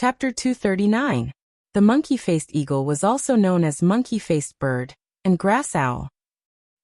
Chapter 239. The monkey-faced eagle was also known as monkey-faced bird and grass owl.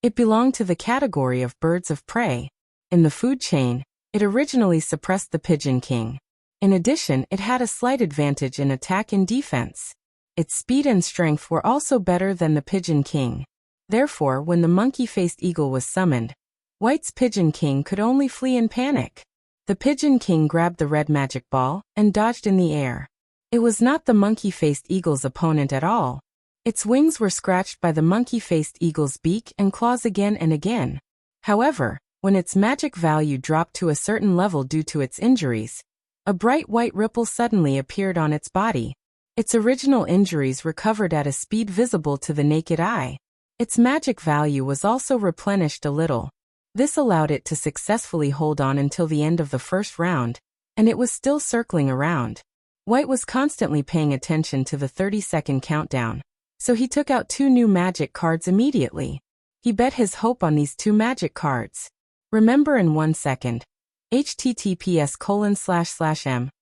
It belonged to the category of birds of prey. In the food chain, it originally suppressed the pigeon king. In addition, it had a slight advantage in attack and defense. Its speed and strength were also better than the pigeon king. Therefore, when the monkey-faced eagle was summoned, White's pigeon king could only flee in panic. The pigeon king grabbed the red magic ball and dodged in the air. It was not the monkey-faced eagle's opponent at all. Its wings were scratched by the monkey-faced eagle's beak and claws again and again. However, when its magic value dropped to a certain level due to its injuries, a bright white ripple suddenly appeared on its body. Its original injuries recovered at a speed visible to the naked eye. Its magic value was also replenished a little. This allowed it to successfully hold on until the end of the first round, and it was still circling around. White was constantly paying attention to the 30-second countdown, so he took out 2 new magic cards immediately. He bet his hope on these 2 magic cards. Remember in 1 second. https://m,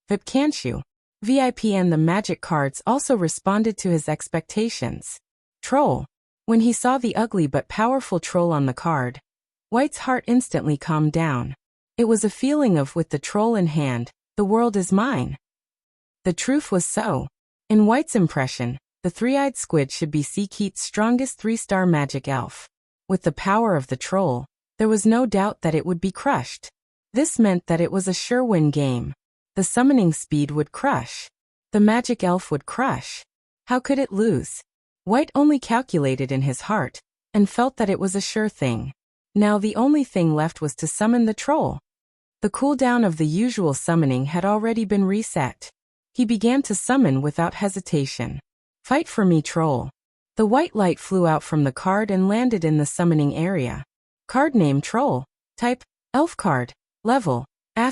VIP can't you? VIPN. The magic cards also responded to his expectations. Troll. When he saw the ugly but powerful troll on the card, White's heart instantly calmed down. It was a feeling of, with the troll in hand, the world is mine. The truth was so. In White's impression, the three-eyed squid should be Seakeet's strongest 3-star magic elf. With the power of the troll, there was no doubt that it would be crushed. This meant that it was a sure-win game. The summoning speed would crush. The magic elf would crush. How could it lose? White only calculated in his heart, and felt that it was a sure thing. Now the only thing left was to summon the troll. The cooldown of the usual summoning had already been reset. He began to summon without hesitation. Fight for me, troll. The white light flew out from the card and landed in the summoning area. Card name Troll. Type, Elf card. Level, *****.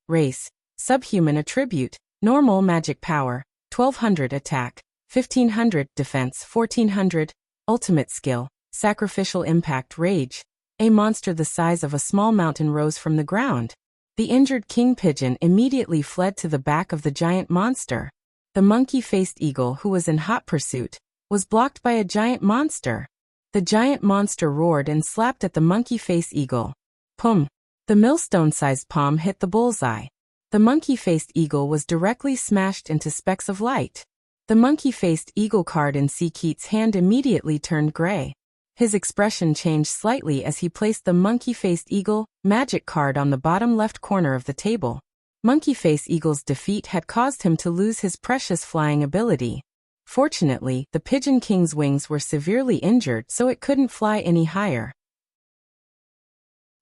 Race, subhuman. Attribute, normal. Magic power, 1200. Attack, 1500. Defense, 1400. Ultimate skill, sacrificial impact. Rage. A monster the size of a small mountain rose from the ground. The injured king pigeon immediately fled to the back of the giant monster. The monkey-faced eagle, who was in hot pursuit, was blocked by a giant monster. The giant monster roared and slapped at the monkey-faced eagle. Pum! The millstone-sized palm hit the bullseye. The monkey-faced eagle was directly smashed into specks of light. The monkey-faced eagle card in Seakeet's hand immediately turned gray. His expression changed slightly as he placed the monkey-faced eagle magic card on the bottom left corner of the table. Monkey-faced eagle's defeat had caused him to lose his precious flying ability. Fortunately, the pigeon king's wings were severely injured, so it couldn't fly any higher.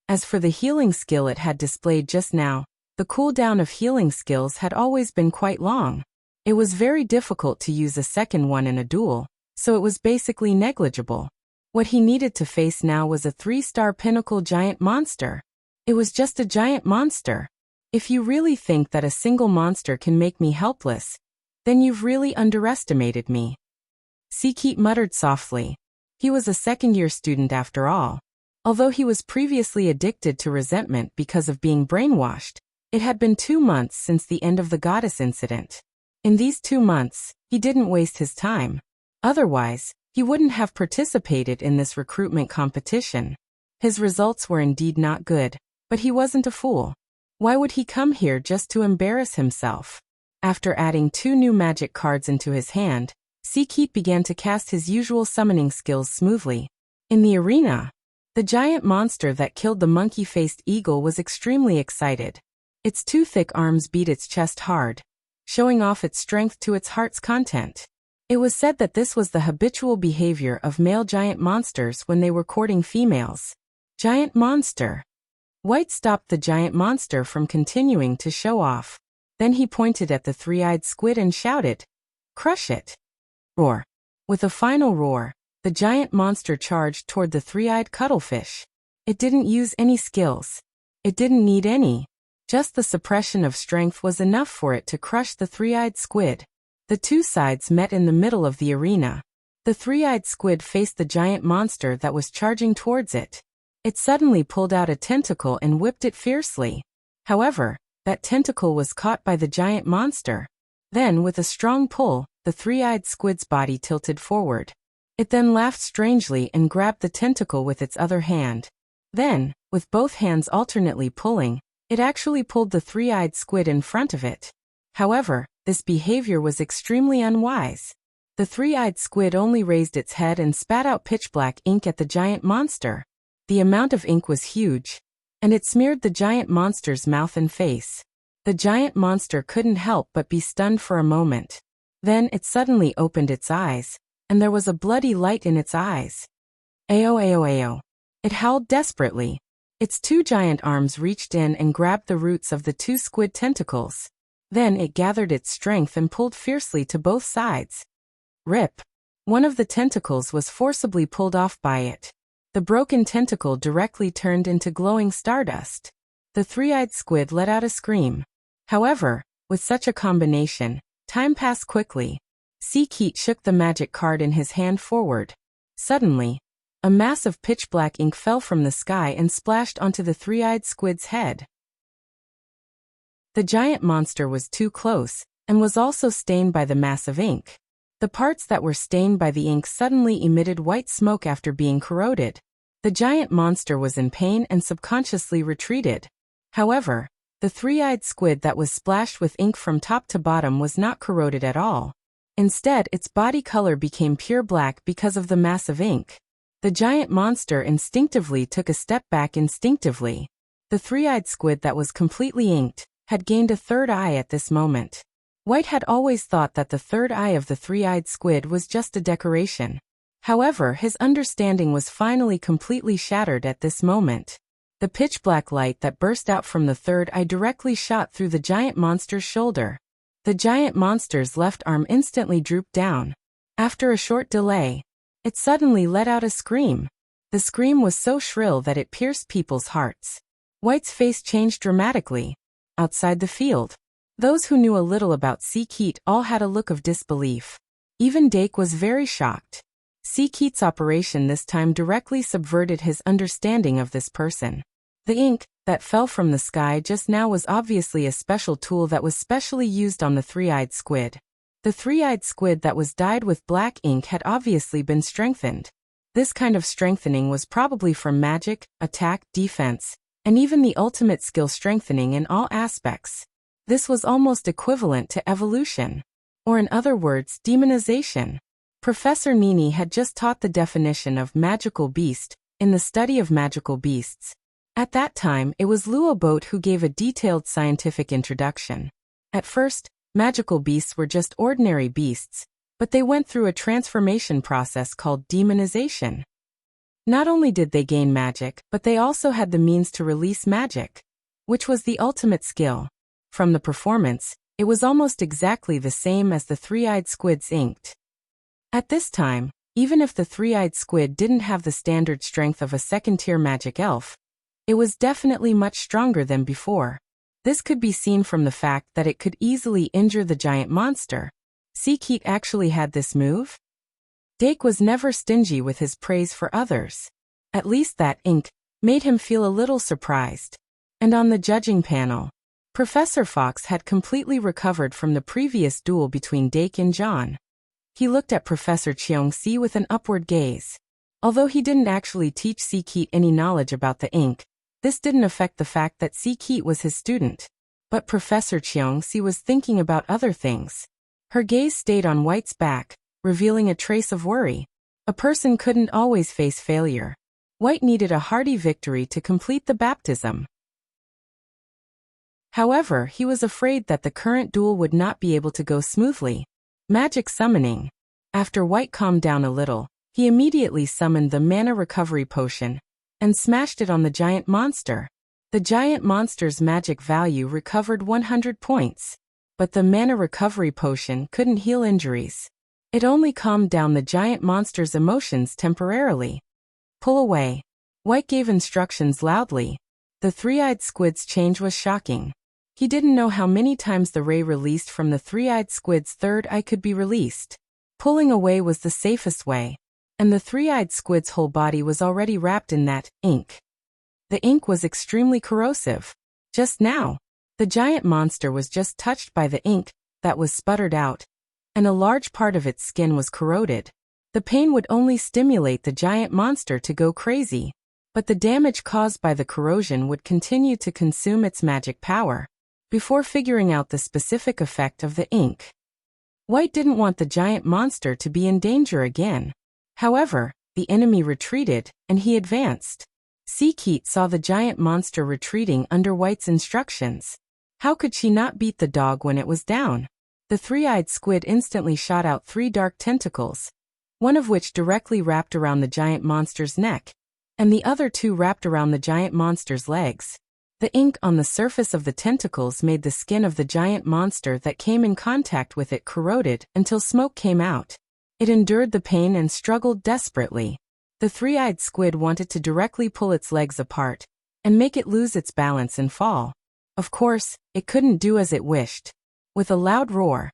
As for the healing skill it had displayed just now, the cooldown of healing skills had always been quite long. It was very difficult to use a second one in a duel, so it was basically negligible. What he needed to face now was a 3-star pinnacle giant monster. It was just a giant monster. If you really think that a single monster can make me helpless, then you've really underestimated me. Seakeet muttered softly. He was a second-year student after all. Although he was previously addicted to resentment because of being brainwashed, it had been 2 months since the end of the goddess incident. In these 2 months, he didn't waste his time. Otherwise, he wouldn't have participated in this recruitment competition. His results were indeed not good, but he wasn't a fool. Why would he come here just to embarrass himself? After adding 2 new magic cards into his hand, Seakeet began to cast his usual summoning skills smoothly. In the arena, the giant monster that killed the monkey-faced eagle was extremely excited. Its 2 thick arms beat its chest hard, showing off its strength to its heart's content. It was said that this was the habitual behavior of male giant monsters when they were courting females. Giant monster. White stopped the giant monster from continuing to show off. Then he pointed at the 3-eyed squid and shouted, "Crush it!" Roar. With a final roar, the giant monster charged toward the 3-eyed cuttlefish. It didn't use any skills. It didn't need any. Just the suppression of strength was enough for it to crush the 3-eyed squid. The 2 sides met in the middle of the arena. The 3-eyed squid faced the giant monster that was charging towards it. It suddenly pulled out a tentacle and whipped it fiercely. However, that tentacle was caught by the giant monster. Then, with a strong pull, the three-eyed squid's body tilted forward. It then laughed strangely and grabbed the tentacle with its other hand. Then, with both hands alternately pulling, it actually pulled the three-eyed squid in front of it. However, this behavior was extremely unwise. The three-eyed squid only raised its head and spat out pitch-black ink at the giant monster. The amount of ink was huge, and it smeared the giant monster's mouth and face. The giant monster couldn't help but be stunned for a moment. Then it suddenly opened its eyes, and there was a bloody light in its eyes. Ayo ayo ayo. It howled desperately. Its two giant arms reached in and grabbed the roots of the two squid tentacles. Then it gathered its strength and pulled fiercely to both sides. Rip! One of the tentacles was forcibly pulled off by it. The broken tentacle directly turned into glowing stardust. The three-eyed squid let out a scream. However, with such a combination, time passed quickly. Seakeet shook the magic card in his hand forward. Suddenly, a mass of pitch-black ink fell from the sky and splashed onto the three-eyed squid's head. The giant monster was too close, and was also stained by the mass of ink. The parts that were stained by the ink suddenly emitted white smoke after being corroded. The giant monster was in pain and subconsciously retreated. However, the three-eyed squid that was splashed with ink from top to bottom was not corroded at all. Instead, its body color became pure black because of the mass of ink. The giant monster instinctively took a step back instinctively. The three-eyed squid that was completely inked had gained a third eye at this moment. White had always thought that the third eye of the three-eyed squid was just a decoration. However, his understanding was finally completely shattered at this moment. The pitch-black light that burst out from the third eye directly shot through the giant monster's shoulder. The giant monster's left arm instantly drooped down. After a short delay, it suddenly let out a scream. The scream was so shrill that it pierced people's hearts. White's face changed dramatically. Outside the field, those who knew a little about Seakeet all had a look of disbelief. Even Dake was very shocked. Seakeet's operation this time directly subverted his understanding of this person. The ink that fell from the sky just now was obviously a special tool that was specially used on the three-eyed squid. The three-eyed squid that was dyed with black ink had obviously been strengthened. This kind of strengthening was probably from magic, attack, defense, and even the ultimate skill strengthening in all aspects. This was almost equivalent to evolution, or in other words, demonization. Professor Nini had just taught the definition of magical beast in the study of magical beasts. At that time, it was Luo Boat who gave a detailed scientific introduction. At first, magical beasts were just ordinary beasts, but they went through a transformation process called demonization. Not only did they gain magic, but they also had the means to release magic, which was the ultimate skill. From the performance, it was almost exactly the same as the three-eyed squid's inked. At this time, even if the three-eyed squid didn't have the standard strength of a second-tier magic elf, it was definitely much stronger than before. This could be seen from the fact that it could easily injure the giant monster. Seakeet actually had this move? Dake was never stingy with his praise for others. At least that ink made him feel a little surprised. And on the judging panel, Professor Fox had completely recovered from the previous duel between Dake and John. He looked at Professor Cheong-si with an upward gaze. Although he didn't actually teach Seakeet any knowledge about the ink, this didn't affect the fact that Seakeet was his student. But Professor Cheong-si was thinking about other things. Her gaze stayed on White's back, revealing a trace of worry. A person couldn't always face failure. White needed a hearty victory to complete the baptism. However, he was afraid that the current duel would not be able to go smoothly. Magic summoning. After White calmed down a little, he immediately summoned the mana recovery potion and smashed it on the giant monster. The giant monster's magic value recovered 100 points, but the mana recovery potion couldn't heal injuries. It only calmed down the giant monster's emotions temporarily. Pull away. White gave instructions loudly. The three-eyed squid's change was shocking. He didn't know how many times the ray released from the three-eyed squid's third eye could be released. Pulling away was the safest way, and the three-eyed squid's whole body was already wrapped in that ink. The ink was extremely corrosive. Just now, The giant monster was just touched by the ink that was sputtered out, and a large part of its skin was corroded. The pain would only stimulate the giant monster to go crazy, but the damage caused by the corrosion would continue to consume its magic power. Before figuring out the specific effect of the ink, White didn't want the giant monster to be in danger again. However, the enemy retreated, and he advanced. Seakeet saw the giant monster retreating under White's instructions. How could she not beat the dog when it was down? The three-eyed squid instantly shot out 3 dark tentacles, one of which directly wrapped around the giant monster's neck, and the other 2 wrapped around the giant monster's legs. The ink on the surface of the tentacles made the skin of the giant monster that came in contact with it corroded until smoke came out. It endured the pain and struggled desperately. The three-eyed squid wanted to directly pull its legs apart and make it lose its balance and fall. Of course, it couldn't do as it wished. With a loud roar,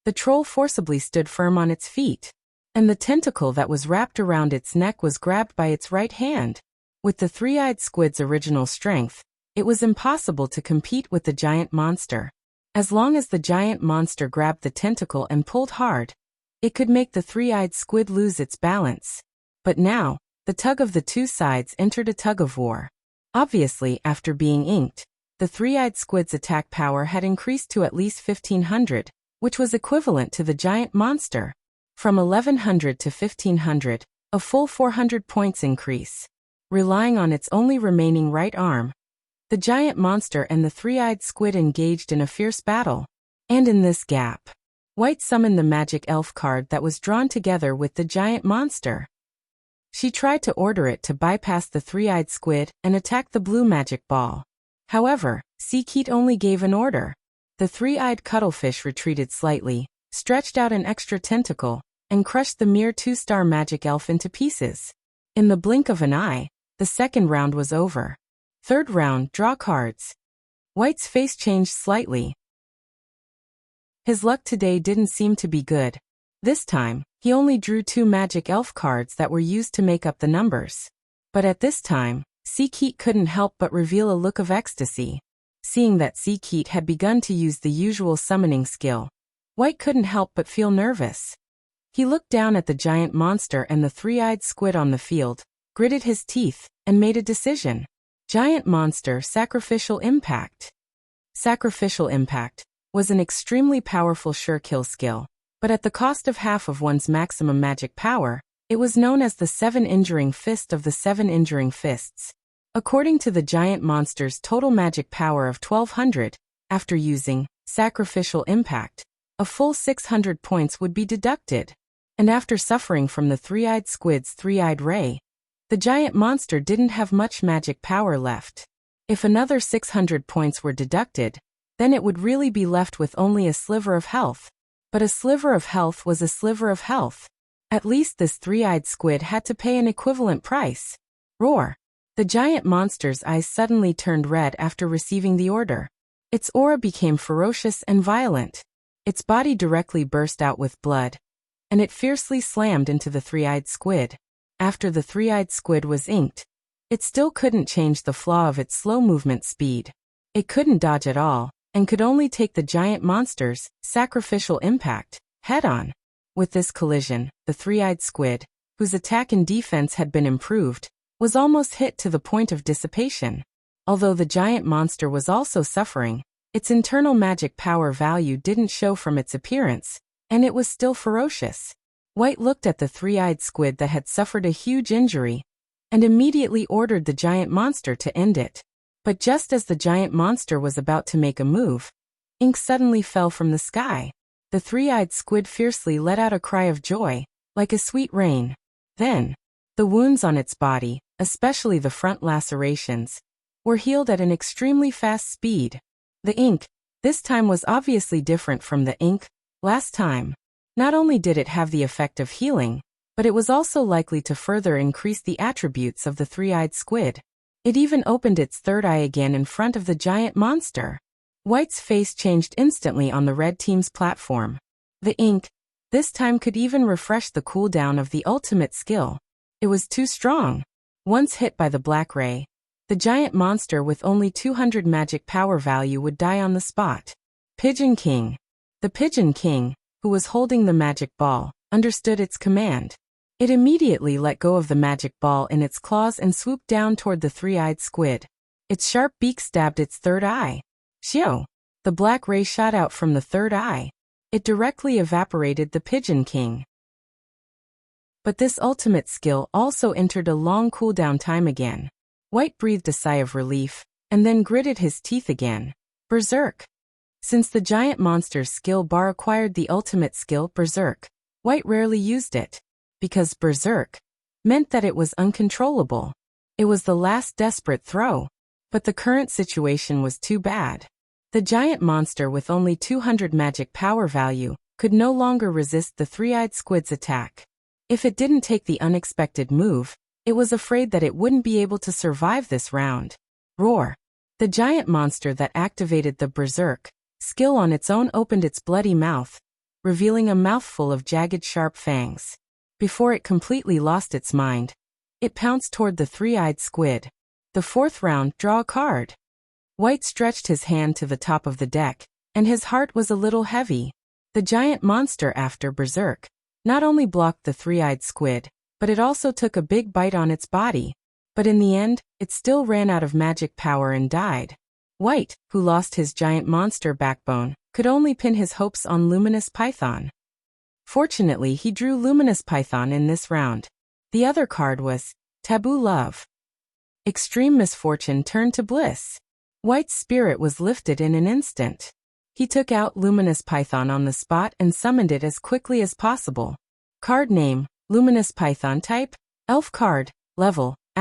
the troll forcibly stood firm on its feet, and the tentacle that was wrapped around its neck was grabbed by its right hand. With the three-eyed squid's original strength, it was impossible to compete with the giant monster. As long as the giant monster grabbed the tentacle and pulled hard, it could make the three-eyed squid lose its balance. But now, the tug of the 2 sides entered a tug-of-war. Obviously, after being inked, the three-eyed squid's attack power had increased to at least 1500, which was equivalent to the giant monster. From 1100 to 1500, a full 400 points increase. Relying on its only remaining right arm, the giant monster and the three-eyed squid engaged in a fierce battle. And in this gap, White summoned the magic elf card that was drawn together with the giant monster. She tried to order it to bypass the three-eyed squid and attack the blue magic ball. However, Seakeet only gave an order. The three-eyed cuttlefish retreated slightly, stretched out an extra tentacle, and crushed the mere 2-star magic elf into pieces. In the blink of an eye, the second round was over. Third round, draw cards. White's face changed slightly. His luck today didn't seem to be good. This time, he only drew 2 magic elf cards that were used to make up the numbers. But at this time, Seakeet couldn't help but reveal a look of ecstasy. Seeing that Seakeet had begun to use the usual summoning skill, White couldn't help but feel nervous. He looked down at the giant monster and the three-eyed squid on the field, gritted his teeth, and made a decision. Giant monster sacrificial impact. Sacrificial impact was an extremely powerful sure-kill skill, but at the cost of half of one's maximum magic power. It was known as the 7 Injuring Fist of the 7 Injuring Fists. According to the giant monster's total magic power of 1200, after using sacrificial impact, a full 600 points would be deducted. And after suffering from the three-eyed squid's three-eyed ray, the giant monster didn't have much magic power left. If another 600 points were deducted, then it would really be left with only a sliver of health. But a sliver of health was a sliver of health. At least this three-eyed squid had to pay an equivalent price. Roar! The giant monster's eyes suddenly turned red after receiving the order. Its aura became ferocious and violent. Its body directly burst out with blood, and it fiercely slammed into the three-eyed squid. After the three-eyed squid was inked, it still couldn't change the flaw of its slow movement speed. It couldn't dodge at all, and could only take the giant monster's sacrificial impact head-on. With this collision, the three-eyed squid, whose attack and defense had been improved, was almost hit to the point of dissipation. Although the giant monster was also suffering, its internal magic power value didn't show from its appearance, and it was still ferocious. White looked at the three-eyed squid that had suffered a huge injury, and immediately ordered the giant monster to end it. But just as the giant monster was about to make a move, ink suddenly fell from the sky. The three-eyed squid fiercely let out a cry of joy, like a sweet rain. Then, the wounds on its body, especially the front lacerations, were healed at an extremely fast speed. The ink, this time, was obviously different from the ink last time. Not only did it have the effect of healing, but it was also likely to further increase the attributes of the three-eyed squid. It even opened its third eye again in front of the giant monster. White's face changed instantly on the red team's platform. The ink, this time, could even refresh the cooldown of the ultimate skill. It was too strong. Once hit by the black ray, The giant monster with only 200 magic power value would die on the spot. Pigeon King. The Pigeon King, who was holding the magic ball, understood its command. It immediately let go of the magic ball in its claws and swooped down toward the three-eyed squid. Its sharp beak stabbed its third eye. Shio! The black ray shot out from the third eye. It directly evaporated the Pigeon King. But this ultimate skill also entered a long cooldown time again. White breathed a sigh of relief, and then gritted his teeth again. Berserk. Since the giant monster's skill bar acquired the ultimate skill Berserk, White rarely used it. Because Berserk meant that it was uncontrollable. It was the last desperate throw. But the current situation was too bad. The giant monster with only 200 magic power value could no longer resist the three-eyed squid's attack. If it didn't take the unexpected move, it was afraid that it wouldn't be able to survive this round. Roar! The giant monster that activated the Berserk skill on its own opened its bloody mouth, revealing a mouthful of jagged sharp fangs. Before it completely lost its mind, it pounced toward the three-eyed squid. The fourth round, draw a card. White stretched his hand to the top of the deck, and his heart was a little heavy. The giant monster after Berserk not only blocked the three-eyed squid, but it also took a big bite on its body. But in the end, it still ran out of magic power and died. White, who lost his giant monster backbone, could only pin his hopes on Luminous Python. Fortunately, he drew Luminous Python in this round. The other card was Taboo Love. Extreme misfortune turned to bliss. White's spirit was lifted in an instant. He took out Luminous Python on the spot and summoned it as quickly as possible. Card name, Luminous Python. Type, Elf card. Level, *****.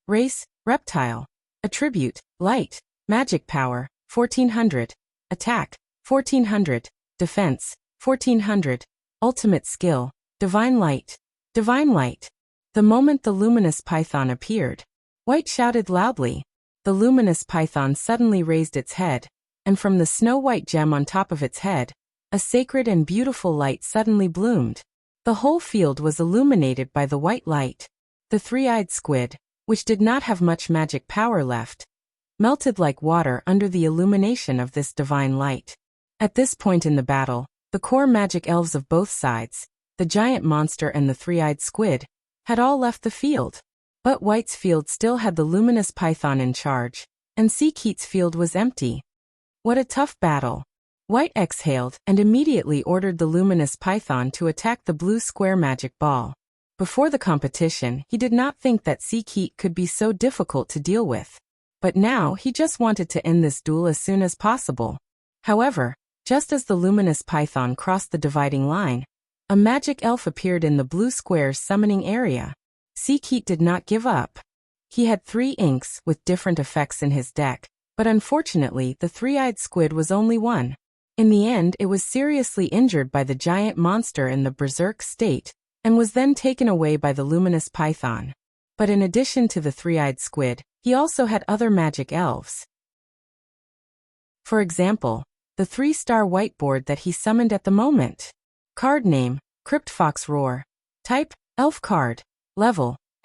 Race, Reptile. Attribute, Light. Magic power, 1400. Attack, 1400. Defense, 1400. Ultimate skill, Divine Light. Divine Light. The moment the Luminous Python appeared, White shouted loudly. The Luminous Python suddenly raised its head, and from the snow-white gem on top of its head, a sacred and beautiful light suddenly bloomed. The whole field was illuminated by the white light. The three-eyed squid, which did not have much magic power left, melted like water under the illumination of this divine light. At this point in the battle, the core magic elves of both sides, the giant monster and the three-eyed squid, had all left the field. But White's field still had the Luminous Python in charge, and Seakeet's field was empty. What a tough battle. White exhaled and immediately ordered the Luminous Python to attack the blue square magic ball. Before the competition, he did not think that Seakeet could be so difficult to deal with. But now he just wanted to end this duel as soon as possible. However, just as the Luminous Python crossed the dividing line, a magic elf appeared in the blue square's summoning area. Seakeet did not give up. He had 3 inks with different effects in his deck, but unfortunately the three-eyed squid was only one. In the end, it was seriously injured by the giant monster in the berserk state, and was then taken away by the Luminous Python. But in addition to the three-eyed squid, he also had other magic elves. For example, the 3-star whiteboard that he summoned at the moment. Card name, Cryptfox Roar. Type, Elf card. Level, *****.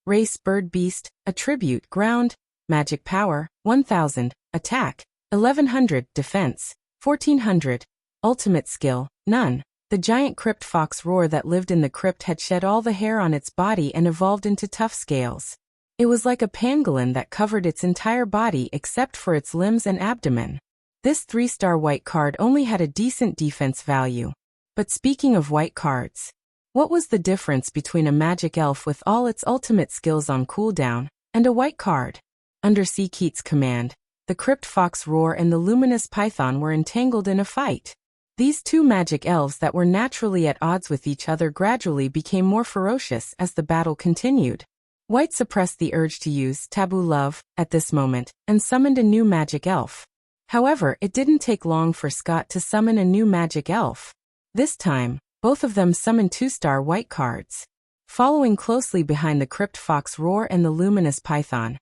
Race, Bird Beast. Attribute, Ground. Magic power, 1000. Attack, 1100. Defense, 1400. Ultimate skill, none. The giant Cryptfox Roar that lived in the crypt had shed all the hair on its body and evolved into tough scales. It was like a pangolin that covered its entire body except for its limbs and abdomen. This 3-star white card only had a decent defense value. But speaking of white cards, what was the difference between a magic elf with all its ultimate skills on cooldown and a white card? Under Seakeet's command, the Cryptfox Roar and the Luminous Python were entangled in a fight. These 2 magic elves that were naturally at odds with each other gradually became more ferocious as the battle continued. White suppressed the urge to use Taboo Love at this moment and summoned a new magic elf. However, it didn't take long for Scott to summon a new magic elf. This time, both of them summoned 2-star white cards. Following closely behind the Cryptfox Roar and the Luminous Python,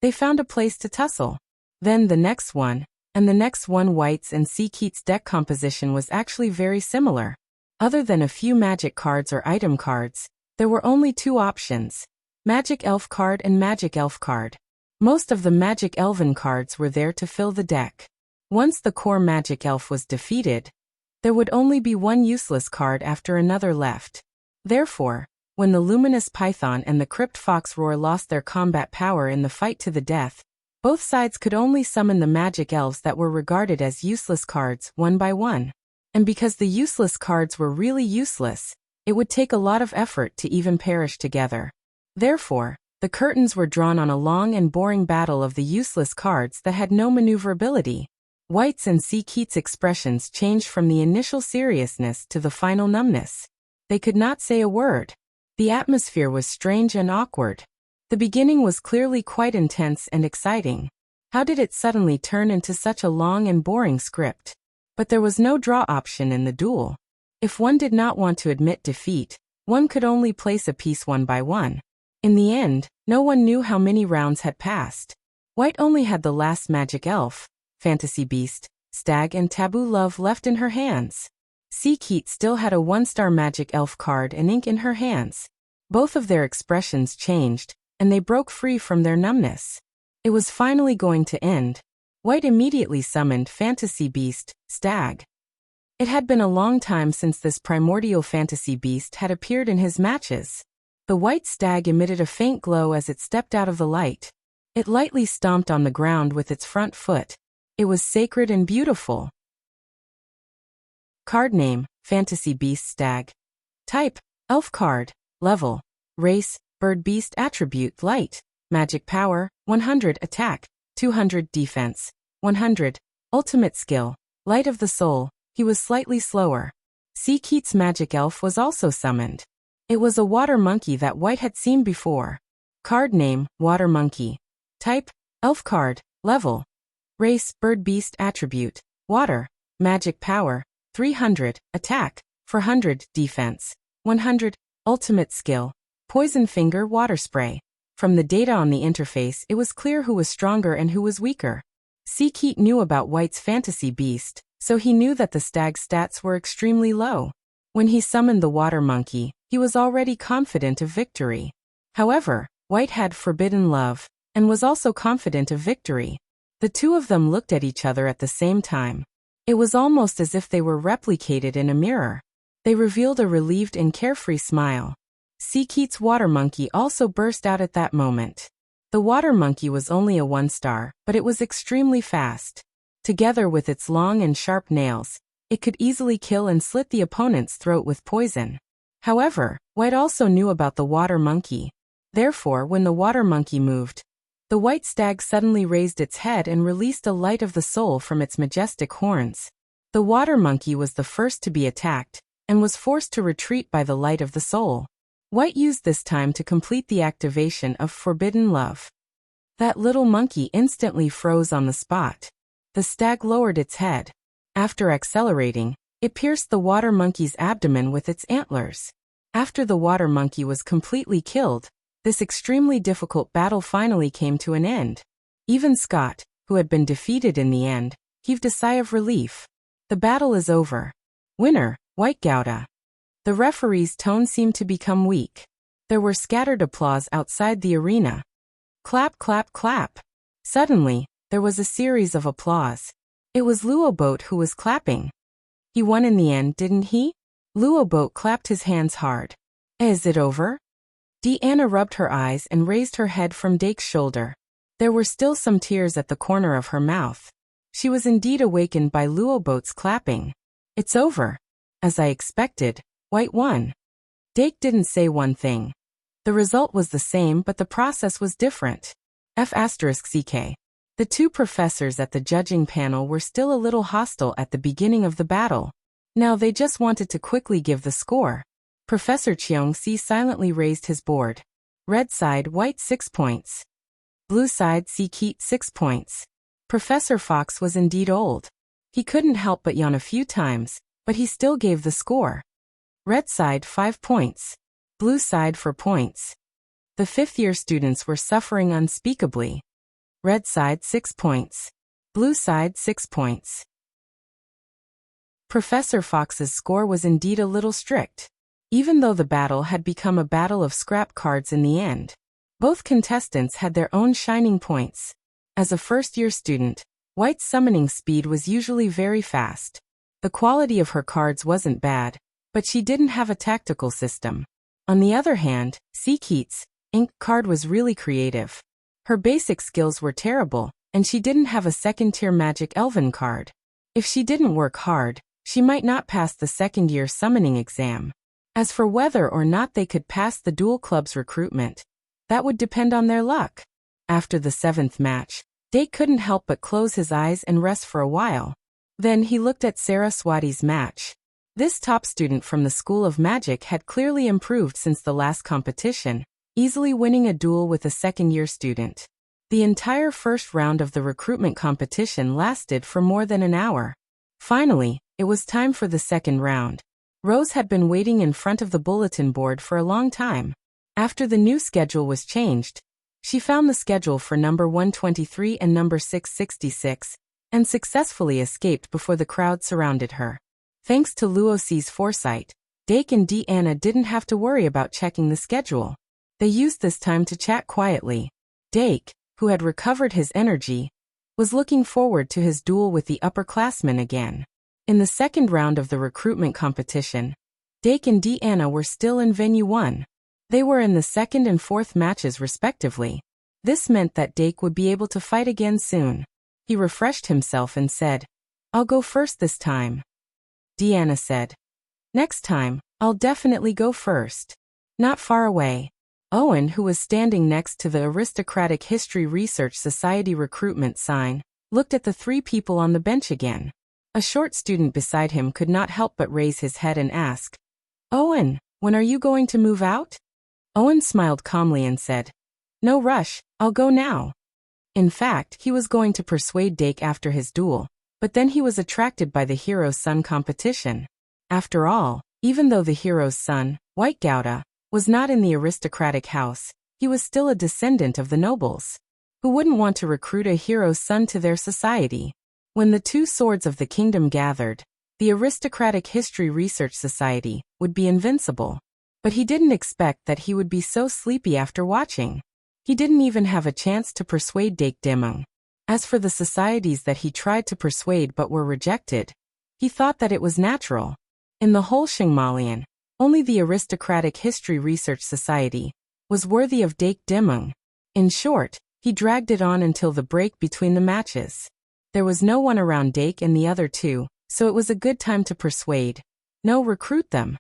they found a place to tussle. Then the next one, and the next one. White's and Seakeet's deck composition was actually very similar. Other than a few magic cards or item cards, there were only 2 options: Magic Elf card and Magic Elf card. Most of the Magic Elven cards were there to fill the deck. Once the core Magic Elf was defeated, there would only be one useless card after another left. Therefore, when the Luminous Python and the Crypt Fox Roar lost their combat power in the fight to the death, both sides could only summon the Magic Elves that were regarded as useless cards one by one. And because the useless cards were really useless, it would take a lot of effort to even perish together. Therefore, the curtains were drawn on a long and boring battle of the useless cards that had no maneuverability. White's and C. Keats' expressions changed from the initial seriousness to the final numbness. They could not say a word. The atmosphere was strange and awkward. The beginning was clearly quite intense and exciting. How did it suddenly turn into such a long and boring script? But there was no draw option in the duel. If one did not want to admit defeat, one could only place a piece one by one. In the end, no one knew how many rounds had passed. White only had the last Magic Elf, Fantasy Beast, Stag and Taboo Love left in her hands. C. Keats still had a 1-star Magic Elf card and ink in her hands. Both of their expressions changed, and they broke free from their numbness. It was finally going to end. White immediately summoned Fantasy Beast, Stag. It had been a long time since this primordial Fantasy Beast had appeared in his matches. The white stag emitted a faint glow as it stepped out of the light. It lightly stomped on the ground with its front foot. It was sacred and beautiful. Card name, Fantasy Beast Stag. Type, Elf card. Level, Race, Bird Beast Attribute Light. Magic Power, 100 Attack, 200 Defense, 100. Ultimate Skill, Light of the Soul. He was slightly slower. C. Keats' Magic Elf was also summoned. It was a water monkey that White had seen before. Card name, Water Monkey. Type, Elf card. Level, Race, Bird Beast Attribute, Water. Magic Power, 300, Attack, 400, Defense, 100, Ultimate Skill, Poison Finger Water Spray. From the data on the interface, it was clear who was stronger and who was weaker. C. Keat knew about White's Fantasy Beast, so he knew that the stag's stats were extremely low. When he summoned the water monkey, he was already confident of victory. However, White had Forbidden Love, and was also confident of victory. The two of them looked at each other at the same time. It was almost as if they were replicated in a mirror. They revealed a relieved and carefree smile. C. Keats' water monkey also burst out at that moment. The water monkey was only a 1-star, but it was extremely fast. Together with its long and sharp nails, it could easily kill and slit the opponent's throat with poison. However, White also knew about the water monkey. Therefore, when the water monkey moved, the white stag suddenly raised its head and released a light of the soul from its majestic horns. The water monkey was the first to be attacked, and was forced to retreat by the light of the soul. White used this time to complete the activation of Forbidden Love. That little monkey instantly froze on the spot. The stag lowered its head. After accelerating, it pierced the water monkey's abdomen with its antlers. After the water monkey was completely killed, this extremely difficult battle finally came to an end. Even Scott, who had been defeated in the end, heaved a sigh of relief. The battle is over. Winner, White Gouda. The referee's tone seemed to become weak. There were scattered applause outside the arena. Clap, clap, clap. Suddenly, there was a series of applause. It was Luoboat who was clapping. He won in the end, didn't he? Luoboat clapped his hands hard. Is it over? Deanna rubbed her eyes and raised her head from Dake's shoulder. There were still some tears at the corner of her mouth. She was indeed awakened by Luoboat's clapping. It's over. As I expected, White won. Dake didn't say one thing. The result was the same, but the process was different. F***CK. The two professors at the judging panel were still a little hostile at the beginning of the battle. Now they just wanted to quickly give the score. Professor Cheong-si silently raised his board. Red side, White 6 points. Blue side, C. Keat 6 points. Professor Fox was indeed old. He couldn't help but yawn a few times, but he still gave the score. Red side 5 points. Blue side 4 points. The fifth-year students were suffering unspeakably. Red side 6 points. Blue side 6 points. Professor Fox's score was indeed a little strict. Even though the battle had become a battle of scrap cards in the end, Both contestants had their own shining points. As a first-year student, White's summoning speed was usually very fast. The quality of her cards wasn't bad, but she didn't have a tactical system. On the other hand, Seakeat's ink card was really creative. Her basic skills were terrible, and she didn't have a second-tier magic elven card. If she didn't work hard, she might not pass the second-year summoning exam. As for whether or not they could pass the dual club's recruitment, that would depend on their luck. After the 7th match, Dake couldn't help but close his eyes and rest for a while. Then he looked at Saraswati's match. This top student from the School of Magic had clearly improved since the last competition, easily winning a duel with a second-year student. The entire first round of the recruitment competition lasted for more than an hour. Finally, it was time for the second round. Rose had been waiting in front of the bulletin board for a long time. After the new schedule was changed, she found the schedule for number 123 and number 666, and successfully escaped before the crowd surrounded her. Thanks to Luosi's foresight, Dake and Deanna didn't have to worry about checking the schedule. They used this time to chat quietly. Dake, who had recovered his energy, was looking forward to his duel with the upperclassmen again. In the second round of the recruitment competition, Dake and Deanna were still in Venue 1. They were in the second and fourth matches respectively. This meant that Dake would be able to fight again soon. He refreshed himself and said, "I'll go first this time." Deanna said, "Next time, I'll definitely go first." Not far away, Owen, who was standing next to the Aristocratic History Research Society recruitment sign, looked at the three people on the bench again. A short student beside him could not help but raise his head and ask, "Owen, when are you going to move out?" Owen smiled calmly and said, "No rush, I'll go now." In fact, he was going to persuade Dake after his duel, but then he was attracted by the Hero's Son competition. After all, even though the Hero's Son, White Gouda, was not in the aristocratic house, he was still a descendant of the nobles. Who wouldn't want to recruit a hero's son to their society? When the two swords of the kingdom gathered, the Aristocratic History Research Society would be invincible. But he didn't expect that he would be so sleepy after watching. He didn't even have a chance to persuade Dake Dimung. As for the societies that he tried to persuade but were rejected, he thought that it was natural. In the whole Shingmalian, only the Aristocratic History Research Society was worthy of Dake Dimung. In short, he dragged it on until the break between the matches. There was no one around Dake and the other two, so it was a good time to persuade. No, recruit them.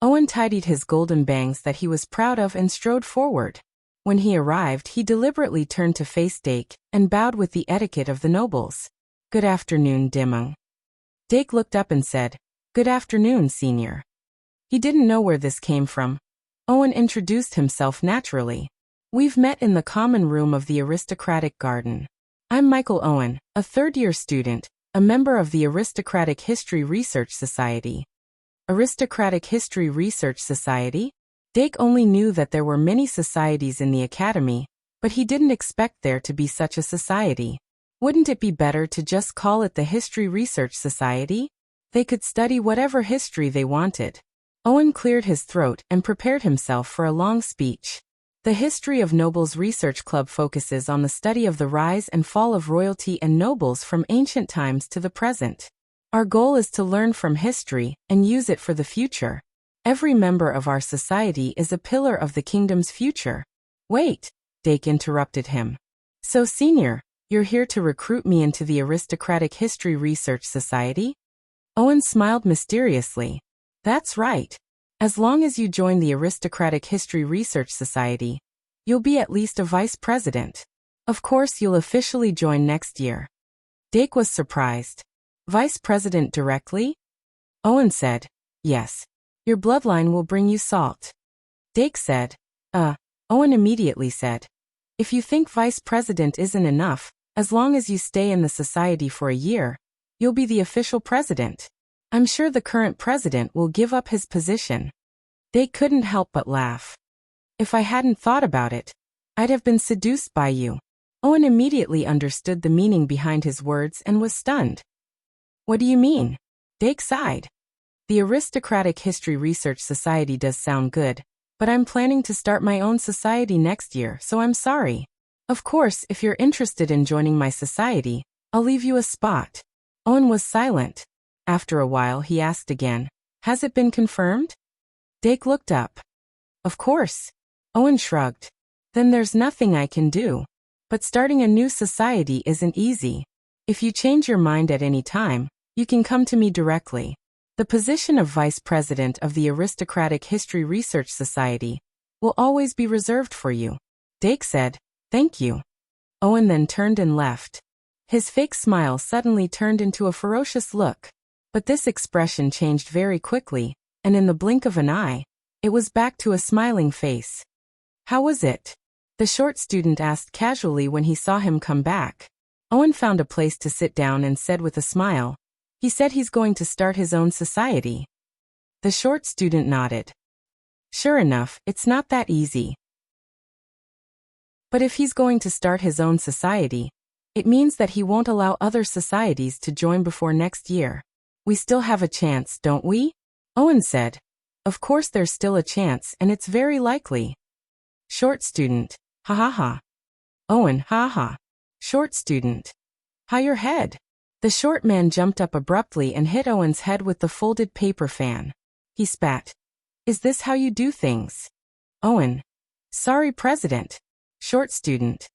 Owen tidied his golden bangs that he was proud of and strode forward. When he arrived, he deliberately turned to face Dake and bowed with the etiquette of the nobles. "Good afternoon, Dimung." Dake looked up and said, "Good afternoon, senior." He didn't know where this came from. Owen introduced himself naturally. "We've met in the common room of the aristocratic garden. I'm Michael Owen, a third-year student, a member of the Aristocratic History Research Society." Aristocratic History Research Society? Dake only knew that there were many societies in the academy, but he didn't expect there to be such a society. Wouldn't it be better to just call it the History Research Society? They could study whatever history they wanted. Owen cleared his throat and prepared himself for a long speech. The History of Nobles Research Club focuses on the study of the rise and fall of royalty and nobles from ancient times to the present. Our goal is to learn from history and use it for the future. Every member of our society is a pillar of the kingdom's future. Wait, Dake interrupted him. So senior, you're here to recruit me into the Aristocratic History Research Society? Owen smiled mysteriously. That's right. As long as you join the Aristocratic History Research Society, you'll be at least a vice president. Of course, you'll officially join next year. Dake was surprised. Vice president directly? Owen said, yes. Your bloodline will bring you salt. Dake said, Owen immediately said, if you think vice president isn't enough, as long as you stay in the society for a year, you'll be the official president. I'm sure the current president will give up his position. Dake couldn't help but laugh. If I hadn't thought about it, I'd have been seduced by you. Owen immediately understood the meaning behind his words and was stunned. What do you mean? Dake sighed. The Aristocratic History Research Society does sound good, But I'm planning to start my own society next year, so I'm sorry. Of course, if you're interested in joining my society, I'll leave you a spot. Owen was silent. After a while, he asked again, has it been confirmed? Dake looked up. Of course. Owen shrugged. Then there's nothing I can do. But starting a new society isn't easy. If you change your mind at any time, you can come to me directly. The position of Vice President of the Aristocratic History Research Society will always be reserved for you. Dake said, thank you. Owen then turned and left. His fake smile suddenly turned into a ferocious look. But this expression changed very quickly, and in the blink of an eye, it was back to a smiling face. How was it? The short student asked casually when he saw him come back. Owen found a place to sit down and said with a smile, he said he's going to start his own society. The short student nodded. Sure enough, it's not that easy. But if he's going to start his own society, it means that he won't allow other societies to join before next year. We still have a chance, don't we? Owen said. Of course there's still a chance, and it's very likely. Short student. Ha ha ha. Owen, ha ha. Short student. Ha your head. The short man jumped up abruptly and hit Owen's head with the folded paper fan. He spat. Is this how you do things? Owen. Sorry, President. Short student.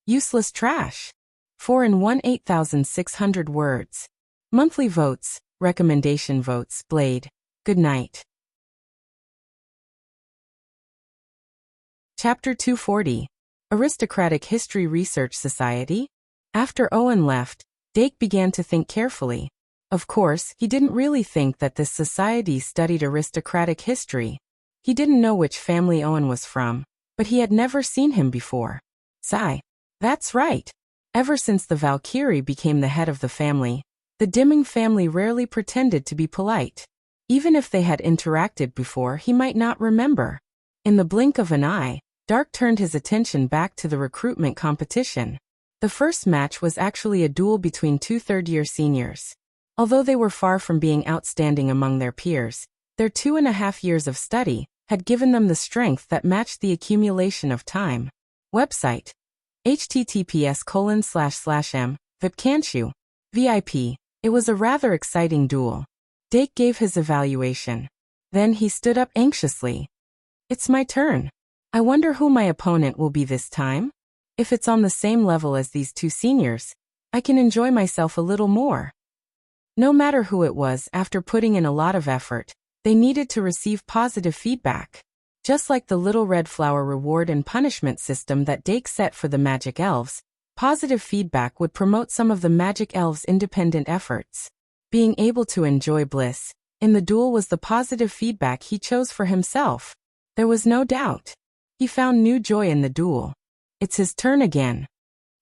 Useless trash. 4 in 1 8,600 words. Monthly votes, recommendation votes, Blade. Good night. Chapter 240. Aristocratic History Research Society. After Owen left, Dake began to think carefully. Of course, he didn't really think that this society studied aristocratic history. He didn't know which family Owen was from, but he had never seen him before. Sigh. That's right. Ever since the Valkyrie became the head of the family, the Dimming family rarely pretended to be polite. Even if they had interacted before, he might not remember. In the blink of an eye, Dark turned his attention back to the recruitment competition. The first match was actually a duel between two third-year seniors. Although they were far from being outstanding among their peers, their 2.5 years of study had given them the strength that matched the accumulation of time. Website. https://m. Vipcanshu. VIP. It was a rather exciting duel. Dake gave his evaluation. Then he stood up anxiously. It's my turn. I wonder who my opponent will be this time? If it's on the same level as these two seniors, I can enjoy myself a little more. No matter who it was, after putting in a lot of effort, they needed to receive positive feedback. Just like the little red flower reward and punishment system that Dake set for the magic elves, positive feedback would promote some of the magic elves' independent efforts. Being able to enjoy bliss in the duel was the positive feedback he chose for himself. There was no doubt. He found new joy in the duel. It's his turn again.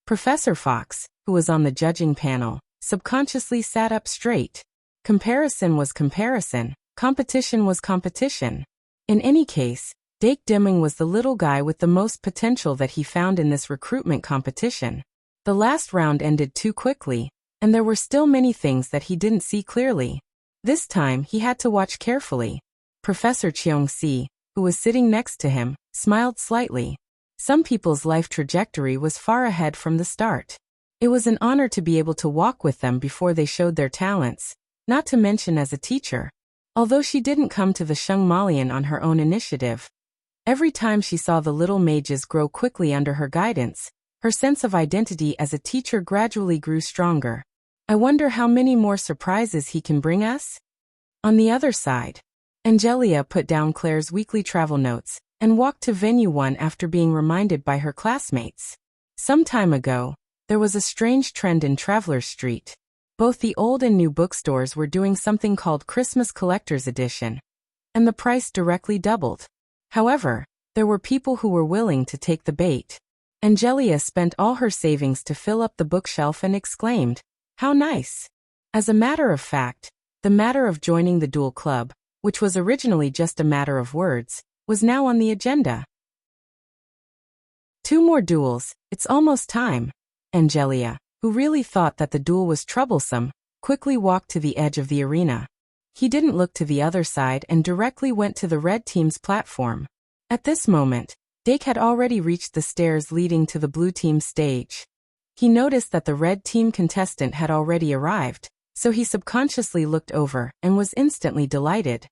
Professor Fox, who was on the judging panel, subconsciously sat up straight. Comparison was comparison, competition was competition. In any case, Dake Dimming was the little guy with the most potential that he found in this recruitment competition. The last round ended too quickly, and there were still many things that he didn't see clearly. This time he had to watch carefully. Professor Cheong-si, who was sitting next to him, smiled slightly. Some people's life trajectory was far ahead from the start. It was an honor to be able to walk with them before they showed their talents, not to mention as a teacher. Although she didn't come to the Sheng Malian on her own initiative, every time she saw the little mages grow quickly under her guidance, her sense of identity as a teacher gradually grew stronger. I wonder how many more surprises he can bring us? On the other side, Angelia put down Claire's weekly travel notes and walked to Venue 1 after being reminded by her classmates. Some time ago, there was a strange trend in Traveler's Street. Both the old and new bookstores were doing something called Christmas Collector's Edition, and the price directly doubled. However, there were people who were willing to take the bait. Angelia spent all her savings to fill up the bookshelf and exclaimed, "How nice!" As a matter of fact, the matter of joining the duel club, which was originally just a matter of words, was now on the agenda. 2 more duels, it's almost time. Angelia, who really thought that the duel was troublesome, quickly walked to the edge of the arena. He didn't look to the other side and directly went to the red team's platform. At this moment, Dake had already reached the stairs leading to the blue team stage. He noticed that the red team contestant had already arrived, so he subconsciously looked over and was instantly delighted.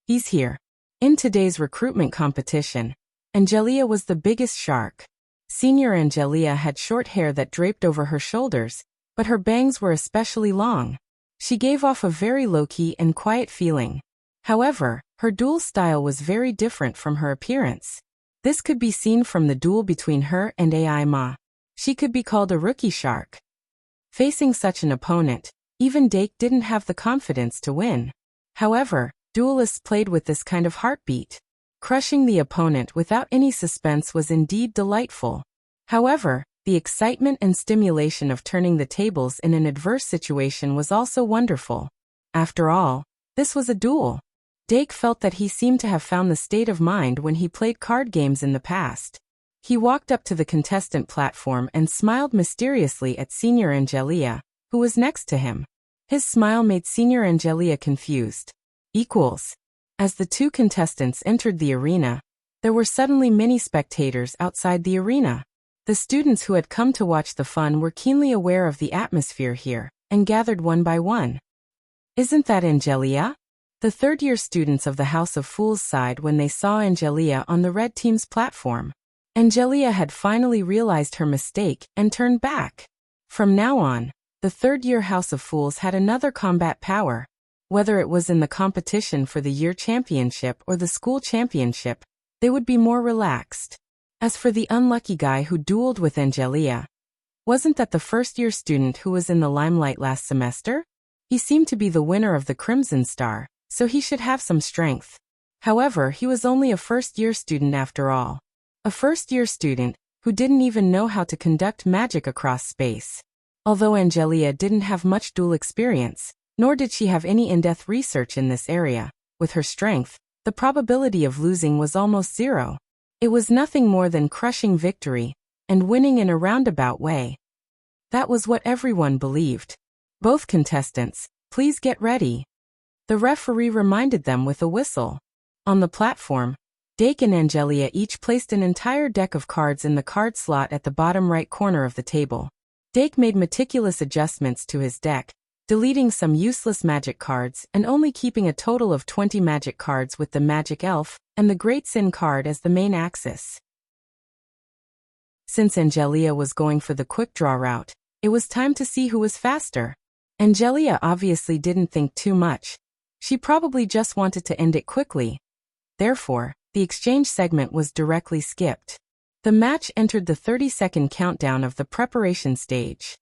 He's here. In today's recruitment competition, Angelia was the biggest shark. Senior Angelia had short hair that draped over her shoulders, but her bangs were especially long. She gave off a very low-key and quiet feeling. However, her duel style was very different from her appearance. This could be seen from the duel between her and AI Ma. She could be called a rookie shark. Facing such an opponent, even Dake didn't have the confidence to win. However, duelists played with this kind of heartbeat. Crushing the opponent without any suspense was indeed delightful. However, the excitement and stimulation of turning the tables in an adverse situation was also wonderful. After all, this was a duel. Dake felt that he seemed to have found the state of mind when he played card games in the past. He walked up to the contestant platform and smiled mysteriously at Senior Angelia, who was next to him. His smile made Senior Angelia confused. Equals. As the two contestants entered the arena, there were suddenly many spectators outside the arena. The students who had come to watch the fun were keenly aware of the atmosphere here, and gathered one by one. Isn't that Angelia? The third-year students of the House of Fools sighed when they saw Angelia on the red team's platform. Angelia had finally realized her mistake and turned back. From now on, the third-year House of Fools had another combat power. Whether it was in the competition for the year championship or the school championship, they would be more relaxed. As for the unlucky guy who dueled with Angelia, wasn't that the first-year student who was in the limelight last semester? He seemed to be the winner of the Crimson Star, so he should have some strength. However, he was only a first-year student after all. A first-year student who didn't even know how to conduct magic across space. Although Angelia didn't have much duel experience, nor did she have any in-depth research in this area, with her strength, the probability of losing was almost zero. It was nothing more than crushing victory, and winning in a roundabout way. That was what everyone believed. Both contestants, please get ready. The referee reminded them with a whistle. On the platform, Dake and Angelia each placed an entire deck of cards in the card slot at the bottom right corner of the table. Dake made meticulous adjustments to his deck, deleting some useless magic cards and only keeping a total of 20 magic cards with the Magic Elf and the Great Sin card as the main axis. Since Angelia was going for the quick draw route, it was time to see who was faster. Angelia obviously didn't think too much. She probably just wanted to end it quickly. Therefore, the exchange segment was directly skipped. The match entered the 30-second countdown of the preparation stage.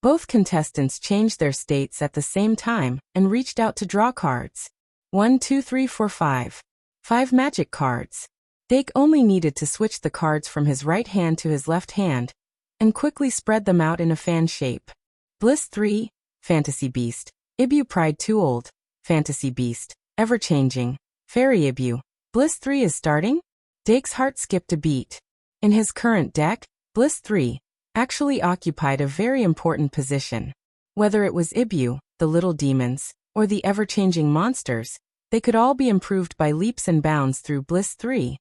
Both contestants changed their states at the same time and reached out to draw cards. 1, 2, 3, 4, 5. 5 magic cards. Dake only needed to switch the cards from his right hand to his left hand and quickly spread them out in a fan shape. Bliss 3, Fantasy Beast. Ibu Pride Too Old, Fantasy Beast. Ever-changing, Fairy Ibu. Bliss 3 is starting? Dake's heart skipped a beat. In his current deck, Bliss 3 actually occupied a very important position. Whether it was Ibu, the little demons, or the ever-changing monsters, they could all be improved by leaps and bounds through Bliss 3.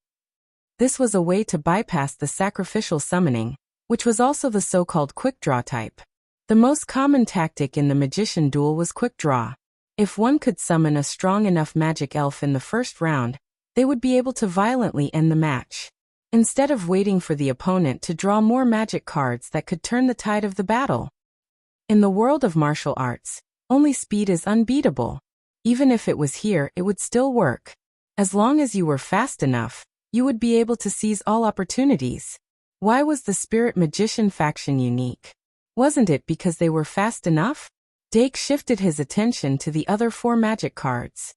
This was a way to bypass the sacrificial summoning, which was also the so-called quick draw type. The most common tactic in the magician duel was quick draw. If one could summon a strong enough magic elf in the first round, they would be able to violently end the match. Instead of waiting for the opponent to draw more magic cards that could turn the tide of the battle. In the world of martial arts, only speed is unbeatable. Even if it was here, it would still work. As long as you were fast enough, you would be able to seize all opportunities. Why was the Spirit Magician faction unique? Wasn't it because they were fast enough? Dake shifted his attention to the other 4 magic cards.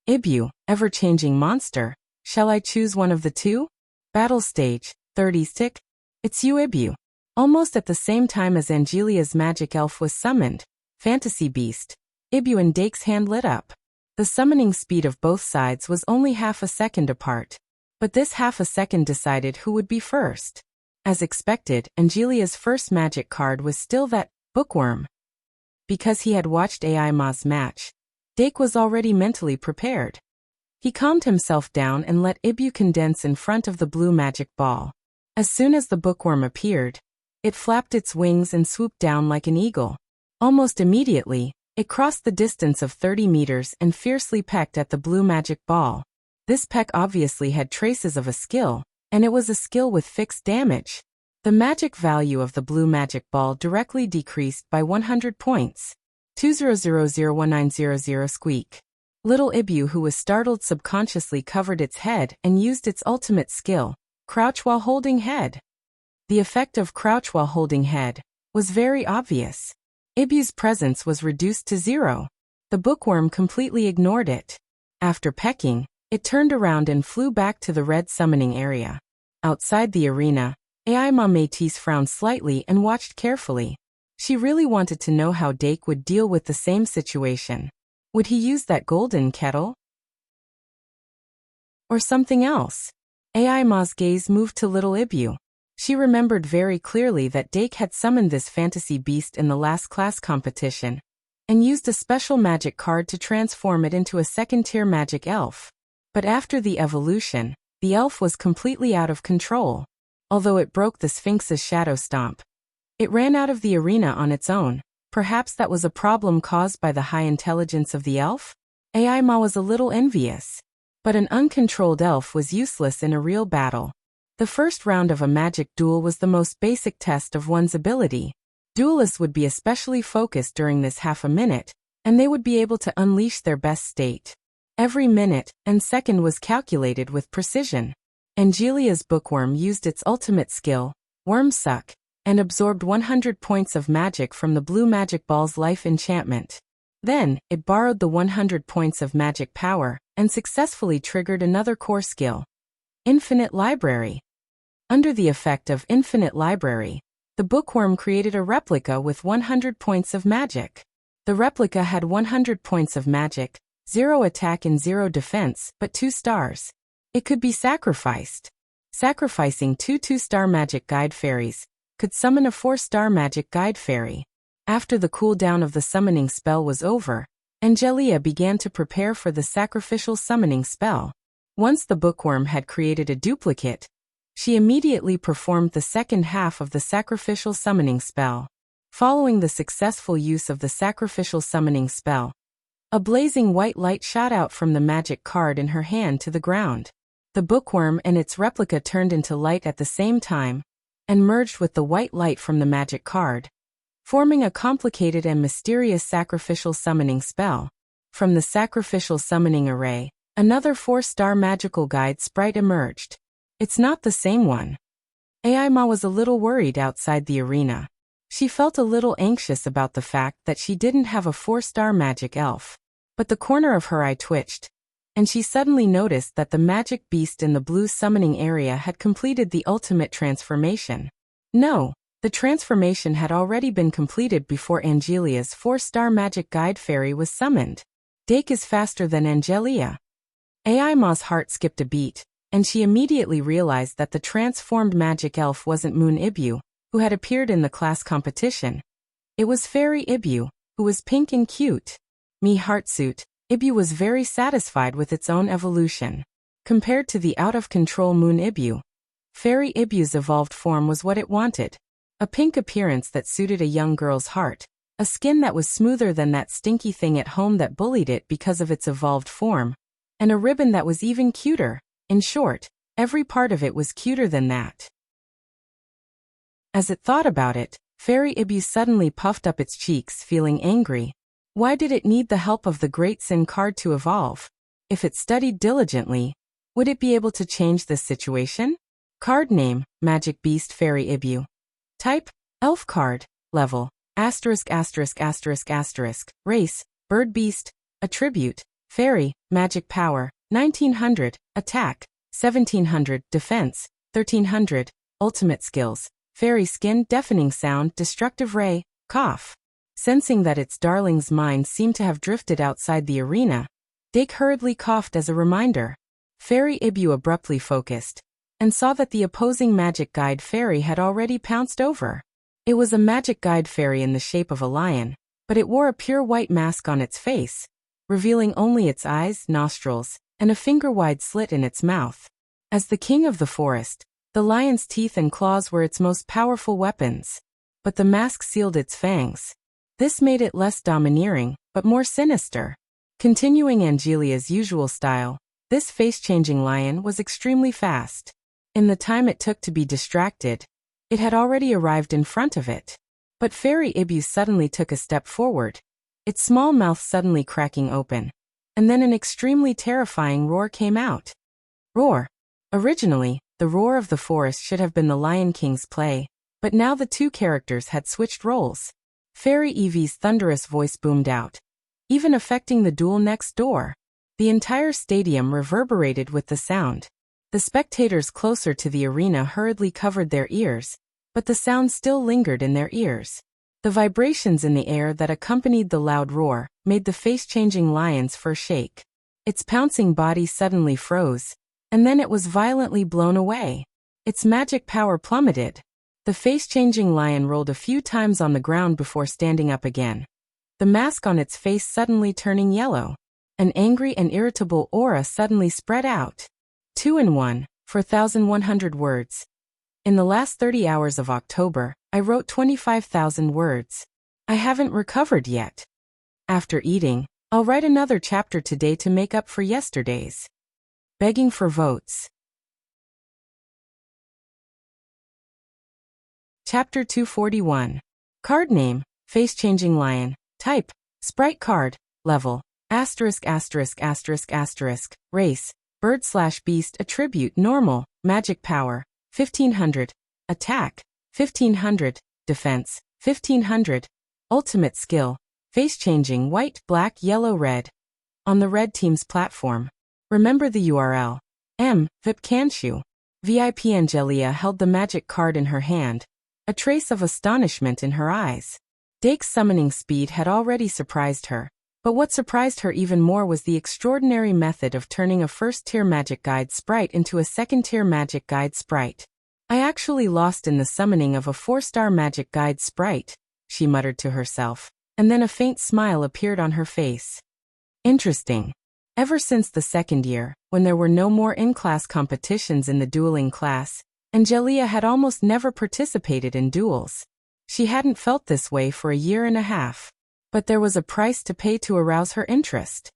Ibu, ever-changing monster. Shall I choose one of the 2? Battle stage, 30 tick. It's you, Ibu. Almost at the same time as Angelia's magic elf was summoned, Fantasy Beast, Ibu and Dake's hand lit up. The summoning speed of both sides was only half a second apart, but this half a second decided who would be first. As expected, Angelia's first magic card was still that bookworm. Because he had watched AI Ma's match, Dake was already mentally prepared. He calmed himself down and let Ibu condense in front of the blue magic ball. As soon as the bookworm appeared, it flapped its wings and swooped down like an eagle. Almost immediately, it crossed the distance of 30 meters and fiercely pecked at the blue magic ball. This peck obviously had traces of a skill, and it was a skill with fixed damage. The magic value of the blue magic ball directly decreased by 100 points. 2000190 squeak. Little Ibu, who was startled, subconsciously covered its head and used its ultimate skill, crouch while holding head. The effect of crouch while holding head was very obvious. Ibu's presence was reduced to 0. The bookworm completely ignored it. After pecking, it turned around and flew back to the red summoning area. Outside the arena, Aima Métis frowned slightly and watched carefully. She really wanted to know how Dake would deal with the same situation. Would he use that golden kettle? Or something else? Aima's gaze moved to little Ibu. She remembered very clearly that Dake had summoned this fantasy beast in the last class competition, and used a special magic card to transform it into a second-tier magic elf. But after the evolution, the elf was completely out of control. Although it broke the Sphinx's shadow stomp, it ran out of the arena on its own. Perhaps that was a problem caused by the high intelligence of the elf? Aima was a little envious. But an uncontrolled elf was useless in a real battle. The first round of a magic duel was the most basic test of one's ability. Duelists would be especially focused during this half a minute, and they would be able to unleash their best state. Every minute and second was calculated with precision. Angelia's bookworm used its ultimate skill, Worm Suck, and absorbed 100 points of magic from the blue magic ball's life enchantment. Then, it borrowed the 100 points of magic power and successfully triggered another core skill, Infinite Library. Under the effect of Infinite Library, the bookworm created a replica with 100 points of magic. The replica had 100 points of magic, 0 attack and 0 defense, but 2 stars. It could be sacrificed. Sacrificing 2 2-star magic guide fairies could summon a 4-star magic guide fairy. After the cooldown of the summoning spell was over, Angelia began to prepare for the sacrificial summoning spell. Once the bookworm had created a duplicate, she immediately performed the second half of the sacrificial summoning spell. Following the successful use of the sacrificial summoning spell, a blazing white light shot out from the magic card in her hand to the ground. The bookworm and its replica turned into light at the same time, and merged with the white light from the magic card, forming a complicated and mysterious sacrificial summoning spell. From the sacrificial summoning array, another 4-star magical guide sprite emerged. It's not the same one. Aima was a little worried outside the arena. She felt a little anxious about the fact that she didn't have a 4-star magic elf. But the corner of her eye twitched, and she suddenly noticed that the magic beast in the blue summoning area had completed the ultimate transformation. No, the transformation had already been completed before Angelia's 4-star magic guide fairy was summoned. Dake is faster than Angelia. Aima's heart skipped a beat, and she immediately realized that the transformed magic elf wasn't Moon Ibu, who had appeared in the class competition. It was Fairy Ibu, who was pink and cute. Me Heartsuit, Ibu was very satisfied with its own evolution. Compared to the out-of-control Moon Ibu, Fairy Ibu's evolved form was what it wanted. A pink appearance that suited a young girl's heart, a skin that was smoother than that stinky thing at home that bullied it because of its evolved form, and a ribbon that was even cuter. In short, every part of it was cuter than that. As it thought about it, Fairy Ibu suddenly puffed up its cheeks, feeling angry. Why did it need the help of the Great Sin card to evolve? If it studied diligently, would it be able to change this situation? Card name, Magic Beast Fairy Ibu. Type, Elf card. Level, *******. Race, Bird Beast. Attribute, Fairy. Magic Power, 1900. Attack, 1700. Defense, 1300. Ultimate Skills, Fairy Skin, Deafening Sound, Destructive Ray, Cough. Sensing that its darling's mind seemed to have drifted outside the arena, Dake hurriedly coughed as a reminder. Fairy Ibu abruptly focused, and saw that the opposing magic guide fairy had already pounced over. It was a magic guide fairy in the shape of a lion, but it wore a pure white mask on its face, revealing only its eyes, nostrils, and a finger-wide slit in its mouth. As the king of the forest, the lion's teeth and claws were its most powerful weapons. But the mask sealed its fangs. This made it less domineering, but more sinister. Continuing Angelia's usual style, this face-changing lion was extremely fast. In the time it took to be distracted, it had already arrived in front of it. But Fairy Ibu suddenly took a step forward, its small mouth suddenly cracking open. And then an extremely terrifying roar came out. Roar. Originally, the roar of the forest should have been the Lion King's play, but now the two characters had switched roles. Fairy Evie's thunderous voice boomed out, even affecting the duel next door. The entire stadium reverberated with the sound. The spectators closer to the arena hurriedly covered their ears, but the sound still lingered in their ears. The vibrations in the air that accompanied the loud roar made the face-changing lion's fur shake. Its pouncing body suddenly froze, and then it was violently blown away. Its magic power plummeted. The face-changing lion rolled a few times on the ground before standing up again, the mask on its face suddenly turning yellow. An angry and irritable aura suddenly spread out. 2 in 1, 4,100 words. In the last 30 hours of October, I wrote 25,000 words. I haven't recovered yet. After eating, I'll write another chapter today to make up for yesterday's. Begging for votes. Chapter 241. Card name, face-changing lion. Type, sprite card. Level, asterisk asterisk asterisk asterisk. Race, bird/beast. Attribute normal, magic power, 1500. Attack, 1500. Defense, 1500. Ultimate skill, face-changing white, black, yellow, red. On the red team's platform. Remember the URL. VIP Kanshu. VIP Angelia held the magic card in her hand, a trace of astonishment in her eyes. Dake's summoning speed had already surprised her, but what surprised her even more was the extraordinary method of turning a first-tier magic guide sprite into a second-tier magic guide sprite. I actually lost in the summoning of a 4-star magic guide sprite, she muttered to herself, and then a faint smile appeared on her face. Interesting. Ever since the second year, when there were no more in-class competitions in the dueling class, Angelia had almost never participated in duels. She hadn't felt this way for a year and a half. But there was a price to pay to arouse her interest.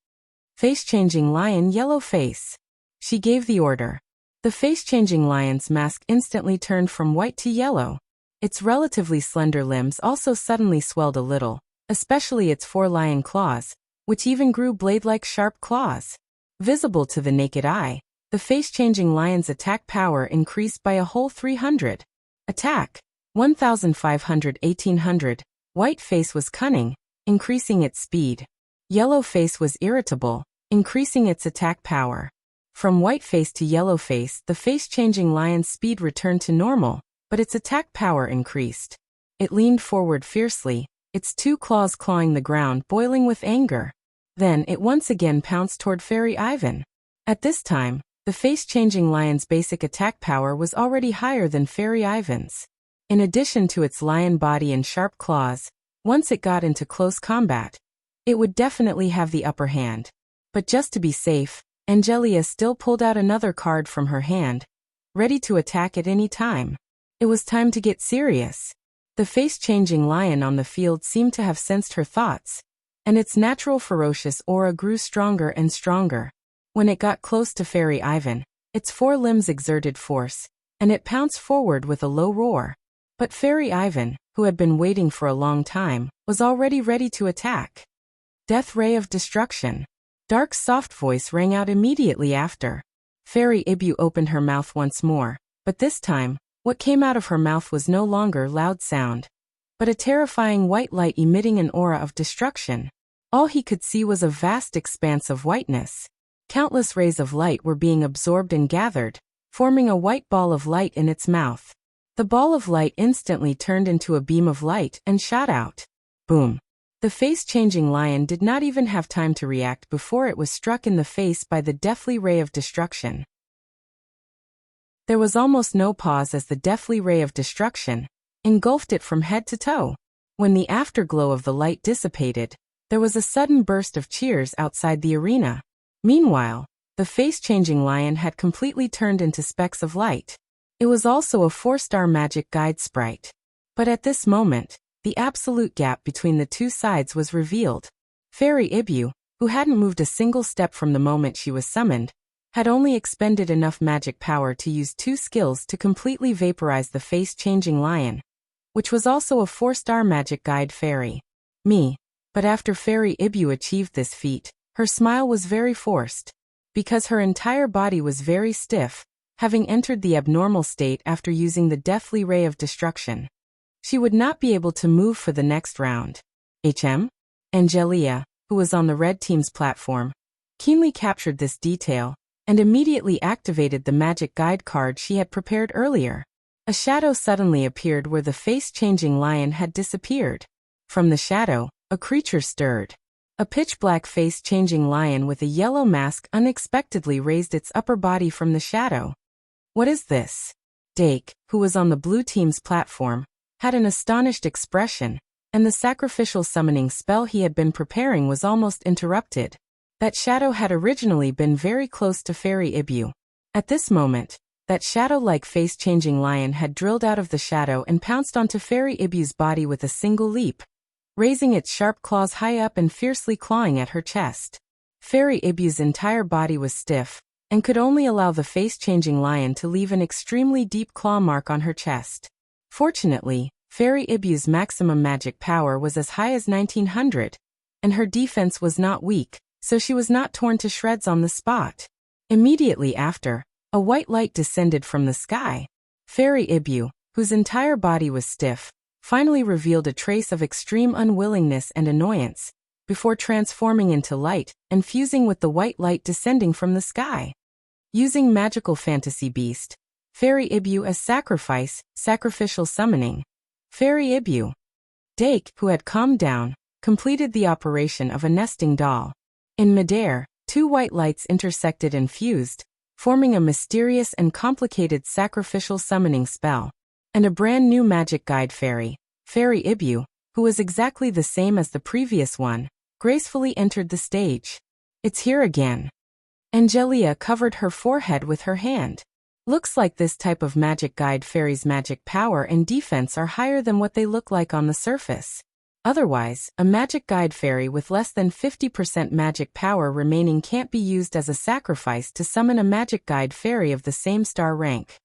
Face-changing lion yellow face. She gave the order. The face-changing lion's mask instantly turned from white to yellow. Its relatively slender limbs also suddenly swelled a little, especially its 4 lion claws, which even grew blade-like sharp claws. Visible to the naked eye, the face-changing lion's attack power increased by a whole 300. Attack, 1,500 1,800. White face was cunning, increasing its speed. Yellow face was irritable, increasing its attack power. From white face to yellow face, the face-changing lion's speed returned to normal, but its attack power increased. It leaned forward fiercely, its 2 claws clawing the ground, boiling with anger. Then it once again pounced toward Fairy Ivan. At this time, the face-changing lion's basic attack power was already higher than Fairy Ivan's. In addition to its lion body and sharp claws, once it got into close combat, it would definitely have the upper hand. But just to be safe, Angelia still pulled out another card from her hand, ready to attack at any time. It was time to get serious. The face-changing lion on the field seemed to have sensed her thoughts, and its natural ferocious aura grew stronger and stronger. When it got close to Fairy Ivan, its 4 limbs exerted force, and it pounced forward with a low roar. But Fairy Ivan, who had been waiting for a long time, was already ready to attack. Death Ray of Destruction. Dark's soft voice rang out immediately after. Fairy Ibu opened her mouth once more, but this time, what came out of her mouth was no longer loud sound, but a terrifying white light emitting an aura of destruction. All he could see was a vast expanse of whiteness. Countless rays of light were being absorbed and gathered, forming a white ball of light in its mouth. The ball of light instantly turned into a beam of light and shot out. Boom. The face-changing lion did not even have time to react before it was struck in the face by the deathly ray of destruction. There was almost no pause as the deathly ray of destruction engulfed it from head to toe. When the afterglow of the light dissipated, there was a sudden burst of cheers outside the arena. Meanwhile, The face-changing lion had completely turned into specks of light. It was also a 4-star magic guide sprite. But at this moment, the absolute gap between the two sides was revealed. Fairy Ibu, who hadn't moved a single step from the moment she was summoned, had only expended enough magic power to use 2 skills to completely vaporize the face-changing lion, which was also a 4-star magic guide fairy. But after Fairy Ibu achieved this feat, her smile was very forced. Because her entire body was very stiff, having entered the abnormal state after using the deathly ray of destruction. She would not be able to move for the next round. Angelia, who was on the red team's platform, keenly captured this detail and immediately activated the magic guide card she had prepared earlier. A shadow suddenly appeared where the face-changing lion had disappeared. From the shadow, a creature stirred. A pitch-black face-changing lion with a yellow mask unexpectedly raised its upper body from the shadow. What is this? Dake, who was on the blue team's platform, had an astonished expression, and the sacrificial summoning spell he had been preparing was almost interrupted. That shadow had originally been very close to Fairy Ibu. At this moment, that shadow-like face-changing lion had drilled out of the shadow and pounced onto Fairy Ibu's body with a single leap, raising its sharp claws high up and fiercely clawing at her chest. Fairy Ibu's entire body was stiff, and could only allow the face-changing lion to leave an extremely deep claw mark on her chest. Fortunately, Fairy Ibu's maximum magic power was as high as 1900, and her defense was not weak, so she was not torn to shreds on the spot. Immediately after, a white light descended from the sky. Fairy Ibu, whose entire body was stiff, finally revealed a trace of extreme unwillingness and annoyance, before transforming into light and fusing with the white light descending from the sky. Using Magical Fantasy Beast, Fairy Ibu as sacrificial summoning. Fairy Ibu. Dake, who had calmed down, completed the operation of a nesting doll. In midair, 2 white lights intersected and fused, forming a mysterious and complicated sacrificial summoning spell. And a brand new magic guide fairy, Fairy Ibu, who was exactly the same as the previous one, gracefully entered the stage. It's here again. Angelia covered her forehead with her hand. Looks like this type of magic guide fairy's magic power and defense are higher than what they look like on the surface. Otherwise, a magic guide fairy with less than 50% magic power remaining can't be used as a sacrifice to summon a magic guide fairy of the same star rank.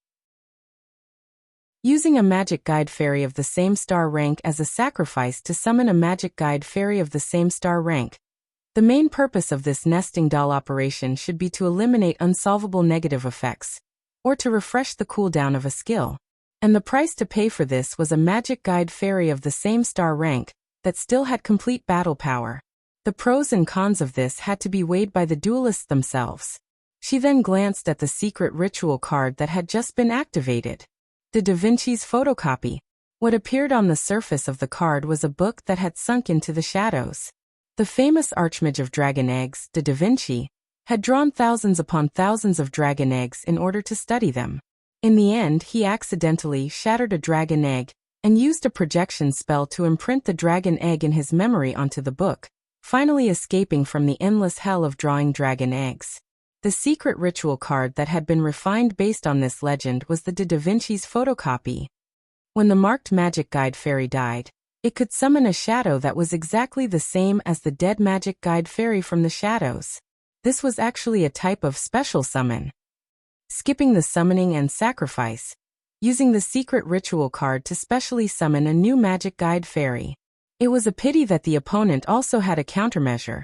Using a magic guide fairy of the same star rank as a sacrifice to summon a magic guide fairy of the same star rank. The main purpose of this nesting doll operation should be to eliminate unsolvable negative effects, or to refresh the cooldown of a skill. And the price to pay for this was a magic guide fairy of the same star rank that still had complete battle power. The pros and cons of this had to be weighed by the duelists themselves. She then glanced at the secret ritual card that had just been activated. Da Vinci's photocopy. What appeared on the surface of the card was a book that had sunk into the shadows. The famous Archmage of Dragon Eggs, Da Vinci, had drawn thousands upon thousands of dragon eggs in order to study them. In the end, he accidentally shattered a dragon egg and used a projection spell to imprint the dragon egg in his memory onto the book, finally escaping from the endless hell of drawing dragon eggs. The secret ritual card that had been refined based on this legend was the Da Vinci's photocopy. When the marked magic guide fairy died, it could summon a shadow that was exactly the same as the dead magic guide fairy from the shadows. This was actually a type of special summon. Skipping the summoning and sacrifice, using the secret ritual card to specially summon a new magic guide fairy. It was a pity that the opponent also had a countermeasure,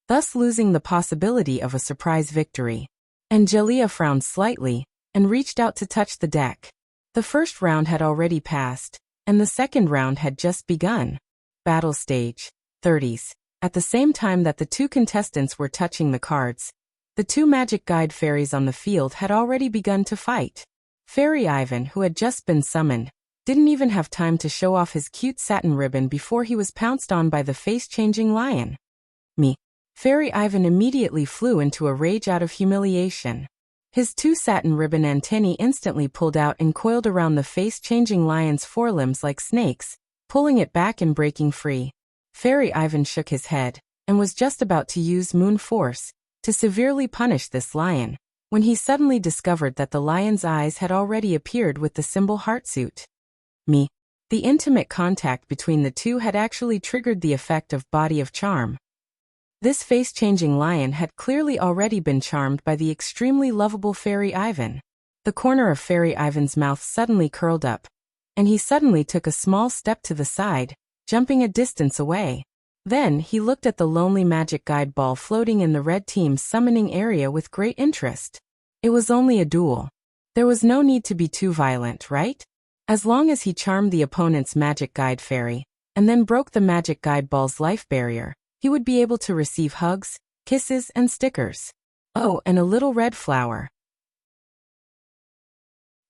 thus losing the possibility of a surprise victory. Angelia frowned slightly and reached out to touch the deck. The first round had already passed, and the second round had just begun. Battle stage, 30s. At the same time that the 2 contestants were touching the cards, the 2 magic guide fairies on the field had already begun to fight. Fairy Ivan, who had just been summoned, didn't even have time to show off his cute satin ribbon before he was pounced on by the face-changing lion. Fairy Ivan immediately flew into a rage out of humiliation. His 2 satin ribbon antennae instantly pulled out and coiled around the face-changing lion's forelimbs like snakes, pulling it back and breaking free. Fairy Ivan shook his head, and was just about to use Moon Force, to severely punish this lion, when he suddenly discovered that the lion's eyes had already appeared with the symbol heartsuit. Me. The intimate contact between the two had actually triggered the effect of body of charm. This face-changing lion had clearly already been charmed by the extremely lovable Fairy Ivan. The corner of Fairy Ivan's mouth suddenly curled up, and he suddenly took a small step to the side, jumping a distance away. Then he looked at the lonely magic guide ball floating in the red team's summoning area with great interest. It was only a duel. There was no need to be too violent, right? As long as he charmed the opponent's magic guide fairy, and then broke the magic guide ball's life barrier, he would be able to receive hugs, kisses, and stickers. Oh, and a little red flower.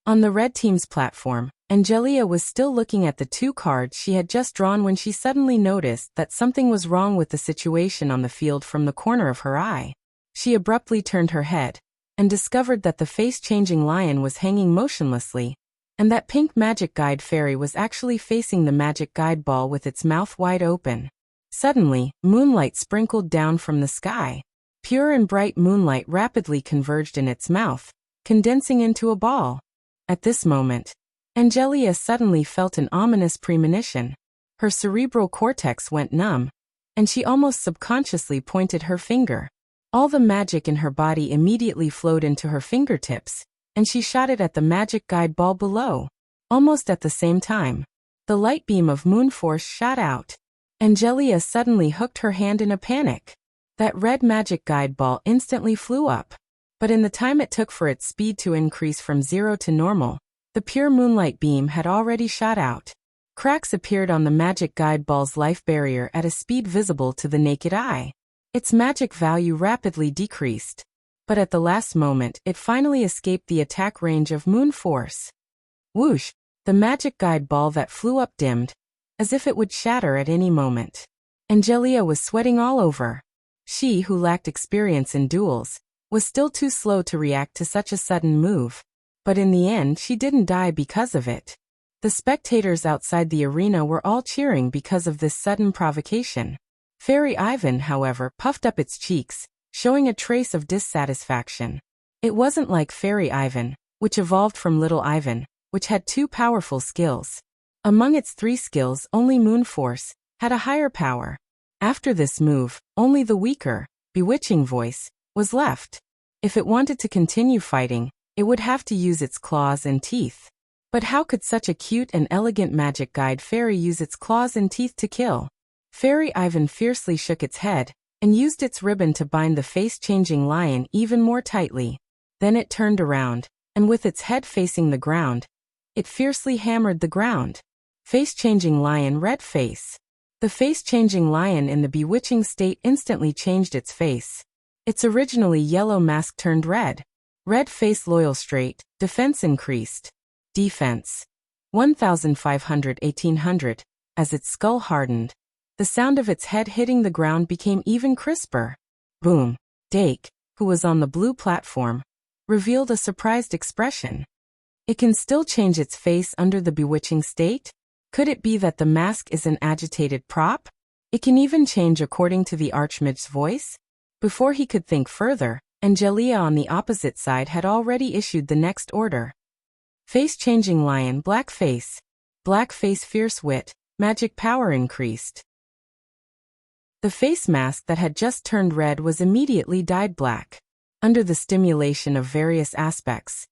On the red team's platform, Angelia was still looking at the two cards she had just drawn when she suddenly noticed that something was wrong with the situation on the field from the corner of her eye. She abruptly turned her head, and discovered that the face-changing lion was hanging motionlessly, and that pink magic guide fairy was actually facing the magic guide ball with its mouth wide open. Suddenly, moonlight sprinkled down from the sky. Pure and bright moonlight rapidly converged in its mouth, condensing into a ball. At this moment, Angelia suddenly felt an ominous premonition. Her cerebral cortex went numb, and she almost subconsciously pointed her finger. All the magic in her body immediately flowed into her fingertips, and she shot it at the magic guide ball below. Almost at the same time, the light beam of moon force shot out. Angelia suddenly hooked her hand in a panic. That red magic guide ball instantly flew up. But in the time it took for its speed to increase from 0 to normal, the pure moonlight beam had already shot out. Cracks appeared on the magic guide ball's life barrier at a speed visible to the naked eye. Its magic value rapidly decreased. But at the last moment it finally escaped the attack range of moon force. Whoosh! The magic guide ball that flew up dimmed, as if it would shatter at any moment. Angelia was sweating all over. She, who lacked experience in duels, was still too slow to react to such a sudden move. But in the end she didn't die because of it. The spectators outside the arena were all cheering because of this sudden provocation. Fairy Ivan, however, puffed up its cheeks, showing a trace of dissatisfaction. It wasn't like Fairy Ivan, which evolved from Little Ivan, which had two powerful skills. Among its three skills, only Moon Force had a higher power. After this move, only the weaker, Bewitching Voice was left. If it wanted to continue fighting, it would have to use its claws and teeth. But how could such a cute and elegant magic guide fairy use its claws and teeth to kill? Fairy Ivan fiercely shook its head, and used its ribbon to bind the face-changing lion even more tightly. Then it turned around, and with its head facing the ground, it fiercely hammered the ground. Face-changing lion red face. The face-changing lion in the bewitching state instantly changed its face. Its originally yellow mask turned red. Red face loyal straight, defense increased. Defense. 1,500-1,800, as its skull hardened. The sound of its head hitting the ground became even crisper. Boom. Dake, who was on the blue platform, revealed a surprised expression. It can still change its face under the bewitching state? Could it be that the mask is an agitated prop? It can even change according to the Archmage's voice? Before he could think further, Angelia on the opposite side had already issued the next order. Face-changing lion black face. Black face fierce wit, magic power increased. The face mask that had just turned red was immediately dyed black. Under the stimulation of various aspects,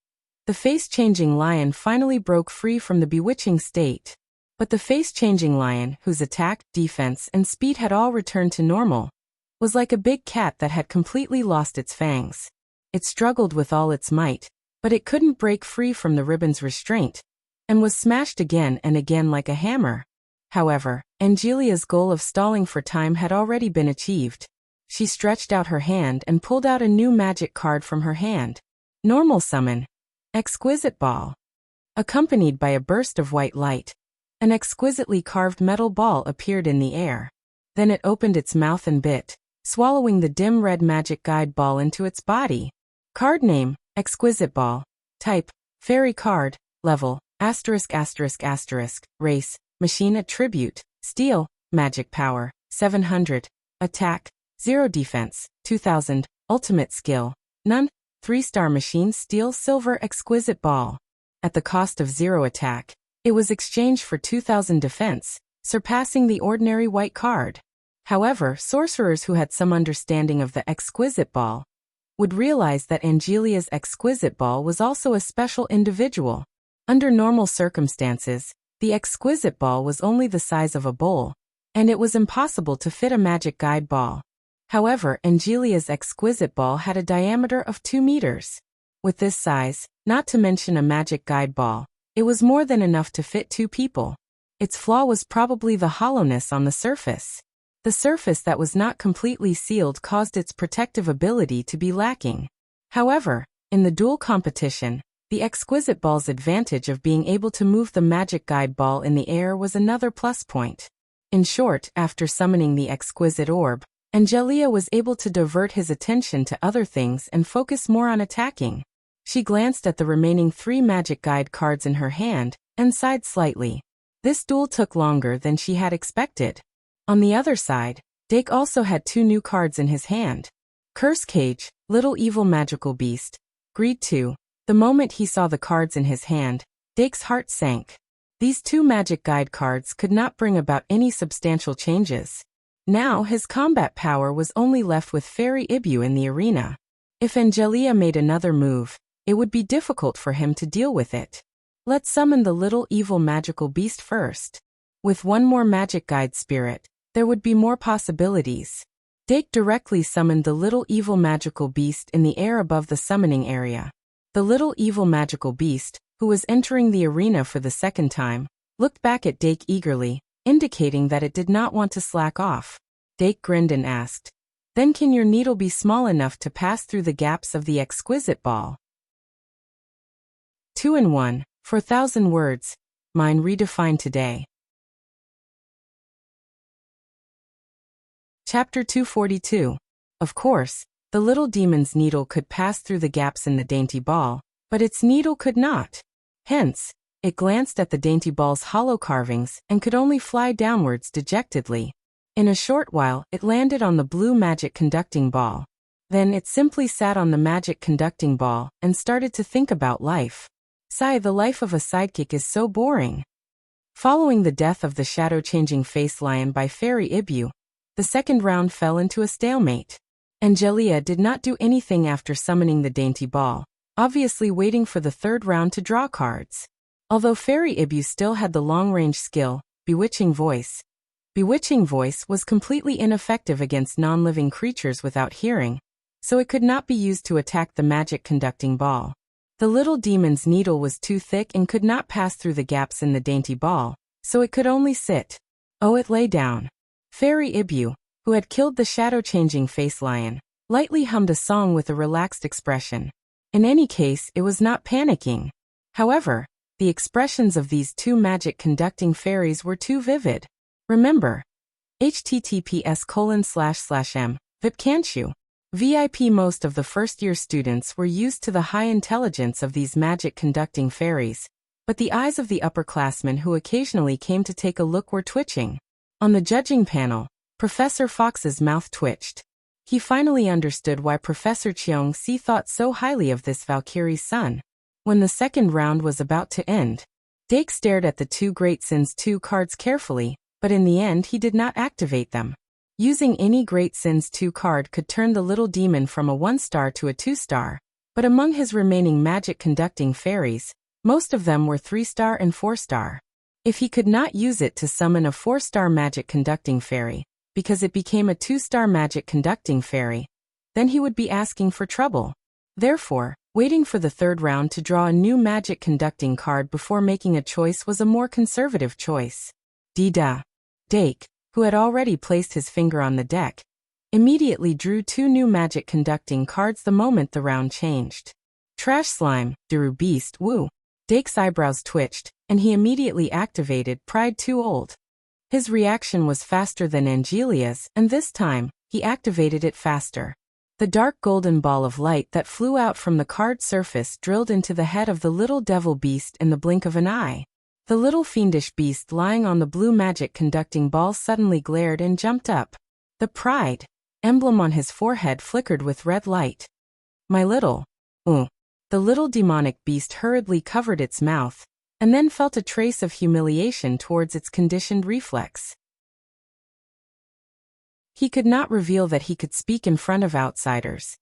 the face-changing lion finally broke free from the bewitching state. But the face-changing lion, whose attack, defense, and speed had all returned to normal, was like a big cat that had completely lost its fangs. It struggled with all its might, but it couldn't break free from the ribbon's restraint, and was smashed again and again like a hammer. However, Angelia's goal of stalling for time had already been achieved. She stretched out her hand and pulled out a new magic card from her hand. Normal summon. Exquisite ball. Accompanied by a burst of white light, an exquisitely carved metal ball appeared in the air. Then it opened its mouth and bit, swallowing the dim red magic guide ball into its body. Card name, Exquisite Ball. Type, Fairy Card. Level, *****. Race, Machine Attribute, Steel. Magic Power, 700. Attack, 0 Defense, 2000. Ultimate skill. None. 3-star machine steel silver exquisite ball. At the cost of 0 attack, it was exchanged for 2000 defense, surpassing the ordinary white card. However, sorcerers who had some understanding of the exquisite ball would realize that Angelia's exquisite ball was also a special individual. Under normal circumstances, the exquisite ball was only the size of a bowl, and it was impossible to fit a magic guide ball. However, Angelia's exquisite ball had a diameter of 2 meters. With this size, not to mention a magic guide ball, it was more than enough to fit 2 people. Its flaw was probably the hollowness on the surface. The surface that was not completely sealed caused its protective ability to be lacking. However, in the duel competition, the exquisite ball's advantage of being able to move the magic guide ball in the air was another plus point. In short, after summoning the exquisite orb, Angelia was able to divert his attention to other things and focus more on attacking. She glanced at the remaining 3 magic guide cards in her hand and sighed slightly. This duel took longer than she had expected. On the other side, Dake also had 2 new cards in his hand. Curse Cage, Little Evil Magical Beast, Greed 2. The moment he saw the cards in his hand, Dake's heart sank. These 2 magic guide cards could not bring about any substantial changes. Now his combat power was only left with Fairy Ibu in the arena. If Angelia made another move, it would be difficult for him to deal with it. Let's summon the Little Evil Magical Beast first. With 1 more magic guide spirit, there would be more possibilities. Dake directly summoned the Little Evil Magical Beast in the air above the summoning area. The Little Evil Magical Beast, who was entering the arena for the second time, looked back at Dake eagerly, indicating that it did not want to slack off. Dake grinned and asked, "Then can your needle be small enough to pass through the gaps of the exquisite ball?" 2 in 1, 4,000 words. Mine redefined today. Chapter 242. Of course, the little demon's needle could pass through the gaps in the dainty ball, but its needle could not. Hence, it glanced at the dainty ball's hollow carvings and could only fly downwards dejectedly. In a short while, it landed on the blue magic conducting ball. Then it simply sat on the magic conducting ball and started to think about life. Sigh, the life of a sidekick is so boring. Following the death of the shadow-changing face lion by Fairy Ibu, the second round fell into a stalemate. Angelia did not do anything after summoning the dainty ball, obviously waiting for the third round to draw cards. Although Fairy Ibu still had the long-range skill, Bewitching Voice. Bewitching Voice was completely ineffective against non-living creatures without hearing, so it could not be used to attack the magic conducting ball. The little demon's needle was too thick and could not pass through the gaps in the dainty ball, so it could only sit. Oh, it lay down. Fairy Ibu, who had killed the shadow-changing face lion, lightly hummed a song with a relaxed expression. In any case, it was not panicking. However, the expressions of these 2 magic-conducting fairies were too vivid. Remember, https://m, VIP can't you? VIP. Most of the first-year students were used to the high intelligence of these magic-conducting fairies, but the eyes of the upperclassmen who occasionally came to take a look were twitching. On the judging panel, Professor Fox's mouth twitched. He finally understood why Professor Cheong-si thought so highly of this Valkyrie's son. When the second round was about to end, Dake stared at the 2 Great Sins 2 cards carefully, but in the end he did not activate them. Using any Great Sins 2 card could turn the little demon from a 1-star to a 2-star, but among his remaining magic-conducting fairies, most of them were 3-star and 4-star. If he could not use it to summon a 4-star magic-conducting fairy, because it became a 2-star magic-conducting fairy, then he would be asking for trouble. Therefore, waiting for the third round to draw a new magic-conducting card before making a choice was a more conservative choice. Dake, who had already placed his finger on the deck, immediately drew 2 new magic-conducting cards the moment the round changed. Trash Slime, Diru Beast, Woo. Dake's eyebrows twitched, and he immediately activated Pride Too Old. His reaction was faster than Angelia's, and this time, he activated it faster. The dark golden ball of light that flew out from the card surface drilled into the head of the little devil beast in the blink of an eye. The little fiendish beast lying on the blue magic conducting ball suddenly glared and jumped up. The Pride emblem on his forehead flickered with red light. My little, The little demonic beast hurriedly covered its mouth, and then felt a trace of humiliation towards its conditioned reflex. He could not reveal that he could speak in front of outsiders.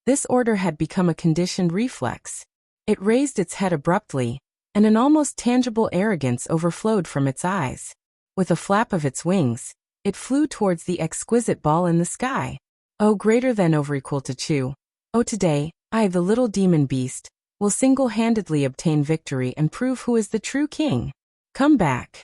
This order had become a conditioned reflex. It raised its head abruptly, and an almost tangible arrogance overflowed from its eyes. With a flap of its wings, it flew towards the exquisite ball in the sky. Oh, greater than over equal to Chu. Oh, today, I, the little demon beast, will single-handedly obtain victory and prove who is the true king. Come back.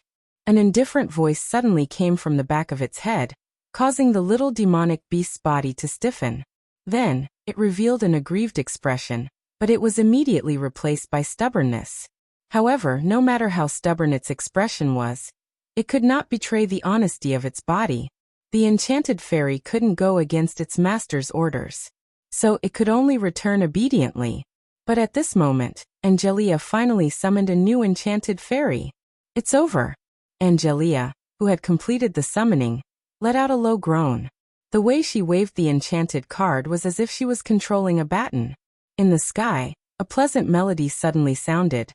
An indifferent voice suddenly came from the back of its head, causing the little demonic beast's body to stiffen. Then, it revealed an aggrieved expression, but it was immediately replaced by stubbornness. However, no matter how stubborn its expression was, it could not betray the honesty of its body. The enchanted fairy couldn't go against its master's orders, so it could only return obediently. But at this moment, Angelia finally summoned a new enchanted fairy. It's over. Angelia, who had completed the summoning, let out a low groan. The way she waved the enchanted card was as if she was controlling a baton. In the sky, a pleasant melody suddenly sounded.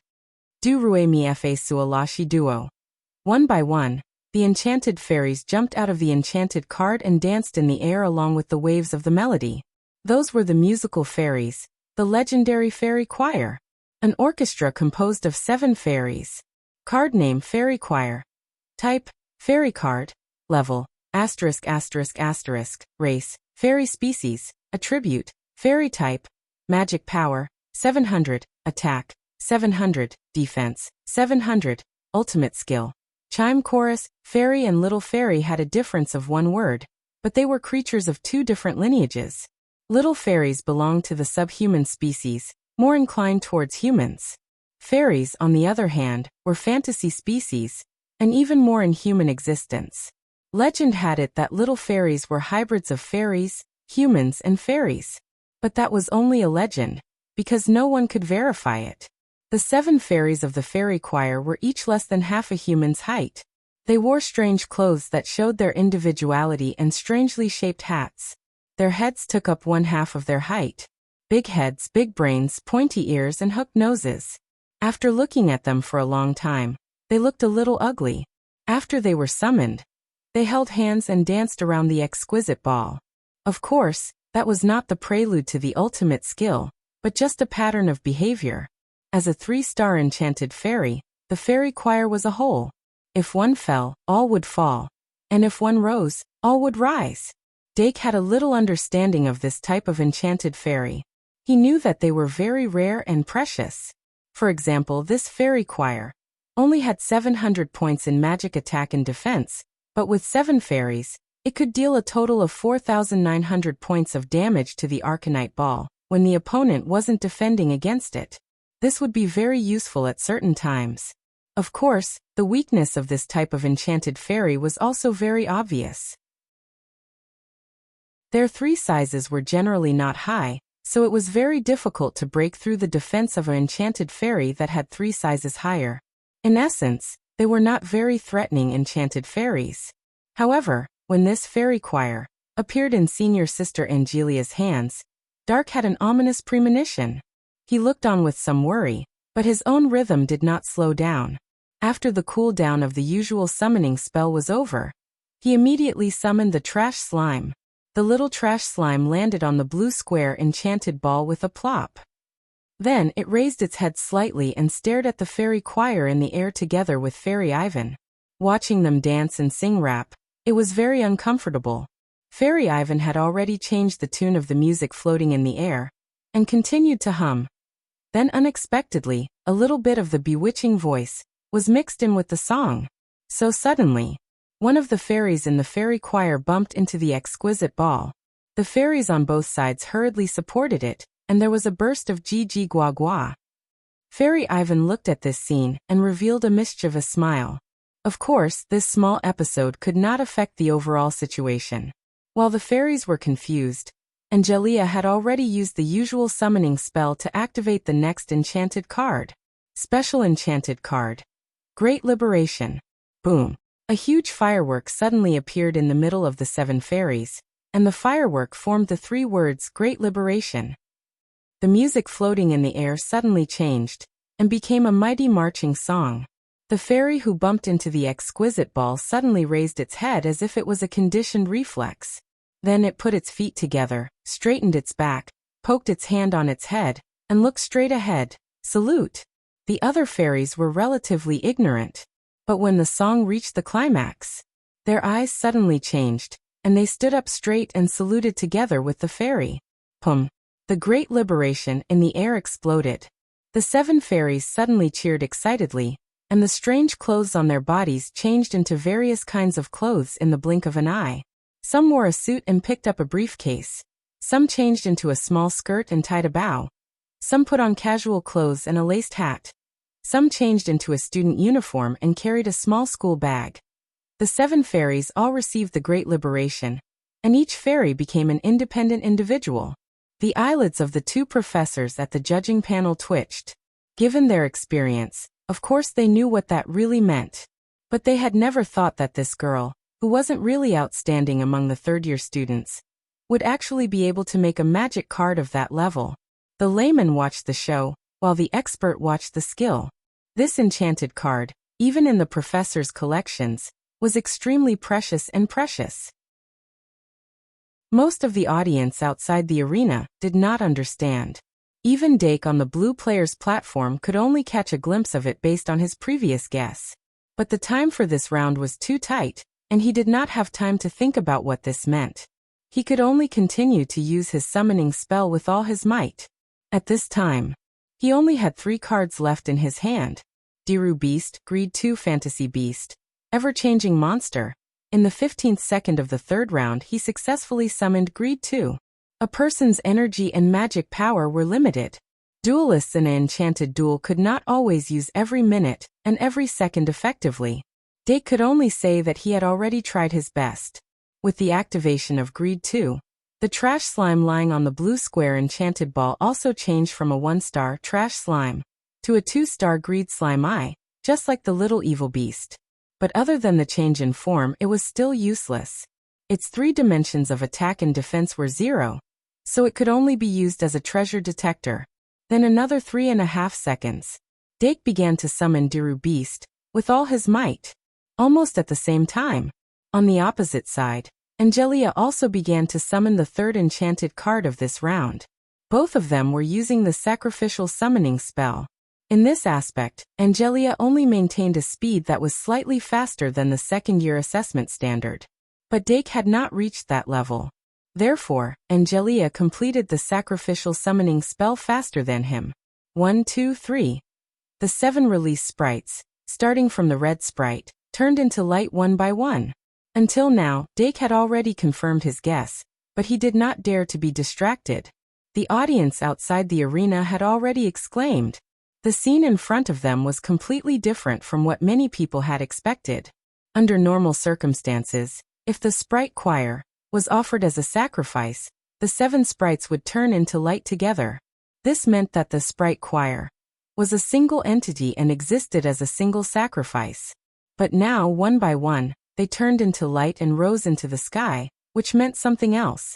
Du rue mi fa sua la shi duo. One by one, the enchanted fairies jumped out of the enchanted card and danced in the air along with the waves of the melody. Those were the musical fairies, the legendary fairy choir. An orchestra composed of 7 fairies. Card name Fairy Choir. Type, Fairy Card. Level, ****. Race, Fairy Species. Attribute, Fairy Type. Magic Power, 700. Attack, 700. Defense, 700. Ultimate Skill. Chime Chorus, Fairy and Little Fairy had a difference of 1 word, but they were creatures of 2 different lineages. Little fairies belonged to the subhuman species, more inclined towards humans. Fairies, on the other hand, were fantasy species, and even more in human existence. Legend had it that little fairies were hybrids of fairies, humans, and fairies. But that was only a legend, because no one could verify it. The 7 fairies of the fairy choir were each less than half a human's height. They wore strange clothes that showed their individuality and strangely shaped hats. Their heads took up 1/2 of their height. Big heads, big brains, pointy ears, and hooked noses. After looking at them for a long time, they looked a little ugly. After they were summoned, they held hands and danced around the exquisite ball. Of course, that was not the prelude to the ultimate skill, but just a pattern of behavior. As a 3-star enchanted fairy, the fairy choir was a whole. If one fell, all would fall. And if one rose, all would rise. Dake had a little understanding of this type of enchanted fairy. He knew that they were very rare and precious. For example, this fairy choir only had 700 points in magic attack and defense, but with 7 fairies, it could deal a total of 4,900 points of damage to the Arcanite ball when the opponent wasn't defending against it. This would be very useful at certain times. Of course, the weakness of this type of enchanted fairy was also very obvious. Their 3 sizes were generally not high, so it was very difficult to break through the defense of an enchanted fairy that had 3 sizes higher. In essence, they were not very threatening enchanted fairies. However, when this fairy choir appeared in senior sister Angelia's hands, Dark had an ominous premonition. He looked on with some worry, but his own rhythm did not slow down. After the cooldown of the usual summoning spell was over, he immediately summoned the trash slime. The little trash slime landed on the blue square enchanted ball with a plop. Then it raised its head slightly and stared at the fairy choir in the air together with Fairy Ivan. Watching them dance and sing rap, it was very uncomfortable. Fairy Ivan had already changed the tune of the music floating in the air, and continued to hum. Then unexpectedly, a little bit of the bewitching voice was mixed in with the song. So suddenly, one of the fairies in the fairy choir bumped into the exquisite ball. The fairies on both sides hurriedly supported it, and there was a burst of gee gua gua. Fairy Ivan looked at this scene and revealed a mischievous smile. Of course, this small episode could not affect the overall situation. While the fairies were confused, Angelia had already used the usual summoning spell to activate the next enchanted card. Special enchanted card. Great Liberation. Boom. A huge firework suddenly appeared in the middle of the 7 fairies, and the firework formed the three words Great Liberation. The music floating in the air suddenly changed, and became a mighty marching song. The fairy who bumped into the exquisite ball suddenly raised its head as if it was a conditioned reflex. Then it put its feet together, straightened its back, poked its hand on its head, and looked straight ahead. Salute! The other fairies were relatively ignorant. But when the song reached the climax, their eyes suddenly changed, and they stood up straight and saluted together with the fairy. Pum! The Great Liberation in the air exploded. The 7 fairies suddenly cheered excitedly, and the strange clothes on their bodies changed into various kinds of clothes in the blink of an eye. Some wore a suit and picked up a briefcase. Some changed into a small skirt and tied a bow. Some put on casual clothes and a laced hat. Some changed into a student uniform and carried a small school bag. The 7 fairies all received the Great Liberation, and each fairy became an independent individual. The eyelids of the 2 professors at the judging panel twitched. Given their experience, of course they knew what that really meant. But they had never thought that this girl, who wasn't really outstanding among the third-year students, would actually be able to make a magic card of that level. The layman watched the show, while the expert watched the skill. This enchanted card, even in the professor's collections, was extremely precious and precious. Most of the audience outside the arena did not understand. Even Dake on the blue player's platform could only catch a glimpse of it based on his previous guess. But the time for this round was too tight, and he did not have time to think about what this meant. He could only continue to use his summoning spell with all his might. At this time, he only had 3 cards left in his hand. Diru Beast, Greed 2 Fantasy Beast, Ever-Changing Monster. In the 15th second of the third round he successfully summoned Greed 2. A person's energy and magic power were limited. Duelists in an enchanted duel could not always use every minute and every second effectively. Dake could only say that he had already tried his best. With the activation of Greed 2, the trash slime lying on the blue square enchanted ball also changed from a 1-star trash slime to a 2-star Greed Slime Eye, just like the little evil beast. But other than the change in form, it was still useless. Its 3 dimensions of attack and defense were 0, so it could only be used as a treasure detector. Then another 3.5 seconds. Dake began to summon Diru Beast with all his might. Almost at the same time, on the opposite side, Angelia also began to summon the 3rd enchanted card of this round. Both of them were using the sacrificial summoning spell. In this aspect, Angelia only maintained a speed that was slightly faster than the second-year assessment standard. But Dake had not reached that level. Therefore, Angelia completed the sacrificial summoning spell faster than him. 1, 2, 3. The 7 release sprites, starting from the red sprite, turned into light one by one. Until now, Dake had already confirmed his guess, but he did not dare to be distracted. The audience outside the arena had already exclaimed. The scene in front of them was completely different from what many people had expected. Under normal circumstances, if the sprite choir was offered as a sacrifice, the 7 sprites would turn into light together. This meant that the sprite choir was a single entity and existed as a single sacrifice. But now, one by one, they turned into light and rose into the sky, which meant something else.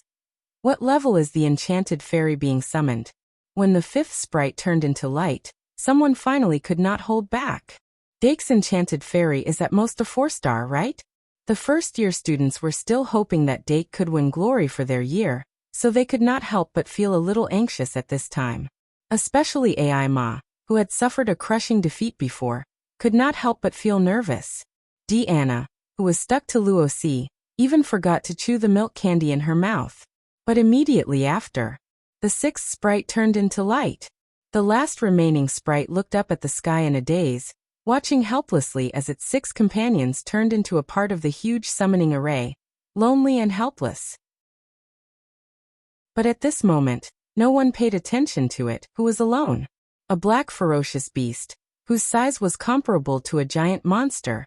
What level is the enchanted fairy being summoned? When the 5th sprite turned into light, someone finally could not hold back. Dake's enchanted fairy is at most a 4-star, right? The first-year students were still hoping that Dake could win glory for their year, so they could not help but feel a little anxious at this time. Especially AI Ma, who had suffered a crushing defeat before, could not help but feel nervous. Deanna, who was stuck to Luosi, even forgot to chew the milk candy in her mouth. But immediately after, the 6th sprite turned into light. The last remaining sprite looked up at the sky in a daze, watching helplessly as its 6 companions turned into a part of the huge summoning array, lonely and helpless. But at this moment, no one paid attention to it, who was alone. A black ferocious beast, whose size was comparable to a giant monster,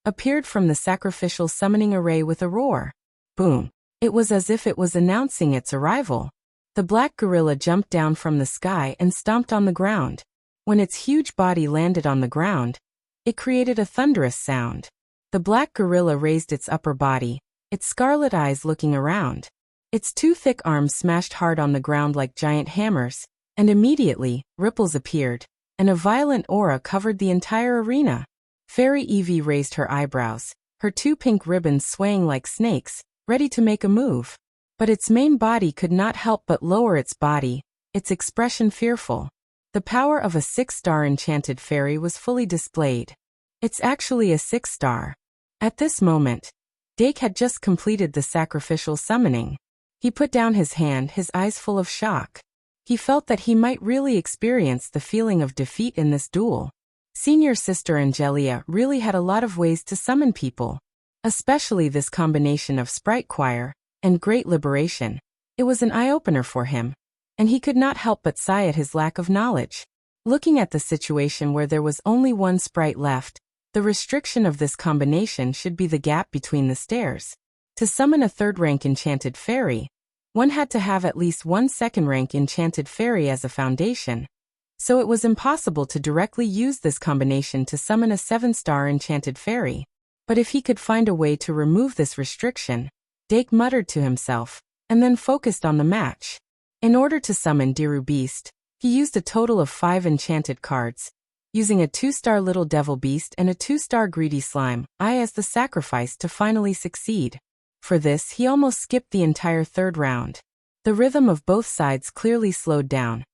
appeared from the sacrificial summoning array with a roar. Boom! It was as if it was announcing its arrival. The black gorilla jumped down from the sky and stomped on the ground. When its huge body landed on the ground, it created a thunderous sound. The black gorilla raised its upper body, its scarlet eyes looking around. Its two thick arms smashed hard on the ground like giant hammers, and immediately, ripples appeared, and a violent aura covered the entire arena. Fairy Evie raised her eyebrows, her two pink ribbons swaying like snakes, ready to make a move. But its main body could not help but lower its body, its expression fearful. The power of a 6-star enchanted fairy was fully displayed. It's actually a 6-star. At this moment, Dake had just completed the sacrificial summoning. He put down his hand, his eyes full of shock. He felt that he might really experience the feeling of defeat in this duel. Senior Sister Angelia really had a lot of ways to summon people, especially this combination of Sprite Choir and Great Liberation. It was an eye-opener for him, and he could not help but sigh at his lack of knowledge. Looking at the situation where there was only one sprite left, the restriction of this combination should be the gap between the stairs. To summon a 3rd-rank enchanted fairy, one had to have at least one 2nd-rank enchanted fairy as a foundation, so it was impossible to directly use this combination to summon a 7-star enchanted fairy. But if he could find a way to remove this restriction, Dake muttered to himself, and then focused on the match. In order to summon Diru Beast, he used a total of 5 enchanted cards, using a 2-star Little Devil Beast and a 2-star Greedy Slime Eye as the sacrifice to finally succeed. For this, he almost skipped the entire 3rd round. The rhythm of both sides clearly slowed down,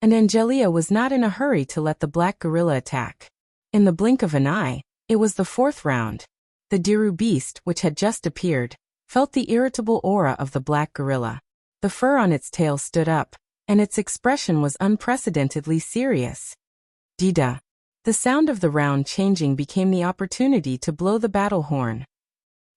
and Angelia was not in a hurry to let the Black Gorilla attack. In the blink of an eye, it was the 4th round. The Diru Beast, which had just appeared, felt the irritable aura of the Black Gorilla. The fur on its tail stood up, and its expression was unprecedentedly serious. Dida. The sound of the round changing became the opportunity to blow the battle horn.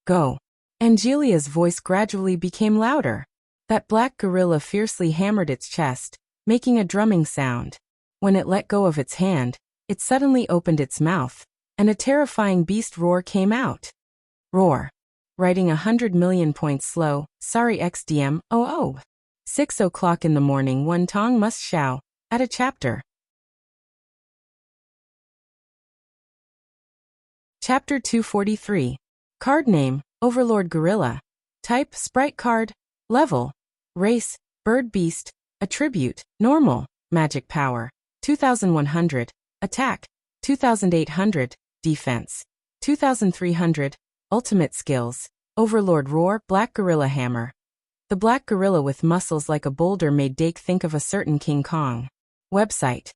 Go. Angelia's voice gradually became louder. That Black Gorilla fiercely hammered its chest, making a drumming sound. When it let go of its hand, it suddenly opened its mouth, and a terrifying beast roar came out. Roar. Writing 100 million points slow, sorry XDM, 6 o'clock in the morning one Tong must shout, at a chapter. Chapter 243. Card name, Overlord Gorilla. Type, Sprite card. Level, Race, Bird Beast. Attribute, Normal. Magic Power, 2100. Attack, 2800. Defense, 2300. Ultimate Skills, Overlord Roar, Black Gorilla Hammer. The Black Gorilla with muscles like a boulder made Dake think of a certain King Kong. Website,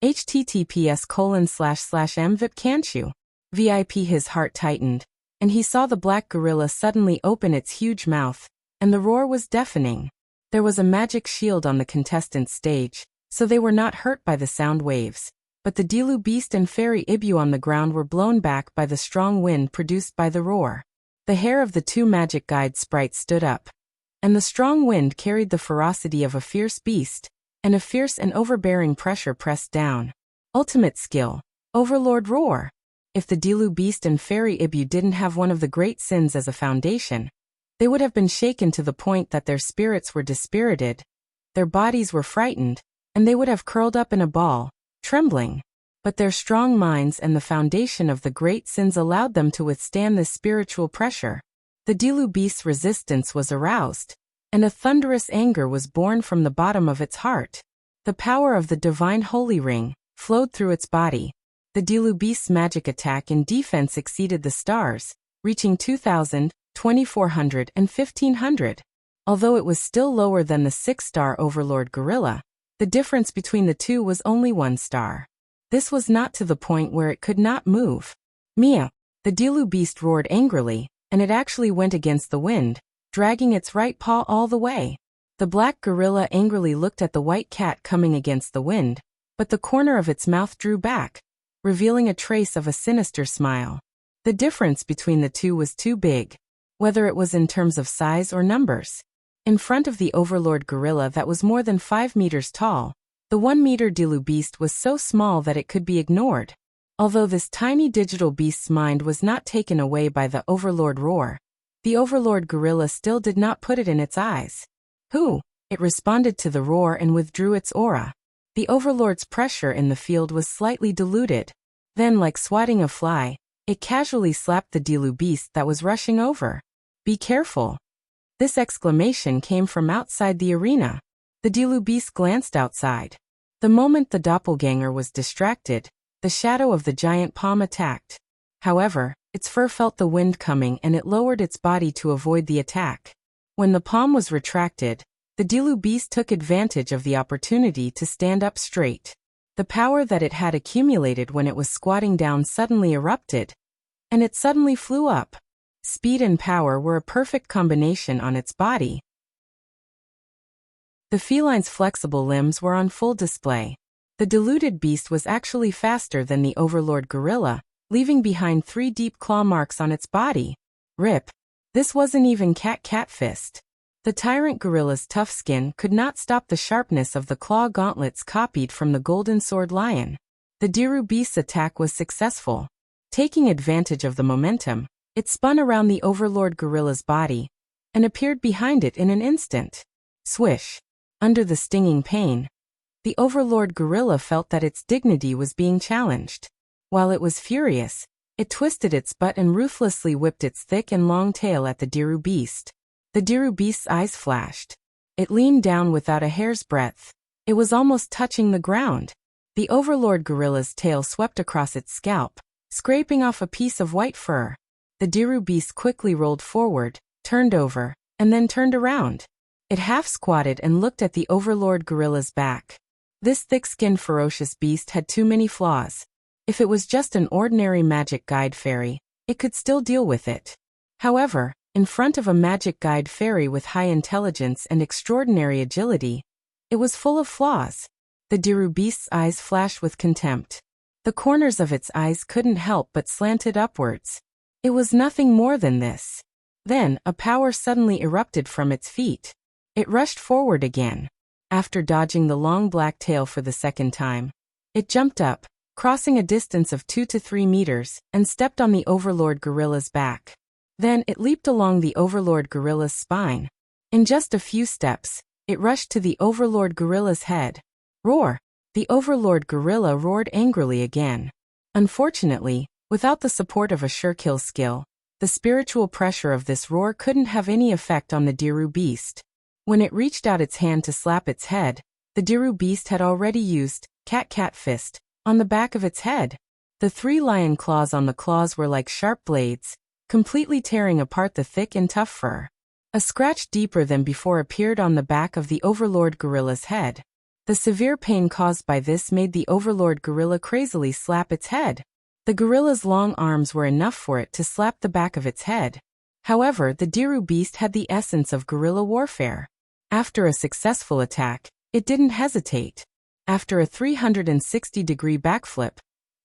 https://mvipcanchu. VIP. His heart tightened, and he saw the Black Gorilla suddenly open its huge mouth, and the roar was deafening. There was a magic shield on the contestants' stage, so they were not hurt by the sound waves. But the Dilu Beast and Fairy Ibu on the ground were blown back by the strong wind produced by the roar. The hair of the 2 magic guide sprites stood up, and the strong wind carried the ferocity of a fierce beast, and a fierce and overbearing pressure pressed down. Ultimate Skill, Overlord Roar. If the Dilu Beast and Fairy Ibu didn't have one of the great sins as a foundation, they would have been shaken to the point that their spirits were dispirited, their bodies were frightened, and they would have curled up in a ball, trembling. But their strong minds and the foundation of the great sins allowed them to withstand this spiritual pressure. The Dilu Beast's resistance was aroused, and a thunderous anger was born from the bottom of its heart. The power of the divine holy ring flowed through its body. The Dilu Beast's magic attack and defense exceeded the stars, reaching 2000, 2400 and 1500. Although it was still lower than the 6-star Overlord Gorilla, the difference between the two was only 1 star. This was not to the point where it could not move. Mia. The Dilu Beast roared angrily, and it actually went against the wind, dragging its right paw all the way. The Black Gorilla angrily looked at the white cat coming against the wind, but the corner of its mouth drew back, revealing a trace of a sinister smile. The difference between the two was too big, whether it was in terms of size or numbers. In front of the Overlord Gorilla that was more than 5 meters tall, the 1-meter Dilu Beast was so small that it could be ignored. Although this tiny digital beast's mind was not taken away by the Overlord roar, the Overlord Gorilla still did not put it in its eyes. Who? It responded to the roar and withdrew its aura. The Overlord's pressure in the field was slightly diluted. Then, like swatting a fly, it casually slapped the Dilu Beast that was rushing over. Be careful. This exclamation came from outside the arena. The Dilu beast glanced outside. The moment the doppelganger was distracted, the shadow of the giant palm attacked. However, its fur felt the wind coming and it lowered its body to avoid the attack. When the palm was retracted, the Dilu beast took advantage of the opportunity to stand up straight. The power that it had accumulated when it was squatting down suddenly erupted, and it suddenly flew up. Speed and power were a perfect combination on its body. The feline's flexible limbs were on full display. The deluded beast was actually faster than the overlord gorilla, leaving behind 3 deep claw marks on its body. Rip. This wasn't even cat fist. The tyrant gorilla's tough skin could not stop the sharpness of the claw gauntlets copied from the golden sword lion. The Diru beast's attack was successful. Taking advantage of the momentum, it spun around the overlord gorilla's body and appeared behind it in an instant. Swish. Under the stinging pain, the overlord gorilla felt that its dignity was being challenged. While it was furious, it twisted its butt and ruthlessly whipped its thick and long tail at the Diru beast. The Diru beast's eyes flashed. It leaned down without a hair's breadth. It was almost touching the ground. The overlord gorilla's tail swept across its scalp, scraping off a piece of white fur. The Diru beast quickly rolled forward, turned over, and then turned around. It half-squatted and looked at the overlord gorilla's back. This thick-skinned ferocious beast had too many flaws. If it was just an ordinary magic guide fairy, it could still deal with it. However, in front of a magic guide fairy with high intelligence and extraordinary agility, it was full of flaws. The Diru beast's eyes flashed with contempt. The corners of its eyes couldn't help but slanted upwards. It was nothing more than this. Then, a power suddenly erupted from its feet. It rushed forward again. After dodging the long black tail for the second time, it jumped up, crossing a distance of 2 to 3 meters, and stepped on the overlord gorilla's back. Then it leaped along the overlord gorilla's spine. In just a few steps, it rushed to the overlord gorilla's head. Roar! The overlord gorilla roared angrily again. Unfortunately, without the support of a sure-kill skill, the spiritual pressure of this roar couldn't have any effect on the Diru beast. When it reached out its hand to slap its head, the Diru beast had already used cat fist on the back of its head. The 3 lion claws on the claws were like sharp blades, completely tearing apart the thick and tough fur. A scratch deeper than before appeared on the back of the overlord gorilla's head. The severe pain caused by this made the overlord gorilla crazily slap its head. The gorilla's long arms were enough for it to slap the back of its head. However, the Diru beast had the essence of guerrilla warfare. After a successful attack, it didn't hesitate. After a 360-degree backflip,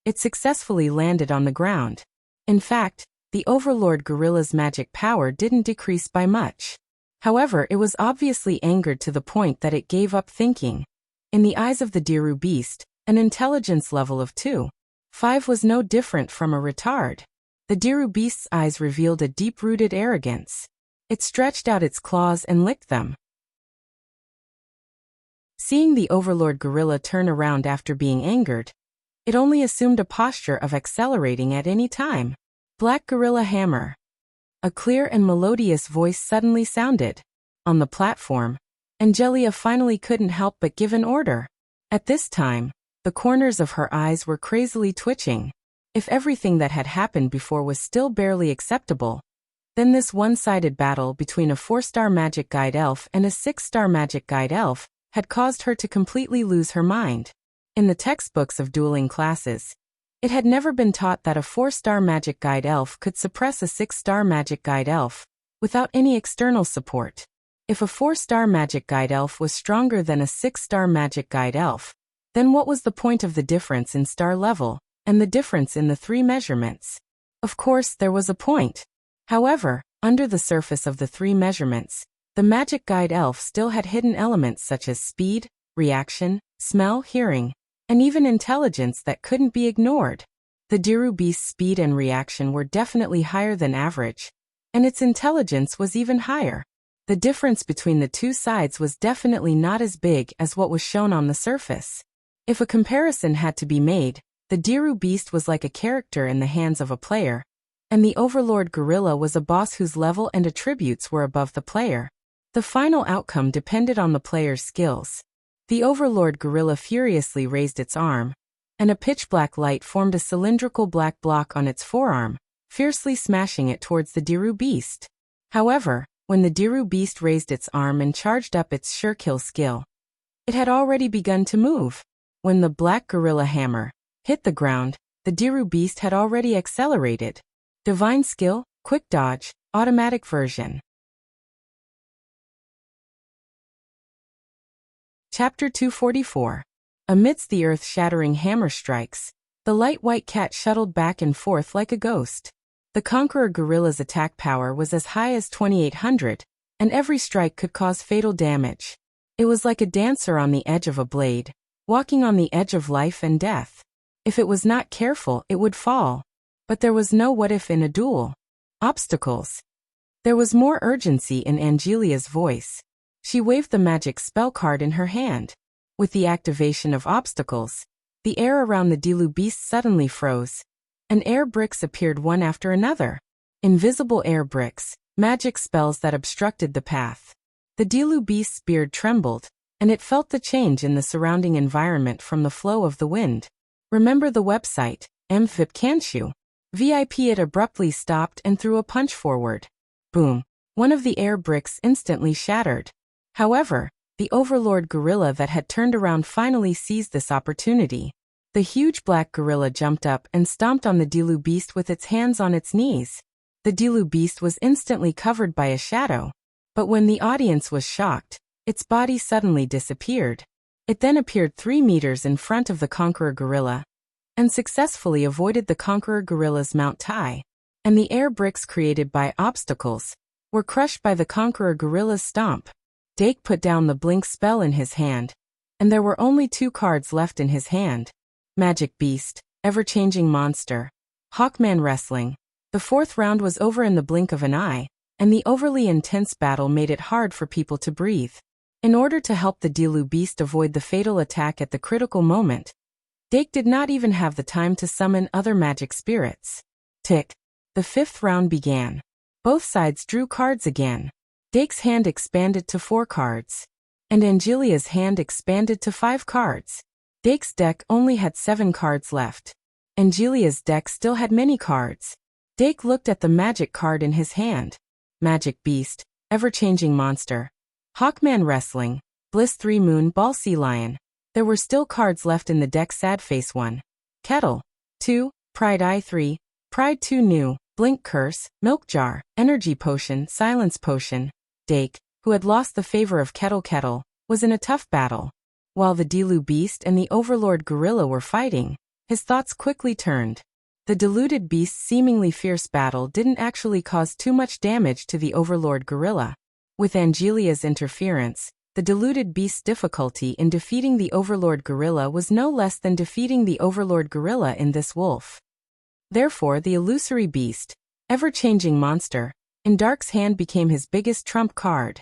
it successfully landed on the ground. In fact, the overlord gorilla's magic power didn't decrease by much. However, it was obviously angered to the point that it gave up thinking. In the eyes of the Diru beast, an intelligence level of 2.5 was no different from a retard. The Diru beast's eyes revealed a deep-rooted arrogance. It stretched out its claws and licked them. Seeing the overlord gorilla turn around after being angered, it only assumed a posture of accelerating at any time. Black Gorilla Hammer. A clear and melodious voice suddenly sounded. On the platform, Angelia finally couldn't help but give an order. At this time, the corners of her eyes were crazily twitching. If everything that had happened before was still barely acceptable, then this one-sided battle between a 4-star magic guide elf and a 6-star magic guide elf had caused her to completely lose her mind. In the textbooks of dueling classes, it had never been taught that a 4-star magic guide elf could suppress a 6-star magic guide elf without any external support. If a 4-star magic guide elf was stronger than a 6-star magic guide elf, then what was the point of the difference in star level and the difference in the 3 measurements? Of course, there was a point. However, under the surface of the 3 measurements, the magic guide elf still had hidden elements such as speed, reaction, smell, hearing, and even intelligence that couldn't be ignored. The Diru beast's speed and reaction were definitely higher than average, and its intelligence was even higher. The difference between the 2 sides was definitely not as big as what was shown on the surface. If a comparison had to be made, the Diru beast was like a character in the hands of a player, and the Overlord Gorilla was a boss whose level and attributes were above the player. The final outcome depended on the player's skills. The Overlord Gorilla furiously raised its arm, and a pitch-black light formed a cylindrical black block on its forearm, fiercely smashing it towards the Diru beast. However, when the Diru beast raised its arm and charged up its sure-kill skill, it had already begun to move. When the black gorilla hammer hit the ground, the Diru beast had already accelerated. Divine skill, quick dodge, automatic version. Chapter 244. Amidst the earth-shattering hammer strikes, the light white cat shuttled back and forth like a ghost. The Conqueror Gorilla's attack power was as high as 2800, and every strike could cause fatal damage. It was like a dancer on the edge of a blade, walking on the edge of life and death. If it was not careful, it would fall. But there was no what if in a duel. Obstacles. There was more urgency in Angelia's voice. She waved the magic spell card in her hand. With the activation of obstacles, the air around the Dilu beast suddenly froze, and air bricks appeared one after another. Invisible air bricks, magic spells that obstructed the path. The Dilu beast's beard trembled, and it felt the change in the surrounding environment from the flow of the wind. Remember the website, MVIP can't you? VIP. It abruptly stopped and threw a punch forward. Boom. One of the air bricks instantly shattered. However, the Overlord Gorilla that had turned around finally seized this opportunity. The huge black gorilla jumped up and stomped on the Dilu beast with its hands on its knees. The Dilu beast was instantly covered by a shadow. But when the audience was shocked, its body suddenly disappeared. It then appeared 3 meters in front of the Conqueror Gorilla, and successfully avoided the Conqueror Gorilla's Mount Tai. And the air bricks created by obstacles were crushed by the Conqueror Gorilla's stomp. Dake put down the blink spell in his hand, and there were only 2 cards left in his hand. Magic Beast, Ever-Changing Monster, Hawkman Wrestling. The 4th round was over in the blink of an eye, and the overly intense battle made it hard for people to breathe. In order to help the Dilu beast avoid the fatal attack at the critical moment, Dake did not even have the time to summon other magic spirits. Tick. The 5th round began. Both sides drew cards again. Dake's hand expanded to 4 cards, and Angelia's hand expanded to 5 cards. Dake's deck only had 7 cards left. Angelia's deck still had many cards. Dake looked at the magic card in his hand. Magic Beast, Ever-Changing Monster, Hawkman Wrestling, Bliss 3 Moon Ball Sea Lion. There were still cards left in the deck. Sad Face 1, Kettle 2, Pride Eye 3, Pride 2 New, Blink Curse, Milk Jar, Energy Potion, Silence Potion. Dake, who had lost the favor of Kettle, was in a tough battle. While the Dilu beast and the Overlord Gorilla were fighting, his thoughts quickly turned. The deluded beast's seemingly fierce battle didn't actually cause too much damage to the Overlord Gorilla. With Angelia's interference, the deluded beast's difficulty in defeating the Overlord Gorilla was no less than defeating the Overlord Gorilla in this wolf. Therefore, the illusory beast, Ever-Changing Monster, in Dark's hand became his biggest trump card.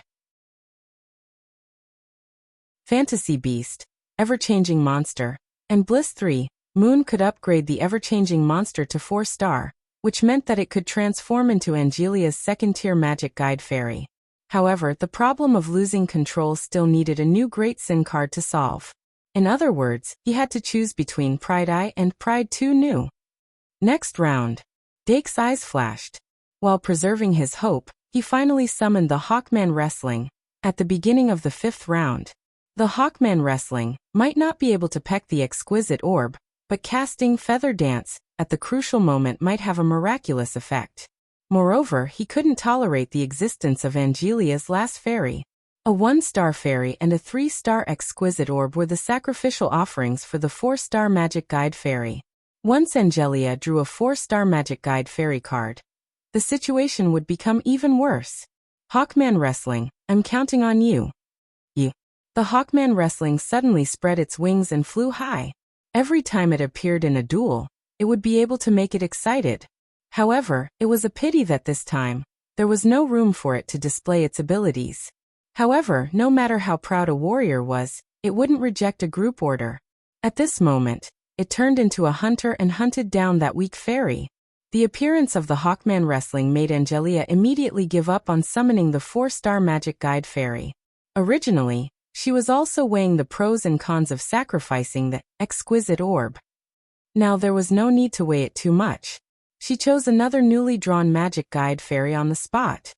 Fantasy Beast, Ever-Changing Monster, and Bliss 3 Moon could upgrade the Ever-Changing Monster to 4-star, which meant that it could transform into Angelia's 2nd-tier magic guide fairy. However, the problem of losing control still needed a new Great Sin card to solve. In other words, he had to choose between Pride Eye and Pride 2 New. Next round. Dake's eyes flashed. While preserving his hope, he finally summoned the Hawkman Wrestling. At the beginning of the 5th round, the Hawkman Wrestling might not be able to peck the exquisite orb, but casting Feather Dance at the crucial moment might have a miraculous effect. Moreover, he couldn't tolerate the existence of Angelia's last fairy. A 1-star fairy and a 3-star exquisite orb were the sacrificial offerings for the 4-star magic guide fairy. Once Angelia drew a 4-star magic guide fairy card, the situation would become even worse. Hawkman Wrestling, I'm counting on you. You. The Hawkman Wrestling suddenly spread its wings and flew high. Every time it appeared in a duel, it would be able to make it excited. However, it was a pity that this time, there was no room for it to display its abilities. However, no matter how proud a warrior was, it wouldn't reject a group order. At this moment, it turned into a hunter and hunted down that weak fairy. The appearance of the Hawkman wrestling made Angelia immediately give up on summoning the 4-star magic guide fairy. Originally, she was also weighing the pros and cons of sacrificing the exquisite orb. Now there was no need to weigh it too much. She chose another newly drawn magic guide fairy on the spot.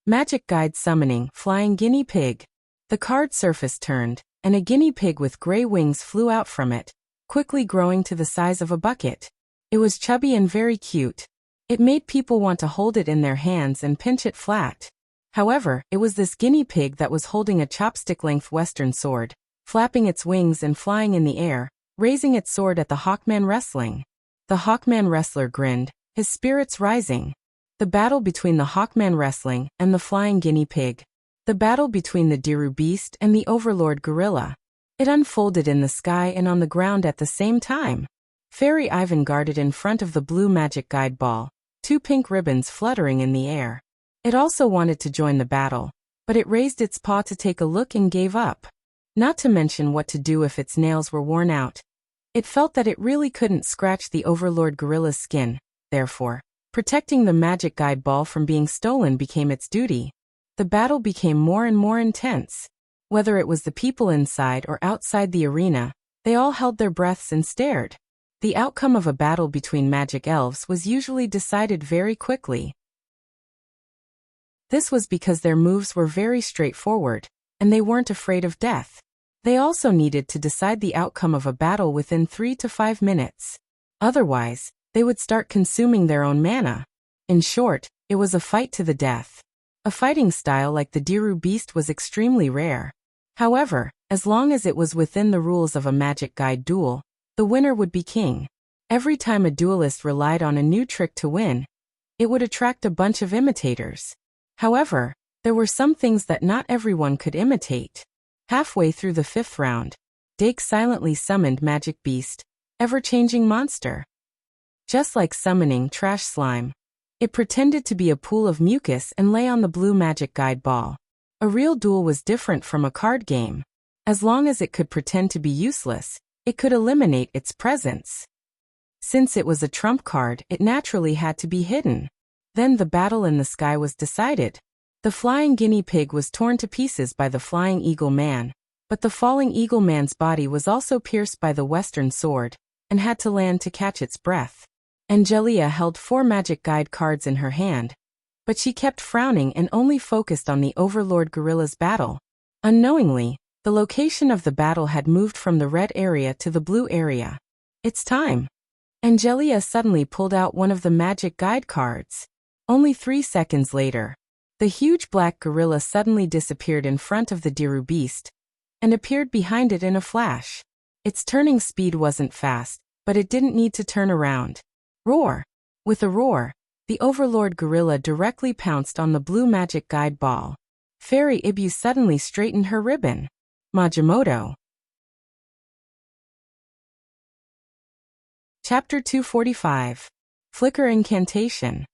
Magic guide summoning, flying guinea pig. The card surface turned, and a guinea pig with gray wings flew out from it, quickly growing to the size of a bucket. It was chubby and very cute. It made people want to hold it in their hands and pinch it flat. However, it was this guinea pig that was holding a chopstick-length western sword, flapping its wings and flying in the air, raising its sword at the Hawkman wrestling. The Hawkman wrestler grinned, his spirits rising. The battle between the Hawkman wrestling and the flying guinea pig. The battle between the Diru beast and the Overlord gorilla. It unfolded in the sky and on the ground at the same time. Fairy Ivan guarded in front of the blue magic guide ball, 2 pink ribbons fluttering in the air. It also wanted to join the battle, but it raised its paw to take a look and gave up. Not to mention what to do if its nails were worn out. It felt that it really couldn't scratch the Overlord gorilla's skin, therefore, protecting the magic guide ball from being stolen became its duty. The battle became more and more intense. Whether it was the people inside or outside the arena, they all held their breaths and stared. The outcome of a battle between magic elves was usually decided very quickly. This was because their moves were very straightforward, and they weren't afraid of death. They also needed to decide the outcome of a battle within 3 to 5 minutes. Otherwise, they would start consuming their own mana. In short, it was a fight to the death. A fighting style like the Diru beast was extremely rare. However, as long as it was within the rules of a magic guide duel, the winner would be king. Every time a duelist relied on a new trick to win, it would attract a bunch of imitators. However, there were some things that not everyone could imitate. Halfway through the 5th round, Dake silently summoned Magic Beast, ever-changing monster. Just like summoning trash slime, it pretended to be a pool of mucus and lay on the blue magic guide ball. A real duel was different from a card game. As long as it could pretend to be useless, it could eliminate its presence. Since it was a trump card, it naturally had to be hidden. Then the battle in the sky was decided. The flying guinea pig was torn to pieces by the flying eagle man, but the falling eagle man's body was also pierced by the western sword, and had to land to catch its breath. Angelia held 4 magic guide cards in her hand, but she kept frowning and only focused on the Overlord gorilla's battle. Unknowingly, the location of the battle had moved from the red area to the blue area. It's time. Angelia suddenly pulled out one of the magic guide cards. Only 3 seconds later, the huge black gorilla suddenly disappeared in front of the Diru beast, and appeared behind it in a flash. Its turning speed wasn't fast, but it didn't need to turn around. Roar! With a roar, the Overlord gorilla directly pounced on the blue magic guide ball. Fairy Ibu suddenly straightened her ribbon. Majimoto. Chapter 245. Flicker Incantation.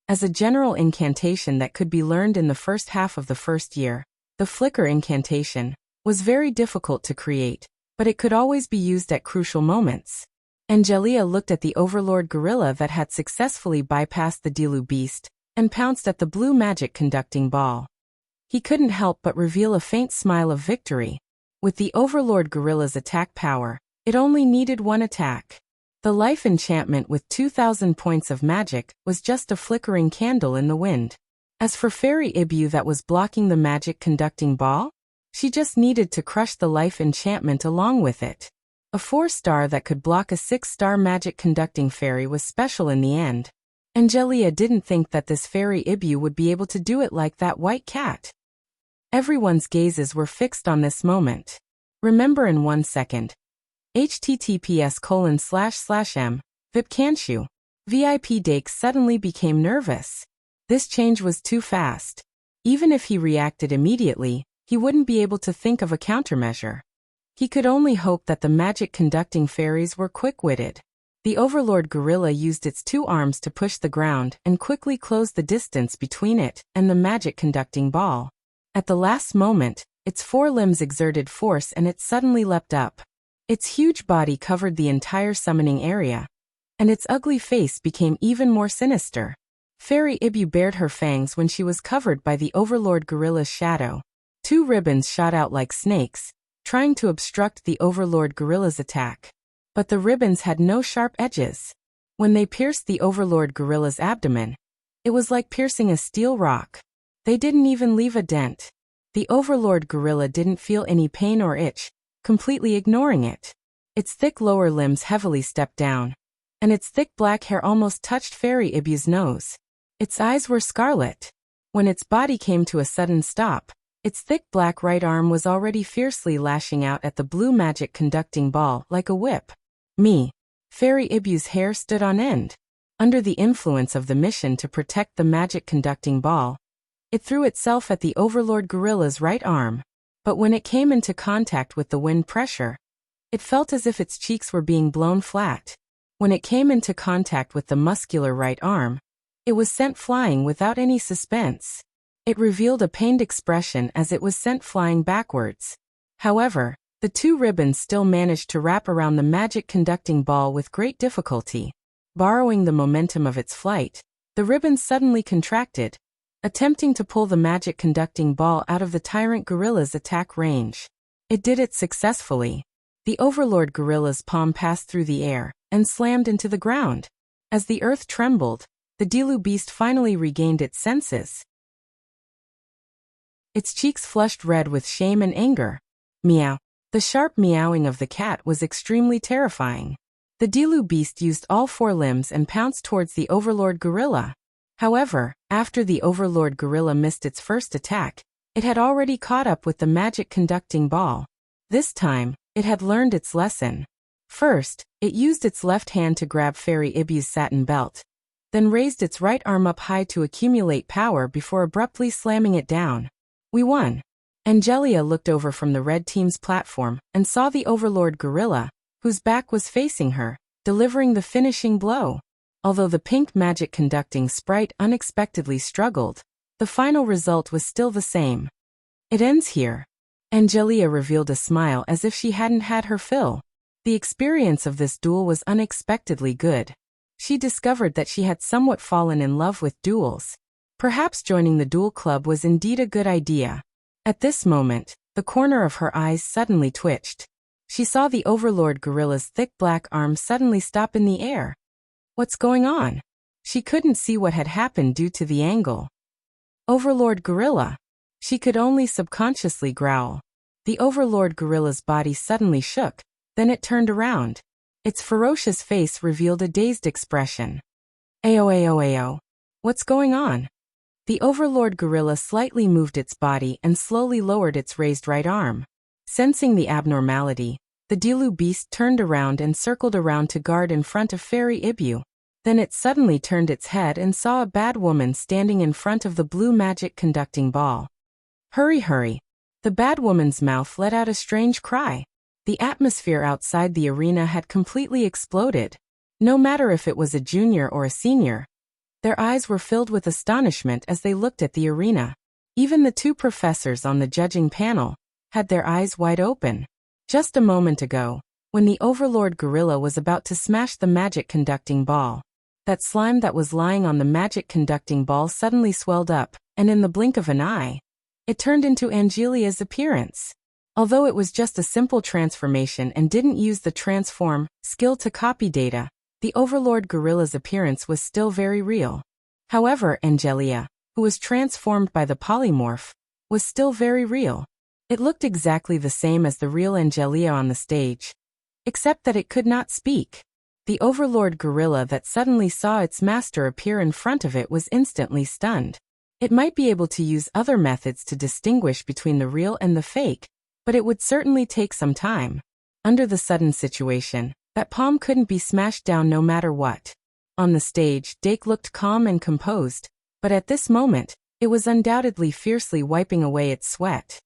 As a general incantation that could be learned in the first half of the first year, the flicker incantation was very difficult to create, but it could always be used at crucial moments. Angelia looked at the Overlord gorilla that had successfully bypassed the Diru beast and pounced at the blue magic conducting ball. He couldn't help but reveal a faint smile of victory. With the Overlord gorilla's attack power, it only needed 1 attack. The life enchantment with 2,000 points of magic was just a flickering candle in the wind. As for Fairy Ibu that was blocking the magic conducting ball, she just needed to crush the life enchantment along with it. A 4-star that could block a 6-star magic conducting fairy was special in the end. Angelia didn't think that this Fairy Ibu would be able to do it like that white cat. Everyone's gazes were fixed on this moment. Remember in 1 second. https://m. Vipcanshu. VIP Dake suddenly became nervous. This change was too fast. Even if he reacted immediately, he wouldn't be able to think of a countermeasure. He could only hope that the magic conducting fairies were quick-witted. The Overlord gorilla used its 2 arms to push the ground and quickly closed the distance between it and the magic conducting ball. At the last moment, its 4 limbs exerted force and it suddenly leapt up. Its huge body covered the entire summoning area. and its ugly face became even more sinister. Fairy Ibu bared her fangs when she was covered by the Overlord Gorilla's shadow. Two ribbons shot out like snakes, trying to obstruct the Overlord Gorilla's attack. But the ribbons had no sharp edges. When they pierced the Overlord Gorilla's abdomen, it was like piercing a steel rock. They didn't even leave a dent. The Overlord Gorilla didn't feel any pain or itch, completely ignoring it. Its thick lower limbs heavily stepped down, and its thick black hair almost touched Fairy Ibu's nose. Its eyes were scarlet. When its body came to a sudden stop, its thick black right arm was already fiercely lashing out at the blue magic conducting ball like a whip. Fairy Ibu's hair stood on end. Under the influence of the mission to protect the magic conducting ball, it threw itself at the Overlord Gorilla's right arm. But when it came into contact with the wind pressure, it felt as if its cheeks were being blown flat. When it came into contact with the muscular right arm, it was sent flying without any suspense. It revealed a pained expression as it was sent flying backwards. However, the two ribbons still managed to wrap around the magic conducting ball with great difficulty. Borrowing the momentum of its flight, the ribbons suddenly contracted, attempting to pull the magic conducting ball out of the tyrant gorilla's attack range. It did it successfully. The Overlord Gorilla's palm passed through the air and slammed into the ground. As the earth trembled, the Dilu beast finally regained its senses. Its cheeks flushed red with shame and anger. Meow. The sharp meowing of the cat was extremely terrifying. The Dilu beast used all four limbs and pounced towards the Overlord Gorilla. However, after the Overlord Gorilla missed its first attack, it had already caught up with the magic conducting ball. This time, it had learned its lesson. First, it used its left hand to grab Fairy Ibu's satin belt, then raised its right arm up high to accumulate power before abruptly slamming it down. We won. Angelia looked over from the red team's platform and saw the Overlord Gorilla, whose back was facing her, delivering the finishing blow. Although the pink magic conducting sprite unexpectedly struggled, the final result was still the same. It ends here. Angelia revealed a smile as if she hadn't had her fill. The experience of this duel was unexpectedly good. She discovered that she had somewhat fallen in love with duels. Perhaps joining the duel club was indeed a good idea. At this moment, the corner of her eyes suddenly twitched. She saw the Overlord Gorilla's thick black arm suddenly stop in the air. What's going on? She couldn't see what had happened due to the angle. Overlord Gorilla. She could only subconsciously growl. The Overlord Gorilla's body suddenly shook, then it turned around. Its ferocious face revealed a dazed expression. Ayo. What's going on? The Overlord Gorilla slightly moved its body and slowly lowered its raised right arm. Sensing the abnormality, the Dilu beast turned around and circled around to guard in front of Fairy Ibu. Then it suddenly turned its head and saw a bad woman standing in front of the blue magic conducting ball. Hurry. The bad woman's mouth let out a strange cry. The atmosphere outside the arena had completely exploded. No matter if it was a junior or a senior, their eyes were filled with astonishment as they looked at the arena. Even the two professors on the judging panel had their eyes wide open. Just a moment ago, when the Overlord Gorilla was about to smash the magic conducting ball, that slime that was lying on the magic conducting ball suddenly swelled up, and in the blink of an eye, it turned into Angelia's appearance. Although it was just a simple transformation and didn't use the transform skill to copy data, the Overlord Gorilla's appearance was still very real. However, Angelia, who was transformed by the polymorph, was still very real. It looked exactly the same as the real Angelia on the stage, except that it could not speak. The Overlord Gorilla that suddenly saw its master appear in front of it was instantly stunned. It might be able to use other methods to distinguish between the real and the fake, but it would certainly take some time. Under the sudden situation, that palm couldn't be smashed down no matter what. On the stage, Dake looked calm and composed, but at this moment, it was undoubtedly fiercely wiping away its sweat.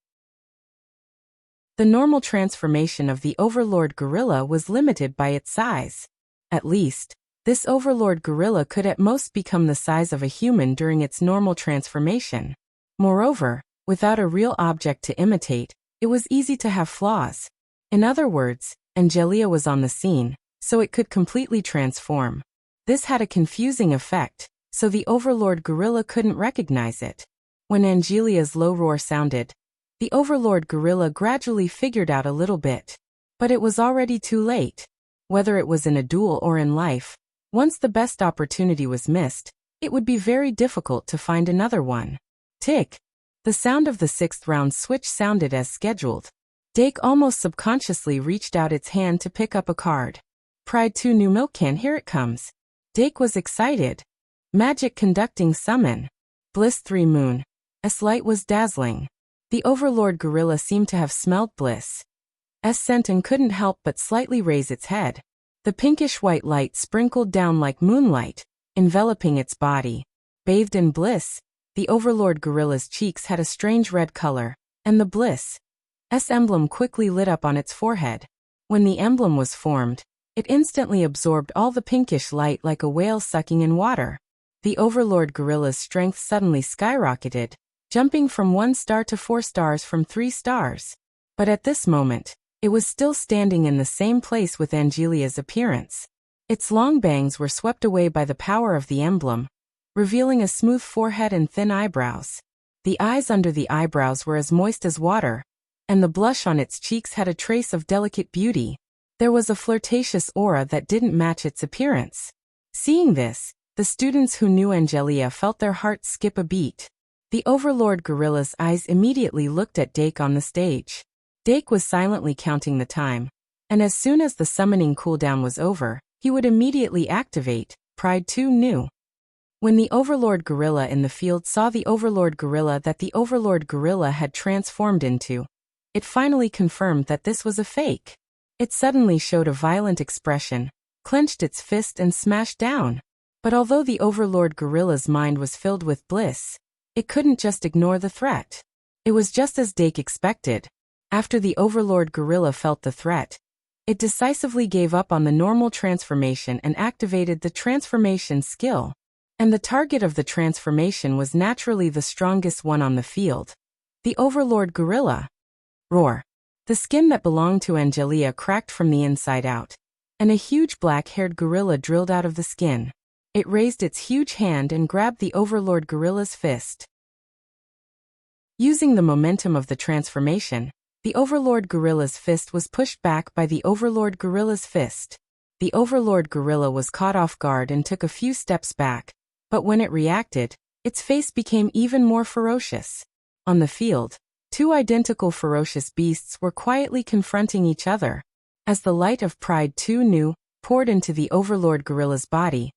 The normal transformation of the Overlord Gorilla was limited by its size. At least, this Overlord Gorilla could at most become the size of a human during its normal transformation. Moreover, without a real object to imitate, it was easy to have flaws. In other words, Angelia was on the scene, so it could completely transform. This had a confusing effect, so the Overlord Gorilla couldn't recognize it. When Angelia's low roar sounded, the Overlord Gorilla gradually figured out a little bit. But it was already too late. Whether it was in a duel or in life, once the best opportunity was missed, it would be very difficult to find another one. Tick! The sound of the 6th round switch sounded as scheduled. Dake almost subconsciously reached out its hand to pick up a card. Pride 2 New Milk Can, here it comes. Dake was excited. Magic Conducting Summon. Bliss 3 Moon. S light was dazzling. The Overlord Gorilla seemed to have smelled Bliss' scent and couldn't help but slightly raise its head. The pinkish-white light sprinkled down like moonlight, enveloping its body. Bathed in bliss, the Overlord Gorilla's cheeks had a strange red color, and the Bliss' emblem quickly lit up on its forehead. When the emblem was formed, it instantly absorbed all the pinkish light like a whale sucking in water. The Overlord Gorilla's strength suddenly skyrocketed, jumping from 1 star to 4 stars from 3 stars. But at this moment, it was still standing in the same place with Angelia's appearance. Its long bangs were swept away by the power of the emblem, revealing a smooth forehead and thin eyebrows. The eyes under the eyebrows were as moist as water, and the blush on its cheeks had a trace of delicate beauty. There was a flirtatious aura that didn't match its appearance. Seeing this, the students who knew Angelia felt their hearts skip a beat. The Overlord Gorilla's eyes immediately looked at Dake on the stage. Dake was silently counting the time, and as soon as the summoning cooldown was over, he would immediately activate. Pride 2 knew. When the Overlord Gorilla in the field saw the Overlord Gorilla that the Overlord Gorilla had transformed into, it finally confirmed that this was a fake. It suddenly showed a violent expression, clenched its fist and smashed down. But although the Overlord Gorilla's mind was filled with bliss, it couldn't just ignore the threat. It was just as Dake expected. After the Overlord Gorilla felt the threat, it decisively gave up on the normal transformation and activated the transformation skill. And the target of the transformation was naturally the strongest one on the field. The Overlord Gorilla. Roar. The skin that belonged to Angelia cracked from the inside out, and a huge black-haired gorilla drilled out of the skin. It raised its huge hand and grabbed the Overlord Gorilla's fist. Using the momentum of the transformation, the Overlord Gorilla's fist was pushed back by the Overlord Gorilla's fist. The Overlord Gorilla was caught off guard and took a few steps back, but when it reacted, its face became even more ferocious. On the field, 2 identical ferocious beasts were quietly confronting each other. As the light of Pride 2 New poured into the Overlord Gorilla's body,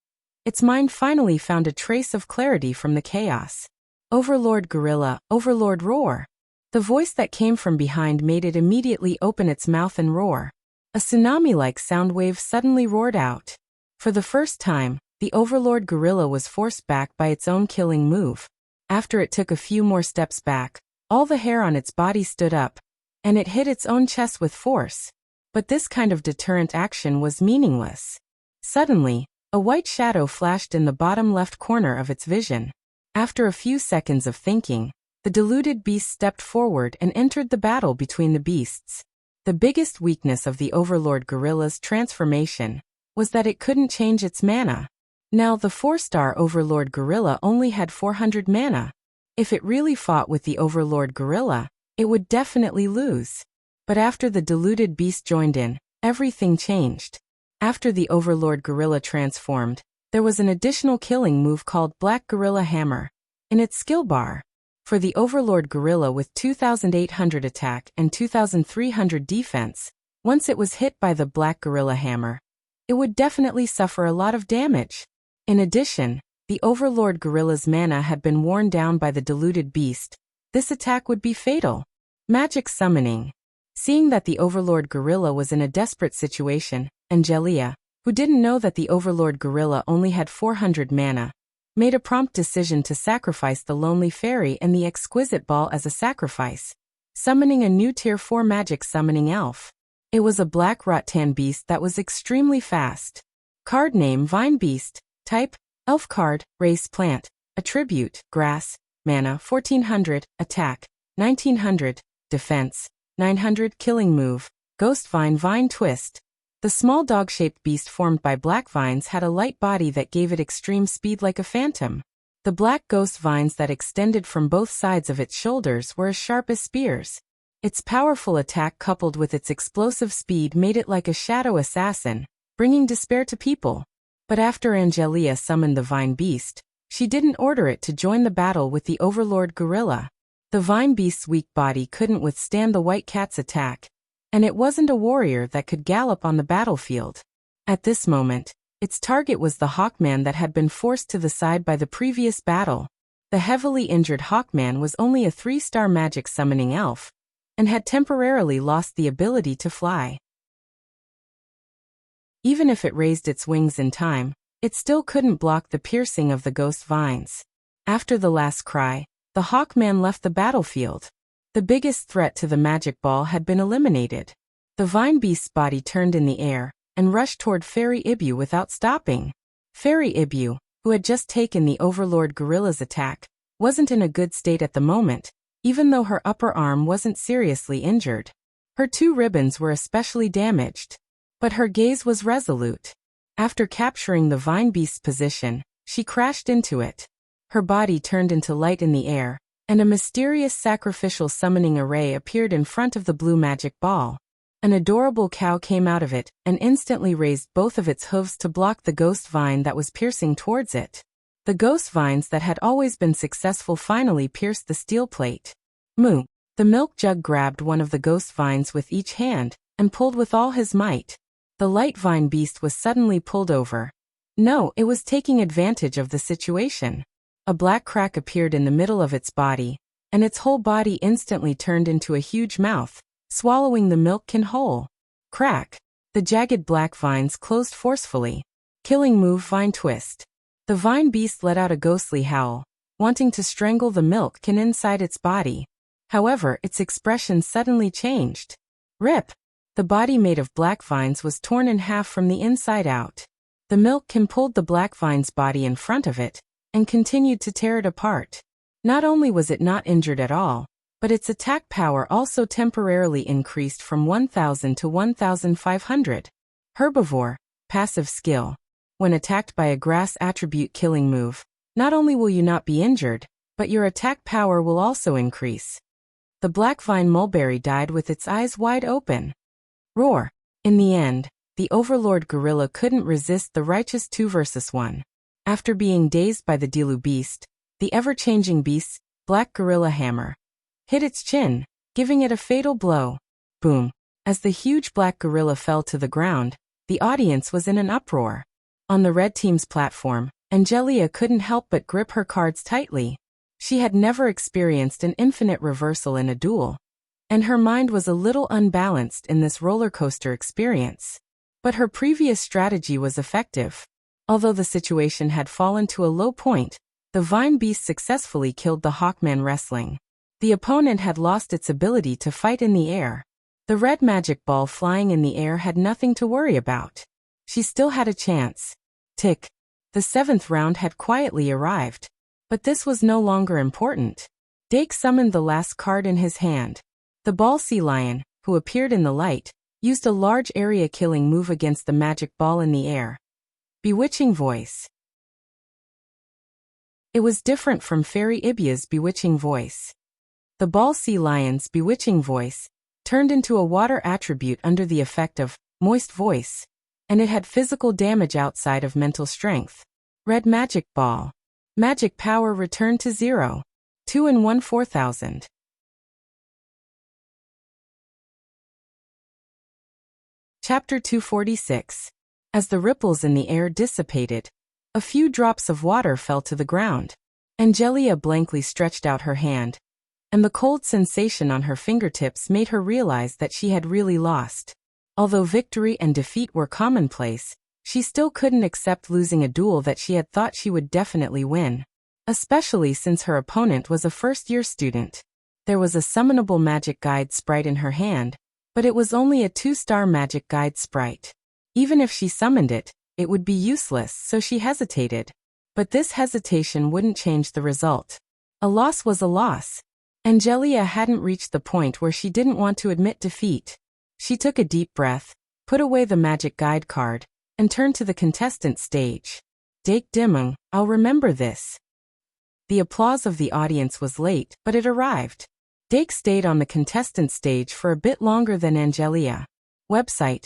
its mind finally found a trace of clarity from the chaos. Overlord Gorilla, Overlord Roar. The voice that came from behind made it immediately open its mouth and roar. A tsunami-like sound wave suddenly roared out. For the first time, the Overlord Gorilla was forced back by its own killing move. After it took a few more steps back, all the hair on its body stood up, and it hit its own chest with force. But this kind of deterrent action was meaningless. Suddenly, a white shadow flashed in the bottom left corner of its vision. After a few seconds of thinking, the deluded beast stepped forward and entered the battle between the beasts. The biggest weakness of the Overlord Gorilla's transformation was that it couldn't change its mana. Now the 4-star Overlord Gorilla only had 400 mana. If it really fought with the Overlord Gorilla, it would definitely lose. But after the deluded beast joined in, everything changed. After the Overlord Gorilla transformed, there was an additional killing move called Black Gorilla Hammer in its skill bar. For the Overlord Gorilla with 2,800 attack and 2,300 defense, once it was hit by the Black Gorilla Hammer, it would definitely suffer a lot of damage. In addition, the Overlord Gorilla's mana had been worn down by the deluded beast. This attack would be fatal. Magic Summoning. Seeing that the Overlord Gorilla was in a desperate situation, Angelia, who didn't know that the Overlord Gorilla only had 400 mana, made a prompt decision to sacrifice the Lonely Fairy and the Exquisite Ball as a sacrifice, summoning a new Tier 4 Magic Summoning Elf. It was a black rattan beast that was extremely fast. Card name Vine Beast. Type, Elf card, Race Plant. Attribute, Grass. Mana, 1400. Attack, 1900. Defense, 900. Killing move, Ghost Vine Twist. The small dog-shaped beast formed by black vines had a light body that gave it extreme speed like a phantom. The black ghost vines that extended from both sides of its shoulders were as sharp as spears. Its powerful attack coupled with its explosive speed made it like a shadow assassin, bringing despair to people. But after Angelia summoned the vine beast, she didn't order it to join the battle with the overlord gorilla. The vine beast's weak body couldn't withstand the white cat's attack, and it wasn't a warrior that could gallop on the battlefield. At this moment, its target was the Hawkman that had been forced to the side by the previous battle. The heavily injured Hawkman was only a 3-star magic summoning elf, and had temporarily lost the ability to fly. Even if it raised its wings in time, it still couldn't block the piercing of the ghost vines. After the last cry, the Hawkman left the battlefield. The biggest threat to the magic ball had been eliminated. The vine beast's body turned in the air and rushed toward Fairy Ibu without stopping. Fairy Ibu, who had just taken the Overlord Gorilla's attack, wasn't in a good state at the moment, even though her upper arm wasn't seriously injured. Her 2 ribbons were especially damaged. But her gaze was resolute. After capturing the vine beast's position, she crashed into it. Her body turned into light in the air, and a mysterious sacrificial summoning array appeared in front of the blue magic ball. An adorable cow came out of it and instantly raised both of its hooves to block the ghost vine that was piercing towards it. The ghost vines that had always been successful finally pierced the steel plate. Moo! The milk jug grabbed one of the ghost vines with each hand and pulled with all his might. The light vine beast was suddenly pulled over. No, it was taking advantage of the situation. A black crack appeared in the middle of its body, and its whole body instantly turned into a huge mouth, swallowing the milk can whole. Crack! The jagged black vines closed forcefully. Killing move vine twist. The vine beast let out a ghostly howl, wanting to strangle the milk can inside its body. However, its expression suddenly changed. Rip! The body made of black vines was torn in half from the inside out. The milk can pulled the black vine's body in front of it, and continued to tear it apart. Not only was it not injured at all, but its attack power also temporarily increased from 1000 to 1500. Herbivore, passive skill. When attacked by a grass attribute killing move, not only will you not be injured, but your attack power will also increase. The black vine mulberry died with its eyes wide open. Roar! In the end, the Overlord Gorilla couldn't resist the righteous 2 versus 1. After being dazed by the Dilu beast, the ever-changing beast's black gorilla hammer hit its chin, giving it a fatal blow. Boom! As the huge black gorilla fell to the ground, the audience was in an uproar. On the red team's platform, Angelia couldn't help but grip her cards tightly. She had never experienced an infinite reversal in a duel, and her mind was a little unbalanced in this roller coaster experience. But her previous strategy was effective. Although the situation had fallen to a low point, the vine beast successfully killed the Hawkman wrestling. The opponent had lost its ability to fight in the air. The red magic ball flying in the air had nothing to worry about. She still had a chance. Tick. The 7th round had quietly arrived. But this was no longer important. Dake summoned the last card in his hand. The ball sea lion, who appeared in the light, used a large area killing move against the magic ball in the air. Bewitching voice. It was different from Fairy Ibia's bewitching voice. The ball sea lion's bewitching voice turned into a water attribute under the effect of moist voice, and it had physical damage outside of mental strength. Red magic ball. Magic power returned to 0. 2 in 1 4000. Chapter 246. As the ripples in the air dissipated, a few drops of water fell to the ground. Angelia blankly stretched out her hand, and the cold sensation on her fingertips made her realize that she had really lost. Although victory and defeat were commonplace, she still couldn't accept losing a duel that she had thought she would definitely win. Especially since her opponent was a first-year student. There was a summonable magic guide sprite in her hand, but it was only a 2-star magic guide sprite. Even if she summoned it, it would be useless, so she hesitated. But this hesitation wouldn't change the result. A loss was a loss. Angelia hadn't reached the point where she didn't want to admit defeat. She took a deep breath, put away the magic guide card, and turned to the contestant stage. Dake Dimung, I'll remember this. The applause of the audience was late, but it arrived. Dake stayed on the contestant stage for a bit longer than Angelia. Website.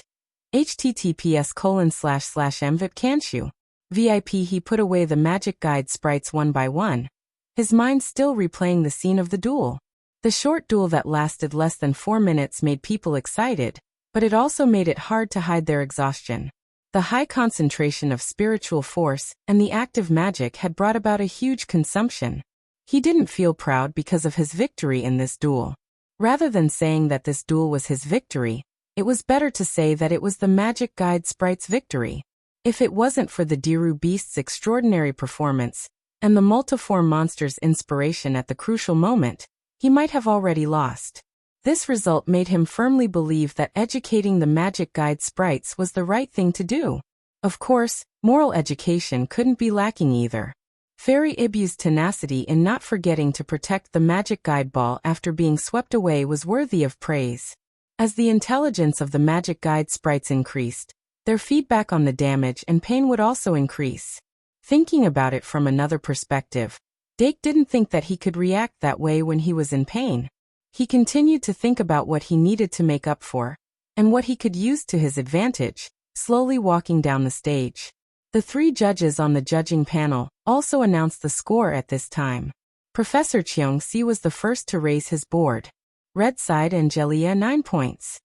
https://mvipcanshu. VIP. He put away the magic guide sprites one by one, his mind still replaying the scene of the duel. The short duel that lasted less than 4 minutes made people excited, but it also made it hard to hide their exhaustion. The high concentration of spiritual force and the active magic had brought about a huge consumption. He didn't feel proud because of his victory in this duel. Rather than saying that this duel was his victory, it was better to say that it was the magic guide sprite's victory. If it wasn't for the Diru Beast's extraordinary performance and the multiform monster's inspiration at the crucial moment, he might have already lost. This result made him firmly believe that educating the magic guide sprites was the right thing to do. Of course, moral education couldn't be lacking either. Fairy Ibu's tenacity in not forgetting to protect the magic guide ball after being swept away was worthy of praise. As the intelligence of the magic guide sprites increased, their feedback on the damage and pain would also increase. Thinking about it from another perspective, Dake didn't think that he could react that way when he was in pain. He continued to think about what he needed to make up for, and what he could use to his advantage, slowly walking down the stage. The 3 judges on the judging panel also announced the score at this time. Professor Cheong-si was the first to raise his board. Red side Angelia 9 points.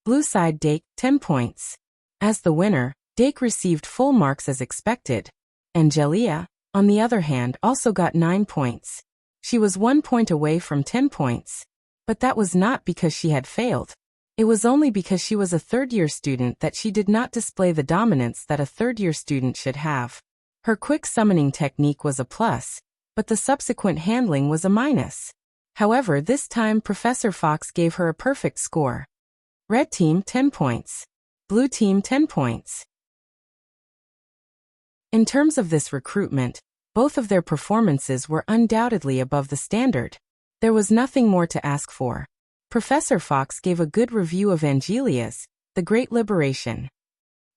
Blue side Dake 10 points. As the winner, Dake received full marks as expected. Angelia, on the other hand, also got 9 points. She was 1 point away from 10 points. But that was not because she had failed. It was only because she was a third-year student that she did not display the dominance that a third-year student should have. Her quick summoning technique was a plus, but the subsequent handling was a minus. However, this time Professor Fox gave her a perfect score. Red team 10 points. Blue team 10 points. In terms of this recruitment, both of their performances were undoubtedly above the standard. There was nothing more to ask for. Professor Fox gave a good review of Angelia's The Great Liberation.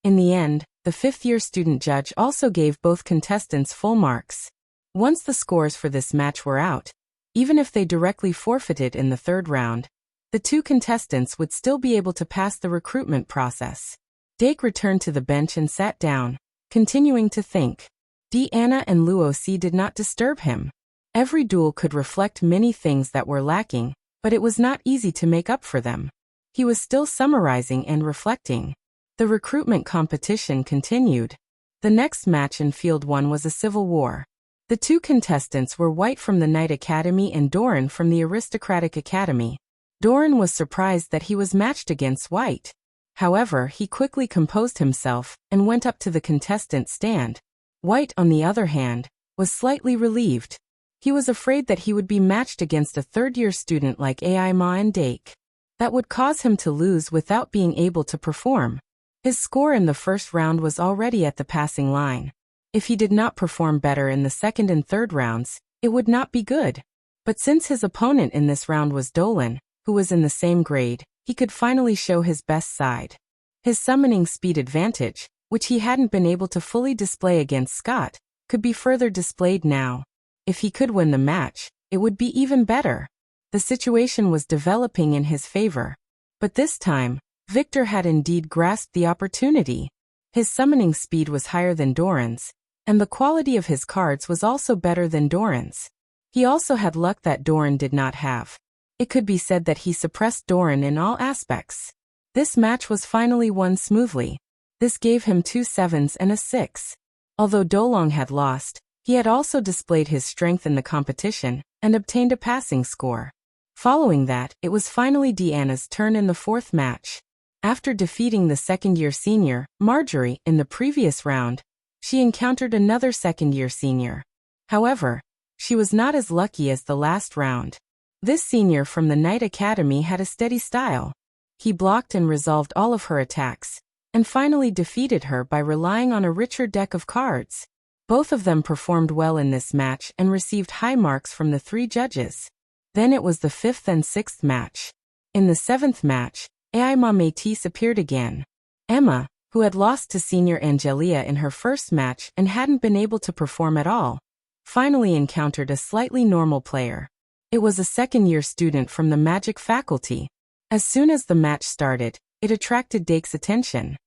In the end, the 5th-year student judge also gave both contestants full marks. Once the scores for this match were out, even if they directly forfeited in the 3rd round, the 2 contestants would still be able to pass the recruitment process. Dake returned to the bench and sat down, continuing to think. Deanna and Luo Si did not disturb him. Every duel could reflect many things that were lacking, but it was not easy to make up for them. He was still summarizing and reflecting. The recruitment competition continued. The next match in Field 1 was a civil war. The 2 contestants were White from the Knight Academy and Doran from the Aristocratic Academy. Doran was surprised that he was matched against White. However, he quickly composed himself and went up to the contestant stand. White, on the other hand, was slightly relieved. He was afraid that he would be matched against a third-year student like Ai Ma and Dake. That would cause him to lose without being able to perform. His score in the 1st round was already at the passing line. If he did not perform better in the 2nd and 3rd rounds, it would not be good. But since his opponent in this round was Dolan, who was in the same grade, he could finally show his best side. His summoning speed advantage, which he hadn't been able to fully display against Scott, could be further displayed now. If he could win the match, it would be even better. The situation was developing in his favor. But this time, Victor had indeed grasped the opportunity. His summoning speed was higher than Doran's, and the quality of his cards was also better than Doran's. He also had luck that Doran did not have. It could be said that he suppressed Doran in all aspects. This match was finally won smoothly. This gave him 2 7s and a 6. Although Dolong had lost, he had also displayed his strength in the competition and obtained a passing score. Following that, it was finally Deanna's turn in the 4th match. After defeating the 2nd-year senior, Marjorie, in the previous round, she encountered another 2nd-year senior. However, she was not as lucky as the last round. This senior from the Knight Academy had a steady style. He blocked and resolved all of her attacks, and finally defeated her by relying on a richer deck of cards. Both of them performed well in this match and received high marks from the 3 judges. Then it was the 5th and 6th match. In the 7th match, Ai Ma Métis appeared again. Emma, who had lost to senior Angelia in her first match and hadn't been able to perform at all, finally encountered a slightly normal player. It was a second-year student from the magic faculty. As soon as the match started, it attracted Dake's attention.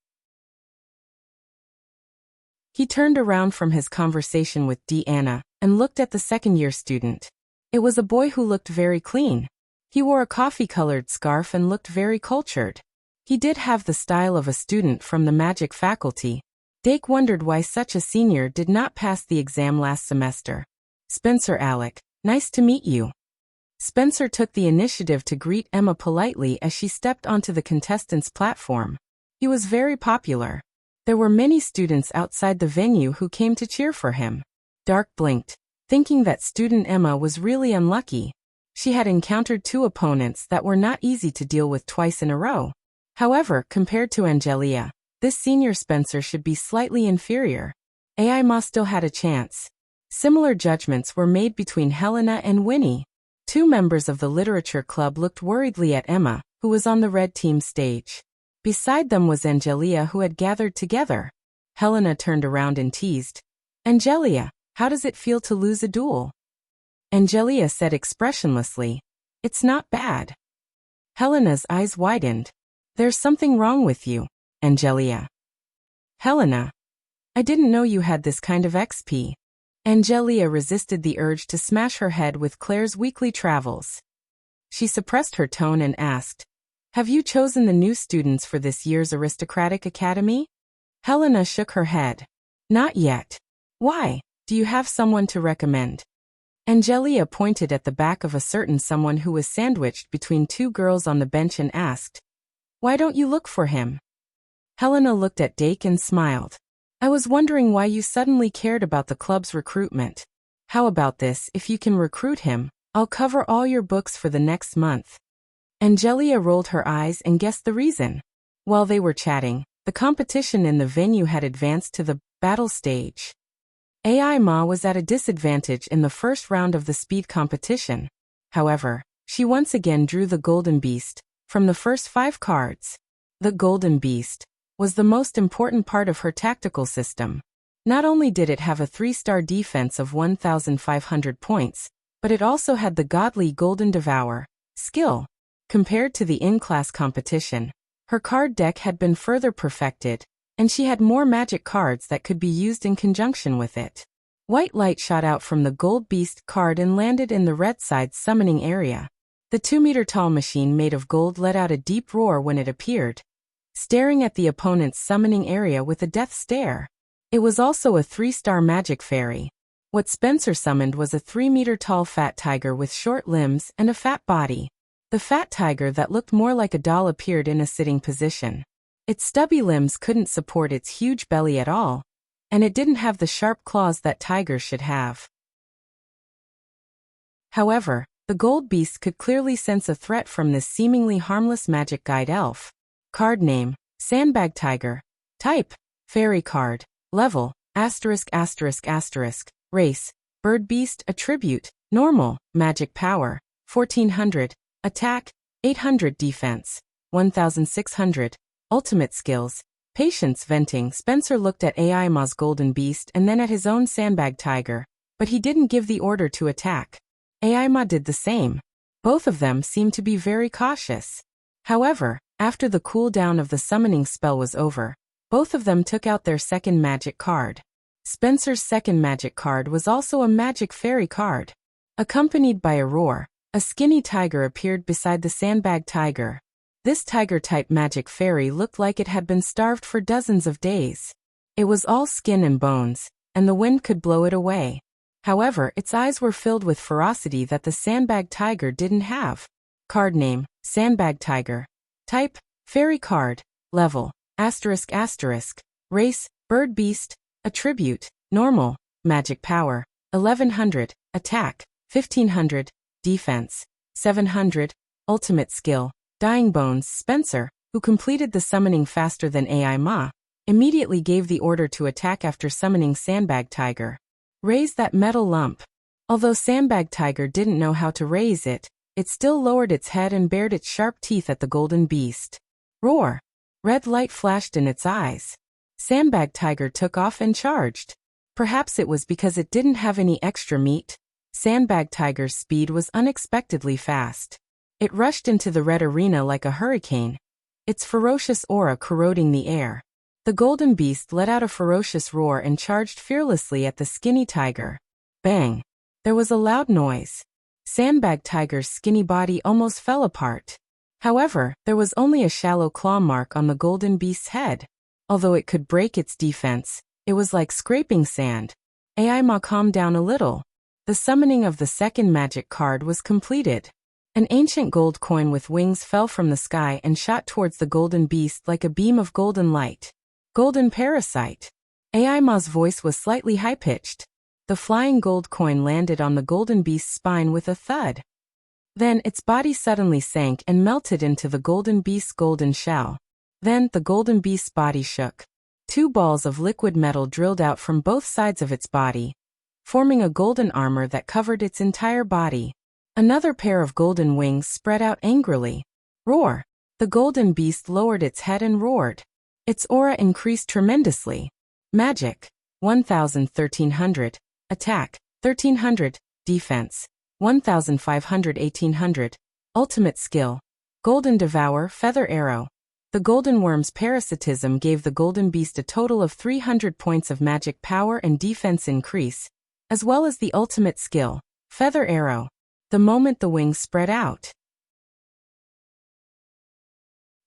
He turned around from his conversation with Deanna and looked at the second-year student. It was a boy who looked very clean. He wore a coffee-colored scarf and looked very cultured. He did have the style of a student from the magic faculty. Dake wondered why such a senior did not pass the exam last semester. Spencer Alec, nice to meet you. Spencer took the initiative to greet Emma politely as she stepped onto the contestants' platform. He was very popular. There were many students outside the venue who came to cheer for him. Dark blinked, thinking that student Emma was really unlucky. She had encountered two opponents that were not easy to deal with twice in a row. However, compared to Angelia, this senior Spencer should be slightly inferior. AI Ma still had a chance. Similar judgments were made between Helena and Winnie. Two members of the literature club looked worriedly at Emma, who was on the red team stage. Beside them was Angelia, who had gathered together. Helena turned around and teased, "Angelia, how does it feel to lose a duel?" Angelia said expressionlessly, "It's not bad." Helena's eyes widened. "There's something wrong with you, Angelia." "Helena, I didn't know you had this kind of XP." Angelia resisted the urge to smash her head with Claire's weekly travels. She suppressed her tone and asked, "Have you chosen the new students for this year's aristocratic academy?" Helena shook her head. "Not yet." "Why? Do you have someone to recommend?" Angelia pointed at the back of a certain someone who was sandwiched between two girls on the bench and asked, "Why don't you look for him?" Helena looked at Dake and smiled. "I was wondering why you suddenly cared about the club's recruitment. How about this? If you can recruit him, I'll cover all your books for the next month." Angelia rolled her eyes and guessed the reason. While they were chatting, the competition in the venue had advanced to the battle stage. AI Ma was at a disadvantage in the first round of the speed competition. However, she once again drew the Golden Beast from the first 5 cards. The Golden Beast was the most important part of her tactical system. Not only did it have a 3-star defense of 1,500 points, but it also had the godly Golden Devour skill. Compared to the in-class competition, her card deck had been further perfected, and she had more magic cards that could be used in conjunction with it. White light shot out from the Gold Beast card and landed in the red side's summoning area. The 2-meter-tall machine made of gold let out a deep roar when it appeared, staring at the opponent's summoning area with a death stare. It was also a 3-star magic fairy. What Spencer summoned was a 3-meter-tall fat tiger with short limbs and a fat body. The fat tiger that looked more like a doll appeared in a sitting position. Its stubby limbs couldn't support its huge belly at all, and it didn't have the sharp claws that tigers should have. However, the Gold Beast could clearly sense a threat from this seemingly harmless magic guide elf. Card name, Sandbag Tiger. Type, Fairy card. Level, *****. Race, Bird Beast. Attribute, Normal. Magic power, 1400. Attack, 800. Defense, 1600. Ultimate skills, Patience Venting. Spencer looked at AI Ma's Golden Beast and then at his own Sandbag Tiger, but he didn't give the order to attack. AI Ma did the same. Both of them seemed to be very cautious. However, after the cooldown of the summoning spell was over, both of them took out their second magic card. Spencer's second magic card was also a magic fairy card. Accompanied by a roar, a skinny tiger appeared beside the Sandbag Tiger. This tiger-type magic fairy looked like it had been starved for dozens of days. It was all skin and bones, and the wind could blow it away. However, its eyes were filled with ferocity that the Sandbag Tiger didn't have. Card name, Sandbag Tiger. Type, Fairy card. Level, ****. Race, Bird Beast. Attribute, Normal. Magic power, 1100. Attack, 1500. Defense, 700. Ultimate skill, Dying Bones. Spencer, who completed the summoning faster than AI Ma, immediately gave the order to attack after summoning Sandbag Tiger. Raise that metal lump. Although Sandbag Tiger didn't know how to raise it, it still lowered its head and bared its sharp teeth at the Golden Beast. Roar. Red light flashed in its eyes. Sandbag Tiger took off and charged. Perhaps it was because it didn't have any extra meat. Sandbag Tiger's speed was unexpectedly fast. It rushed into the red arena like a hurricane, its ferocious aura corroding the air. The golden beast let out a ferocious roar and charged fearlessly at the skinny tiger. Bang! There was a loud noise. Sandbag Tiger's skinny body almost fell apart. However, there was only a shallow claw mark on the golden beast's head. Although it could break its defense, it was like scraping sand. Aima calmed down a little. The summoning of the second magic card was completed. An ancient gold coin with wings fell from the sky and shot towards the golden beast like a beam of golden light. Golden parasite. Aima's voice was slightly high-pitched. The flying gold coin landed on the golden beast's spine with a thud. Then its body suddenly sank and melted into the golden beast's golden shell. Then the golden beast's body shook. Two balls of liquid metal drilled out from both sides of its body, forming a golden armor that covered its entire body. Another pair of golden wings spread out angrily. Roar! The golden beast lowered its head and roared. Its aura increased tremendously. Magic. 1,1300. Attack. 1,300. Defense. 1,500. 1,800. Ultimate skill. Golden Devour Feather Arrow. The golden worm's parasitism gave the golden beast a total of 300 points of magic power and defense increase, as well as the ultimate skill, Feather Arrow. The moment the wings spread out,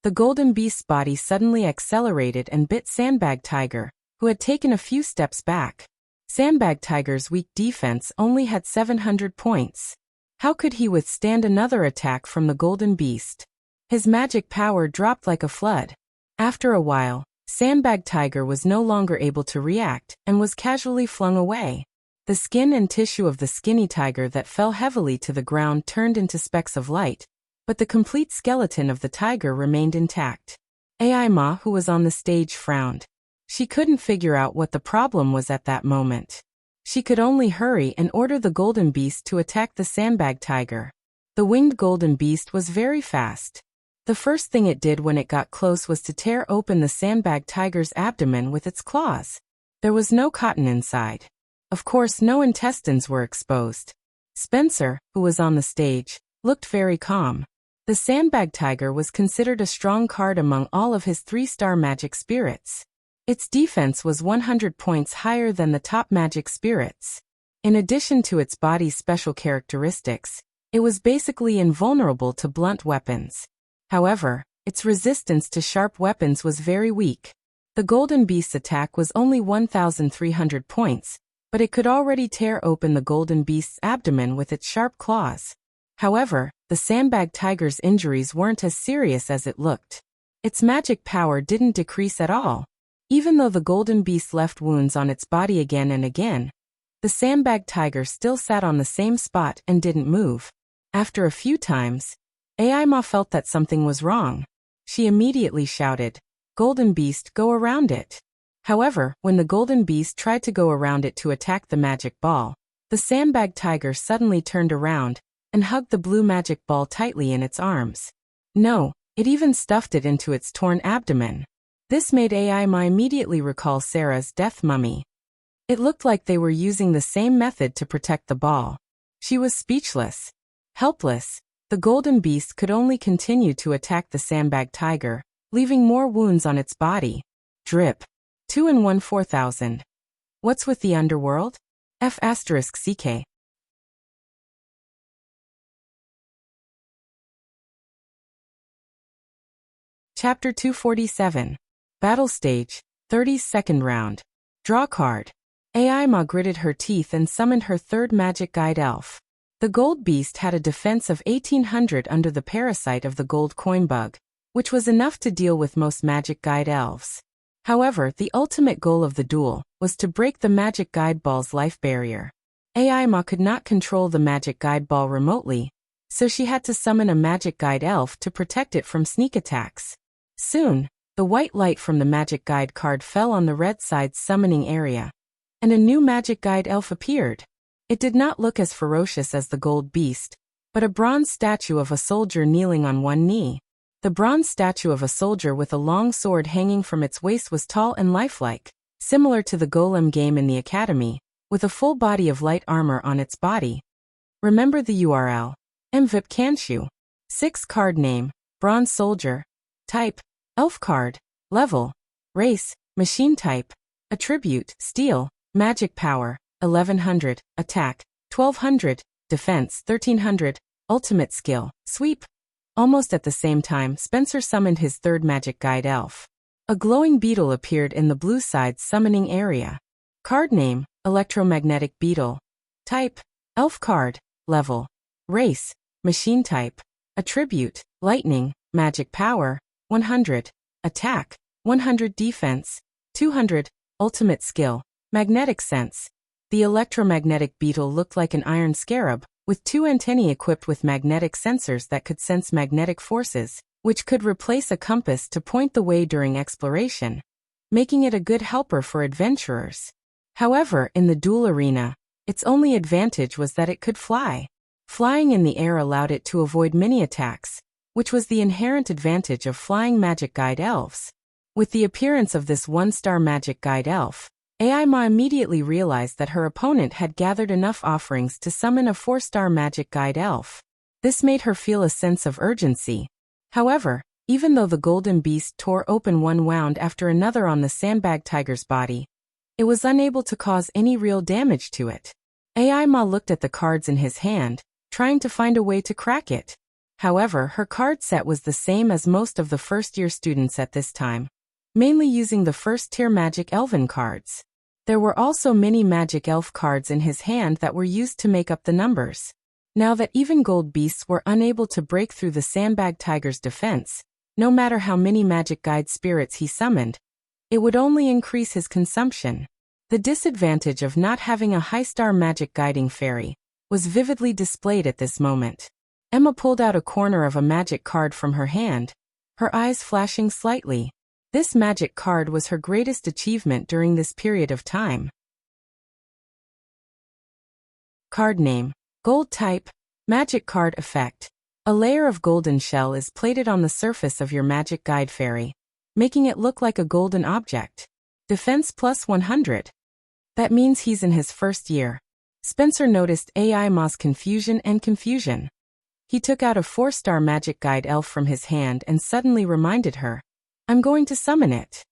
the golden beast's body suddenly accelerated and bit Sandbag Tiger, who had taken a few steps back. Sandbag Tiger's weak defense only had 700 points. How could he withstand another attack from the golden beast? His magic power dropped like a flood. After a while, Sandbag Tiger was no longer able to react and was casually flung away. The skin and tissue of the skinny tiger that fell heavily to the ground turned into specks of light, but the complete skeleton of the tiger remained intact. Aima, who was on the stage, frowned. She couldn't figure out what the problem was at that moment. She could only hurry and order the golden beast to attack the Sandbag Tiger. The winged golden beast was very fast. The first thing it did when it got close was to tear open the Sandbag Tiger's abdomen with its claws. There was no cotton inside. Of course, no intestines were exposed. Spencer, who was on the stage, looked very calm. The Sandbag Tiger was considered a strong card among all of his 3-star magic spirits. Its defense was 100 points higher than the top magic spirits. In addition to its body's special characteristics, it was basically invulnerable to blunt weapons. However, its resistance to sharp weapons was very weak. The golden beast's attack was only 1,300 points, but it could already tear open the golden beast's abdomen with its sharp claws. However, the Sandbag Tiger's injuries weren't as serious as it looked. Its magic power didn't decrease at all. Even though the golden beast left wounds on its body again and again, the Sandbag Tiger still sat on the same spot and didn't move. After a few times, Aima felt that something was wrong. She immediately shouted, "Golden Beast, go around it." However, when the golden beast tried to go around it to attack the magic ball, the Sandbag Tiger suddenly turned around and hugged the blue magic ball tightly in its arms. No, it even stuffed it into its torn abdomen. This made Aima immediately recall Sarah's death mummy. It looked like they were using the same method to protect the ball. She was speechless. Helpless, the golden beast could only continue to attack the Sandbag Tiger, leaving more wounds on its body. Drip. 2 in 1 4,000. What's with the underworld? F***CK. Chapter 247. Battle Stage, 32nd Round. Draw card. Aima gritted her teeth and summoned her third magic guide elf. The gold beast had a defense of 1,800 under the parasite of the gold coin bug, which was enough to deal with most magic guide elves. However, the ultimate goal of the duel was to break the magic guide ball's life barrier. Aima could not control the magic guide ball remotely, so she had to summon a magic guide elf to protect it from sneak attacks. Soon, the white light from the magic guide card fell on the red side's summoning area, and a new magic guide elf appeared. It did not look as ferocious as the gold beast, but a bronze statue of a soldier kneeling on one knee. The bronze statue of a soldier with a long sword hanging from its waist was tall and lifelike, similar to the golem game in the academy, with a full body of light armor on its body. Remember the URL. MVIP can't you? 6 Card name, Bronze Soldier. Type, Elf card. Level, Race, Machine type. Attribute, Steel. Magic power, 1100. Attack, 1200. Defense, 1300. Ultimate skill, Sweep. Almost at the same time, Spencer summoned his third magic guide elf. A glowing beetle appeared in the blue side's summoning area. Card name, Electromagnetic Beetle. Type, Elf card. Level, Race, Machine type. Attribute, Lightning. Magic power, 100. Attack, 100. Defense, 200. Ultimate skill, Magnetic sense. The electromagnetic beetle looked like an iron scarab, with 2 antennae equipped with magnetic sensors that could sense magnetic forces, which could replace a compass to point the way during exploration, making it a good helper for adventurers. However, in the duel arena, its only advantage was that it could fly. Flying in the air allowed it to avoid mini attacks, which was the inherent advantage of flying magic guide elves. With the appearance of this 1-star magic guide elf, Aima immediately realized that her opponent had gathered enough offerings to summon a 4-star magic guide elf. This made her feel a sense of urgency. However, even though the golden beast tore open one wound after another on the sandbag tiger's body, it was unable to cause any real damage to it. Aima looked at the cards in his hand, trying to find a way to crack it. However, her card set was the same as most of the first-year students at this time, mainly using the first-tier magic elven cards. There were also many magic elf cards in his hand that were used to make up the numbers. Now that even gold beasts were unable to break through the sandbag tiger's defense, no matter how many magic guide spirits he summoned, it would only increase his consumption. The disadvantage of not having a high-star magic guiding fairy was vividly displayed at this moment. Emma pulled out a corner of a magic card from her hand, her eyes flashing slightly. This magic card was her greatest achievement during this period of time. Card name, Gold type, Magic card effect. A layer of golden shell is plated on the surface of your magic guide fairy, making it look like a golden object. Defense plus 100. That means he's in his first year. Spencer noticed Aima's confusion. He took out a 4-star magic guide elf from his hand and suddenly reminded her, I'm going to summon it.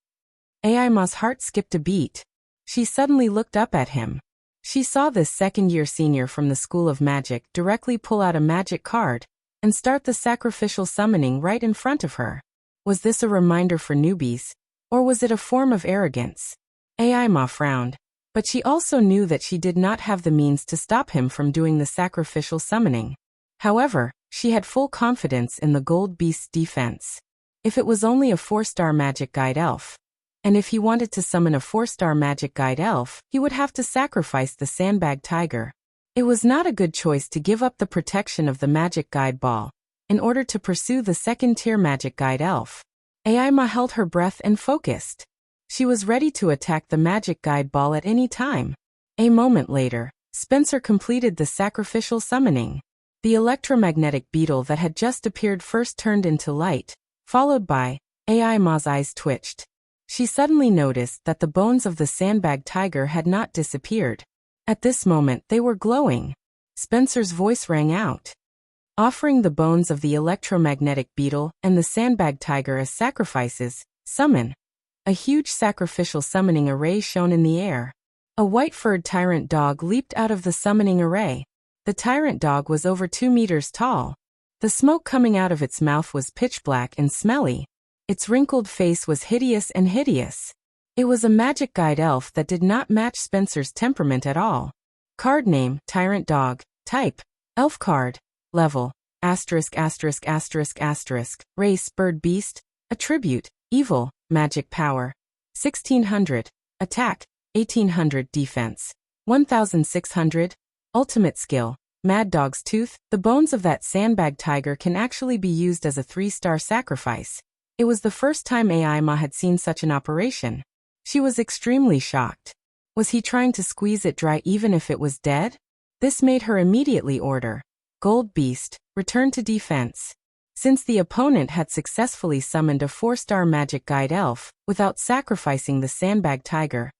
Aima's heart skipped a beat. She suddenly looked up at him. She saw this second-year senior from the School of Magic directly pull out a magic card and start the sacrificial summoning right in front of her. Was this a reminder for newbies, or was it a form of arrogance? Aima frowned, but she also knew that she did not have the means to stop him from doing the sacrificial summoning. However, she had full confidence in the gold beast's defense. If it was only a 4-star magic guide elf, and if he wanted to summon a 4-star magic guide elf, he would have to sacrifice the sandbag tiger. It was not a good choice to give up the protection of the magic guide ball in order to pursue the second-tier magic guide elf. Aima held her breath and focused. She was ready to attack the magic guide ball at any time. A moment later, Spencer completed the sacrificial summoning. The electromagnetic beetle that had just appeared first turned into light, followed by, Aima's eyes twitched. She suddenly noticed that the bones of the sandbag tiger had not disappeared. At this moment they were glowing. Spencer's voice rang out, offering the bones of the electromagnetic beetle and the sandbag tiger as sacrifices. Summon. A huge sacrificial summoning array shone in the air. A white-furred tyrant dog leaped out of the summoning array. The tyrant dog was over 2 meters tall. The smoke coming out of its mouth was pitch black and smelly. Its wrinkled face was hideous. It was a magic guide elf that did not match Spencer's temperament at all. Card name, Tyrant Dog. Type, Elf card. Level, *******. Race, Bird Beast. Attribute, Evil. Magic power, 1600. Attack, 1800. Defense, 1600. Ultimate skill, Mad Dog's Tooth. The bones of that sandbag tiger can actually be used as a 3-star sacrifice. It was the first time Aima had seen such an operation. She was extremely shocked. Was he trying to squeeze it dry even if it was dead? This made her immediately order, Gold Beast, return to defense. since the opponent had successfully summoned a 4-star magic guide elf without sacrificing the sandbag tiger,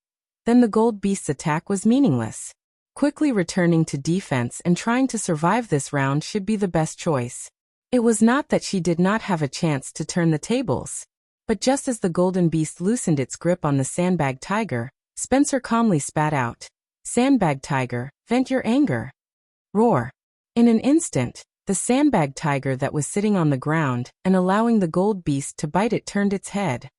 then the gold beast's attack was meaningless. Quickly returning to defense and trying to survive this round should be the best choice. It was not that she did not have a chance to turn the tables. But just as the golden beast loosened its grip on the sandbag tiger, Spencer calmly spat out, "Sandbag tiger, vent your anger." Roar. In an instant, the sandbag tiger that was sitting on the ground and allowing the gold beast to bite it turned its head.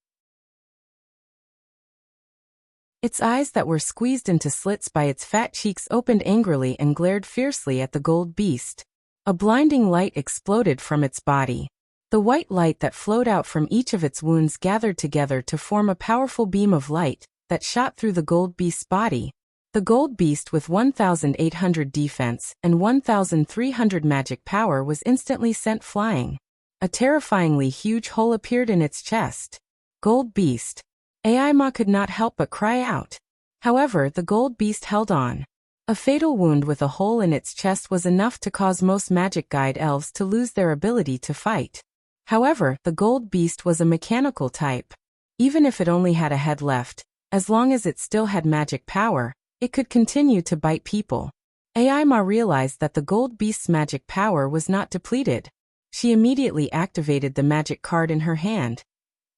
Its eyes that were squeezed into slits by its fat cheeks opened angrily and glared fiercely at the gold beast. A blinding light exploded from its body. The white light that flowed out from each of its wounds gathered together to form a powerful beam of light that shot through the gold beast's body. The gold beast with 1,800 defense and 1,300 magic power was instantly sent flying. A terrifyingly huge hole appeared in its chest. Gold beast. Aima could not help but cry out. However, the gold beast held on. A fatal wound with a hole in its chest was enough to cause most magic guide elves to lose their ability to fight. However, the gold beast was a mechanical type. Even if it only had a head left, as long as it still had magic power, it could continue to bite people. Aima realized that the gold beast's magic power was not depleted. She immediately activated the magic card in her hand.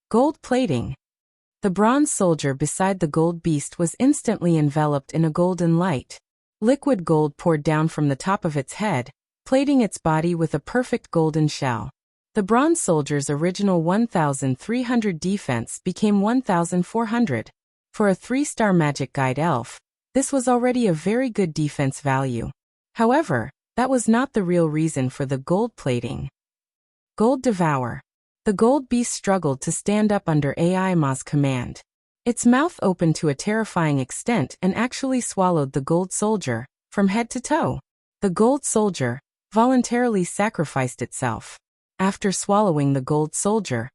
Gold plating. The bronze soldier beside the gold beast was instantly enveloped in a golden light. Liquid gold poured down from the top of its head, plating its body with a perfect golden shell. The bronze soldier's original 1,300 defense became 1,400. For a 3-star magic guide elf, this was already a very good defense value. However, that was not the real reason for the gold plating. Gold devour. The gold beast struggled to stand up under Aima's command. Its mouth opened to a terrifying extent and actually swallowed the gold soldier, from head to toe. The gold soldier voluntarily sacrificed itself. After swallowing the gold soldier,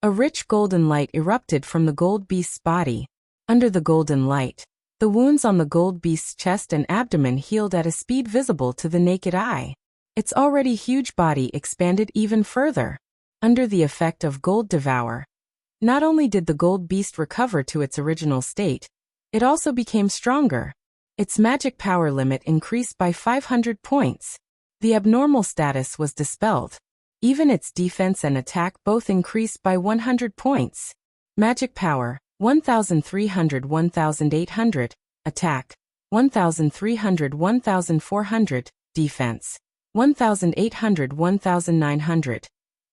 a rich golden light erupted from the gold beast's body. Under the golden light, the wounds on the gold beast's chest and abdomen healed at a speed visible to the naked eye. Its already huge body expanded even further. Under the effect of Gold Devour, not only did the gold beast recover to its original state, it also became stronger. Its magic power limit increased by 500 points. The abnormal status was dispelled. Even its defense and attack both increased by 100 points. Magic power, 1,300 1,800, attack, 1,300 1,400, defense, 1,800 1,900.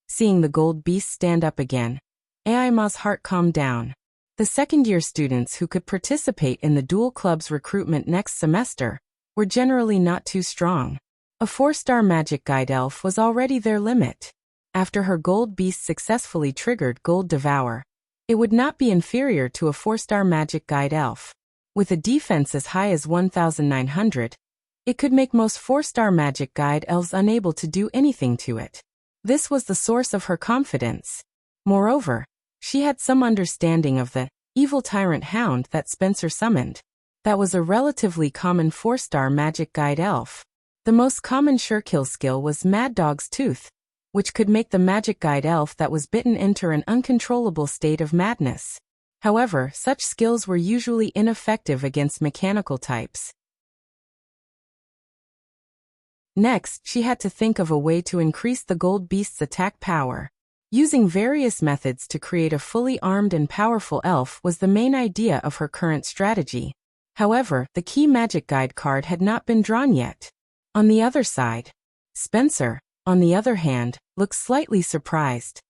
Seeing the gold beast stand up again, Aima's heart calmed down. The second-year students who could participate in the duel club's recruitment next semester were generally not too strong. A 4-star magic guide elf was already their limit. After her gold beast successfully triggered Gold Devour, it would not be inferior to a 4-star magic guide elf. With a defense as high as 1,900, it could make most 4-star magic guide elves unable to do anything to it. This was the source of her confidence. Moreover, she had some understanding of the evil tyrant hound that Spencer summoned. That was a relatively common 4-star magic guide elf. The most common surekill skill was Mad Dog's Tooth, which could make the magic guide elf that was bitten enter an uncontrollable state of madness. However, such skills were usually ineffective against mechanical types. Next, she had to think of a way to increase the gold beast's attack power. Using various methods to create a fully armed and powerful elf was the main idea of her current strategy. However, the key magic guide card had not been drawn yet. On the other side, Spencer, on the other hand, looked slightly surprised.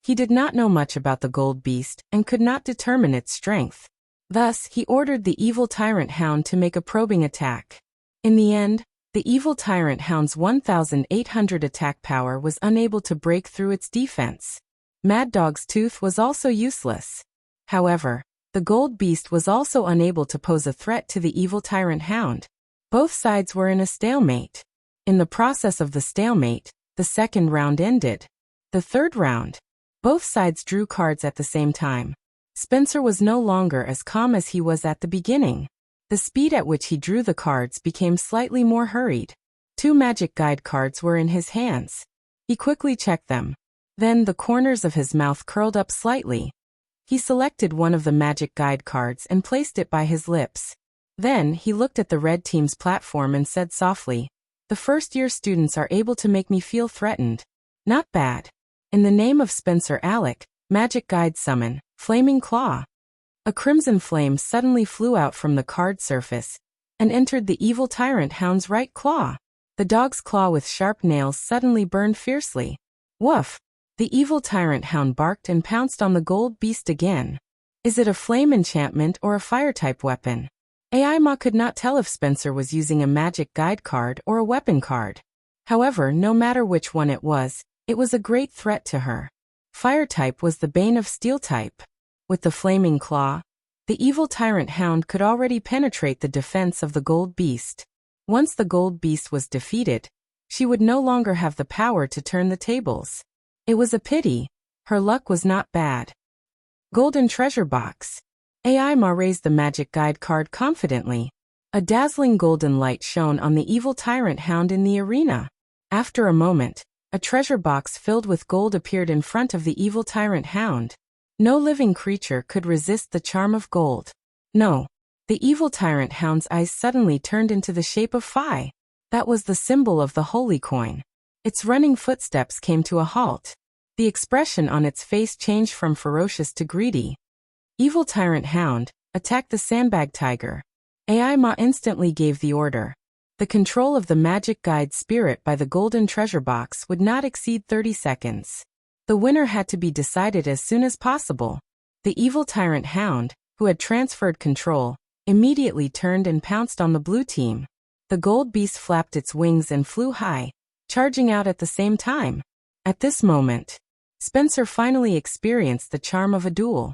He did not know much about the gold beast and could not determine its strength. Thus, he ordered the evil tyrant hound to make a probing attack. In the end, the evil tyrant hound's 1,800 attack power was unable to break through its defense. Mad Dog's Tooth was also useless. However, the gold beast was also unable to pose a threat to the evil tyrant hound. Both sides were in a stalemate. In the process of the stalemate, the second round ended. The third round, both sides drew cards at the same time. Spencer was no longer as calm as he was at the beginning. The speed at which he drew the cards became slightly more hurried. 2 magic guide cards were in his hands. He quickly checked them. Then the corners of his mouth curled up slightly. He selected one of the magic guide cards and placed it by his lips. Then he looked at the red team's platform and said softly, "The first-year students are able to make me feel threatened. Not bad. In the name of Spencer Alec, magic guide summon, Flaming Claw." A crimson flame suddenly flew out from the card surface and entered the evil tyrant hound's right claw. The dog's claw with sharp nails suddenly burned fiercely. Woof! The evil tyrant hound barked and pounced on the gold beast again. Is it a flame enchantment or a fire-type weapon? Aima could not tell if Spencer was using a magic guide card or a weapon card. However, no matter which one it was a great threat to her. Fire-type was the bane of steel-type. With the flaming claw, the evil tyrant hound could already penetrate the defense of the gold beast. Once the gold beast was defeated, she would no longer have the power to turn the tables. It was a pity. Her luck was not bad. Golden treasure box. Aima raised the magic guide card confidently. A dazzling golden light shone on the evil tyrant hound in the arena. After a moment, a treasure box filled with gold appeared in front of the evil tyrant hound. No living creature could resist the charm of gold. No. The evil tyrant hound's eyes suddenly turned into the shape of Phi. That was the symbol of the holy coin. Its running footsteps came to a halt. The expression on its face changed from ferocious to greedy. Evil tyrant hound, attack the sandbag tiger. Aima instantly gave the order. The control of the magic guide spirit by the golden treasure box would not exceed 30 seconds. The winner had to be decided as soon as possible. The evil tyrant hound, who had transferred control, immediately turned and pounced on the blue team. The gold beast flapped its wings and flew high, charging out at the same time. At this moment, Spencer finally experienced the charm of a duel.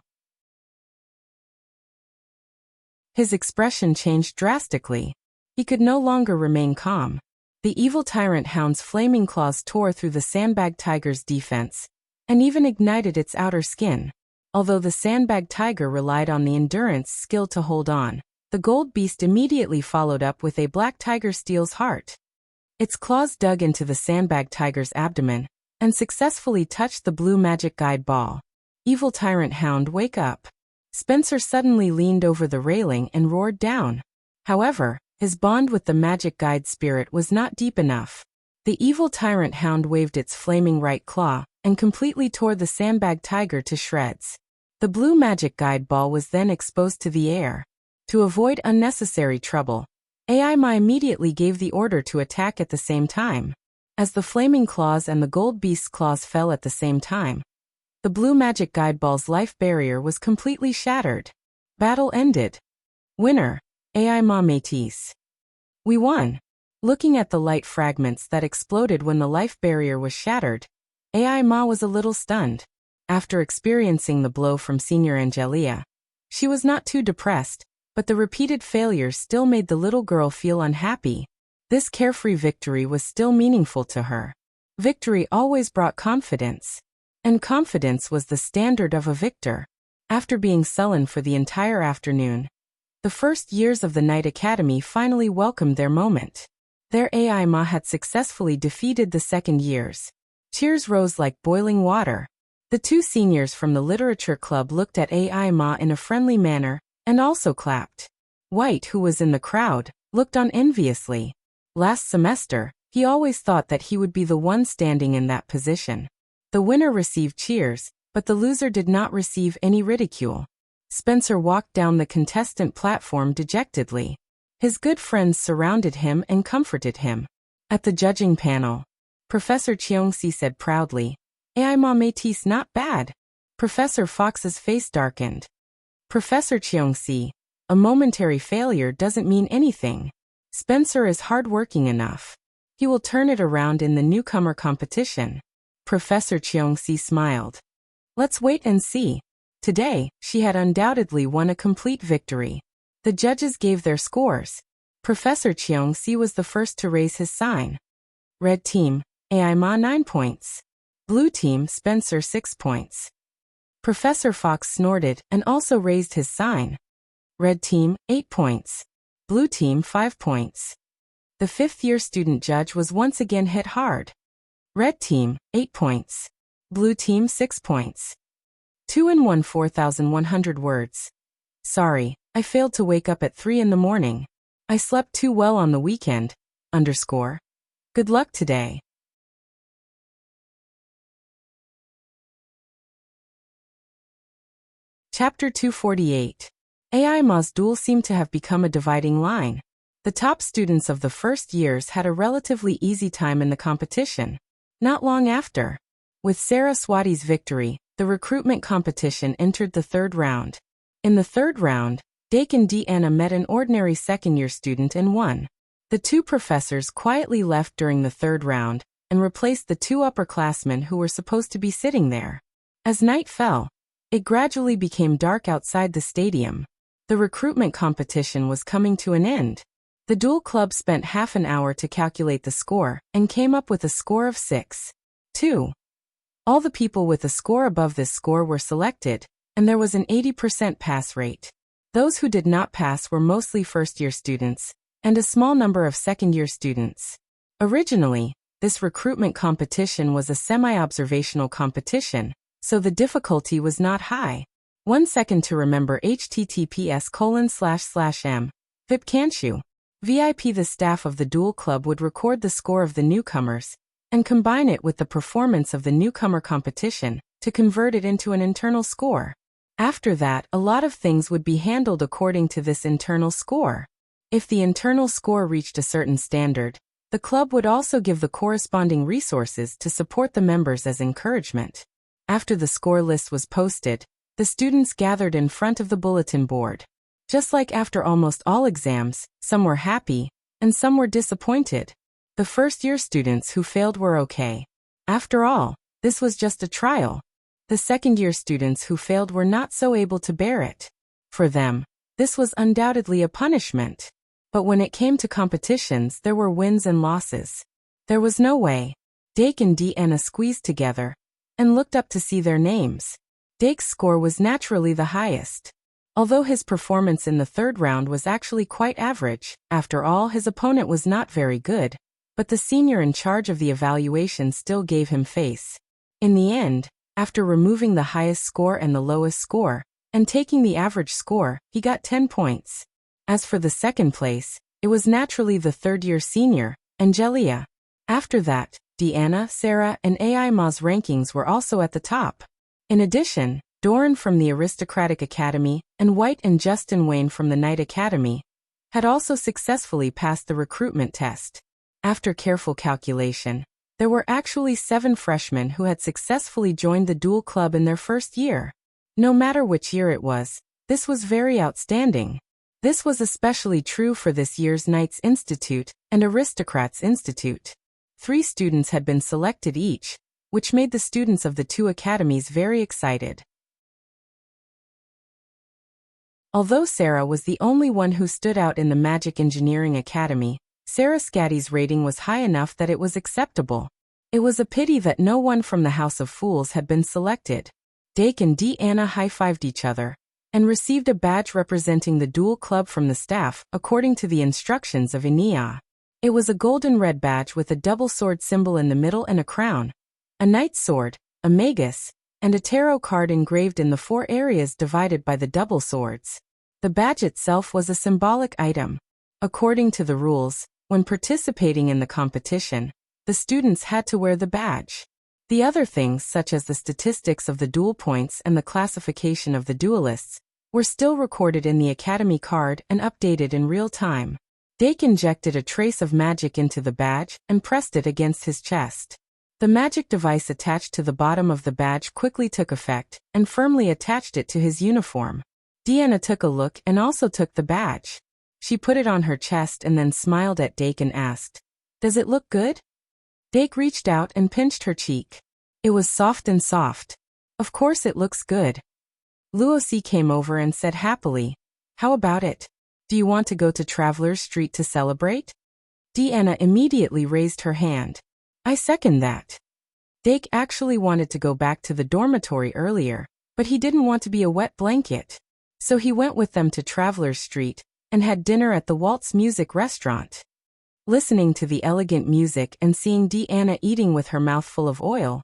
His expression changed drastically. He could no longer remain calm. The evil tyrant hound's flaming claws tore through the sandbag tiger's defense, and even ignited its outer skin. Although the sandbag tiger relied on the endurance skill to hold on, the gold beast immediately followed up with a black tiger steel's heart. Its claws dug into the sandbag tiger's abdomen and successfully touched the blue magic guide ball. Evil tyrant hound, wake up. Spencer suddenly leaned over the railing and roared down. However, his bond with the magic guide spirit was not deep enough. The evil tyrant hound waved its flaming right claw and completely tore the sandbag tiger to shreds. The blue magic guide ball was then exposed to the air. To avoid unnecessary trouble, Aima immediately gave the order to attack at the same time. As the flaming claws and the gold beast's claws fell at the same time, the blue magic guide ball's life barrier was completely shattered. Battle ended. Winner, Aima Métis. We won. Looking at the light fragments that exploded when the life barrier was shattered, Aima was a little stunned. After experiencing the blow from Senior Angelia, she was not too depressed, but the repeated failures still made the little girl feel unhappy. This carefree victory was still meaningful to her. Victory always brought confidence, and confidence was the standard of a victor. After being sullen for the entire afternoon, the first years of the Night Academy finally welcomed their moment. Their Aima had successfully defeated the second years. Cheers rose like boiling water. The two seniors from the literature club looked at Aima in a friendly manner and also clapped. White, who was in the crowd, looked on enviously. Last semester, he always thought that he would be the one standing in that position. The winner received cheers, but the loser did not receive any ridicule. Spencer walked down the contestant platform dejectedly. His good friends surrounded him and comforted him. At the judging panel, Professor Cheongsi said proudly, "Aima Métis, not bad." Professor Fox's face darkened. Professor Cheongsi, a momentary failure doesn't mean anything. Spencer is hardworking enough. He will turn it around in the newcomer competition. Professor Cheongsi smiled. Let's wait and see. Today, she had undoubtedly won a complete victory. The judges gave their scores. Professor Cheongsi was the first to raise his sign. Red team, Aima 9 points. Blue team, Spencer 6 points. Professor Fox snorted and also raised his sign. Red team, 8 points. Blue team, 5 points. The fifth-year student judge was once again hit hard. Red team, 8 points. Blue team, 6 points. 2 in 1 4,100 words. Sorry, I failed to wake up at 3 in the morning. I slept too well on the weekend. Underscore. Good luck today. Chapter 248. AI Duel seemed to have become a dividing line. The top students of the first years had a relatively easy time in the competition. Not long after, with Saraswati's victory, the recruitment competition entered the third round. In the third round, Dake and Deanna met an ordinary second-year student and won. The two professors quietly left during the third round and replaced the two upperclassmen who were supposed to be sitting there. As night fell, it gradually became dark outside the stadium. The recruitment competition was coming to an end. The duel club spent half an hour to calculate the score and came up with a score of 6-2. All the people with a score above this score were selected, and there was an 80% pass rate. Those who did not pass were mostly first-year students, and a small number of second-year students. Originally, this recruitment competition was a semi-observational competition, so the difficulty was not high. 1 second to remember https://m. VIP can't you? VIP. The staff of the duel club would record the score of the newcomers and combine it with the performance of the newcomer competition to convert it into an internal score. After that, a lot of things would be handled according to this internal score. If the internal score reached a certain standard, the club would also give the corresponding resources to support the members as encouragement. After the score list was posted, the students gathered in front of the bulletin board. Just like after almost all exams, some were happy, and some were disappointed. The first-year students who failed were okay. After all, this was just a trial. The second-year students who failed were not so able to bear it. For them, this was undoubtedly a punishment. But when it came to competitions, there were wins and losses. There was no way. Dake and Deanna squeezed together and looked up to see their names. Dake's score was naturally the highest. Although his performance in the third round was actually quite average, after all his opponent was not very good, but the senior in charge of the evaluation still gave him face. In the end, after removing the highest score and the lowest score, and taking the average score, he got 10 points. As for the second place, it was naturally the third-year senior, Angelia. After that, Deanna, Sarah, and AIMA's rankings were also at the top. In addition, Doran from the Aristocratic Academy and White and Justin Wayne from the Knight Academy had also successfully passed the recruitment test. After careful calculation, there were actually 7 freshmen who had successfully joined the duel club in their first year. No matter which year it was, this was very outstanding. This was especially true for this year's Knights Institute and Aristocrats Institute. 3 students had been selected each, which made the students of the 2 academies very excited. Although Sarah was the only one who stood out in the Magic Engineering Academy, Sarah Scatty's rating was high enough that it was acceptable. It was a pity that no one from the House of Fools had been selected. Dake and Deanna high-fived each other and received a badge representing the duel club from the staff according to the instructions of Inia. It was a golden red badge with a double sword symbol in the middle and a crown, a knight's sword, a magus, and a tarot card engraved in the 4 areas divided by the double swords. The badge itself was a symbolic item. According to the rules, when participating in the competition, the students had to wear the badge. The other things, such as the statistics of the duel points and the classification of the duelists, were still recorded in the Academy card and updated in real time. Dake injected a trace of magic into the badge and pressed it against his chest. The magic device attached to the bottom of the badge quickly took effect and firmly attached it to his uniform. Deanna took a look and also took the badge. She put it on her chest and then smiled at Dake and asked, "Does it look good?" Dake reached out and pinched her cheek. It was soft and soft. "Of course it looks good." Luosi came over and said happily, "How about it? Do you want to go to Travelers Street to celebrate?" Deanna immediately raised her hand. "I second that." Dake actually wanted to go back to the dormitory earlier, but he didn't want to be a wet blanket. So he went with them to Travelers Street and had dinner at the Waltz Music Restaurant. Listening to the elegant music and seeing Deanna eating with her mouth full of oil,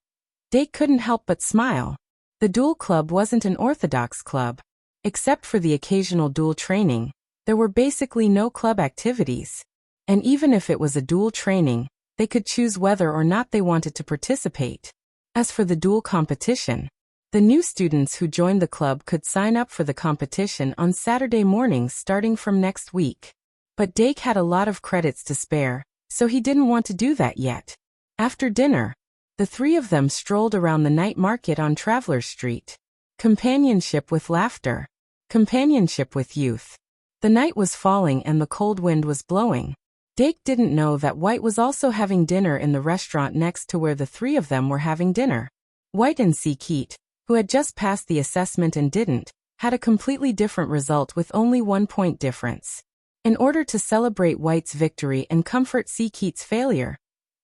Dake couldn't help but smile. The duel club wasn't an orthodox club. Except for the occasional duel training, there were basically no club activities. And even if it was a duel training, they could choose whether or not they wanted to participate. As for the duel competition, the new students who joined the club could sign up for the competition on Saturday mornings starting from next week. But Dake had a lot of credits to spare, so he didn't want to do that yet. After dinner, the three of them strolled around the night market on Travelers Street. Companionship with laughter. Companionship with youth. The night was falling and the cold wind was blowing. Dake didn't know that White was also having dinner in the restaurant next to where the three of them were having dinner. White and Keat, who had just passed the assessment and didn't, had a completely different result with only 1 point difference. In order to celebrate White's victory and comfort Keat's failure,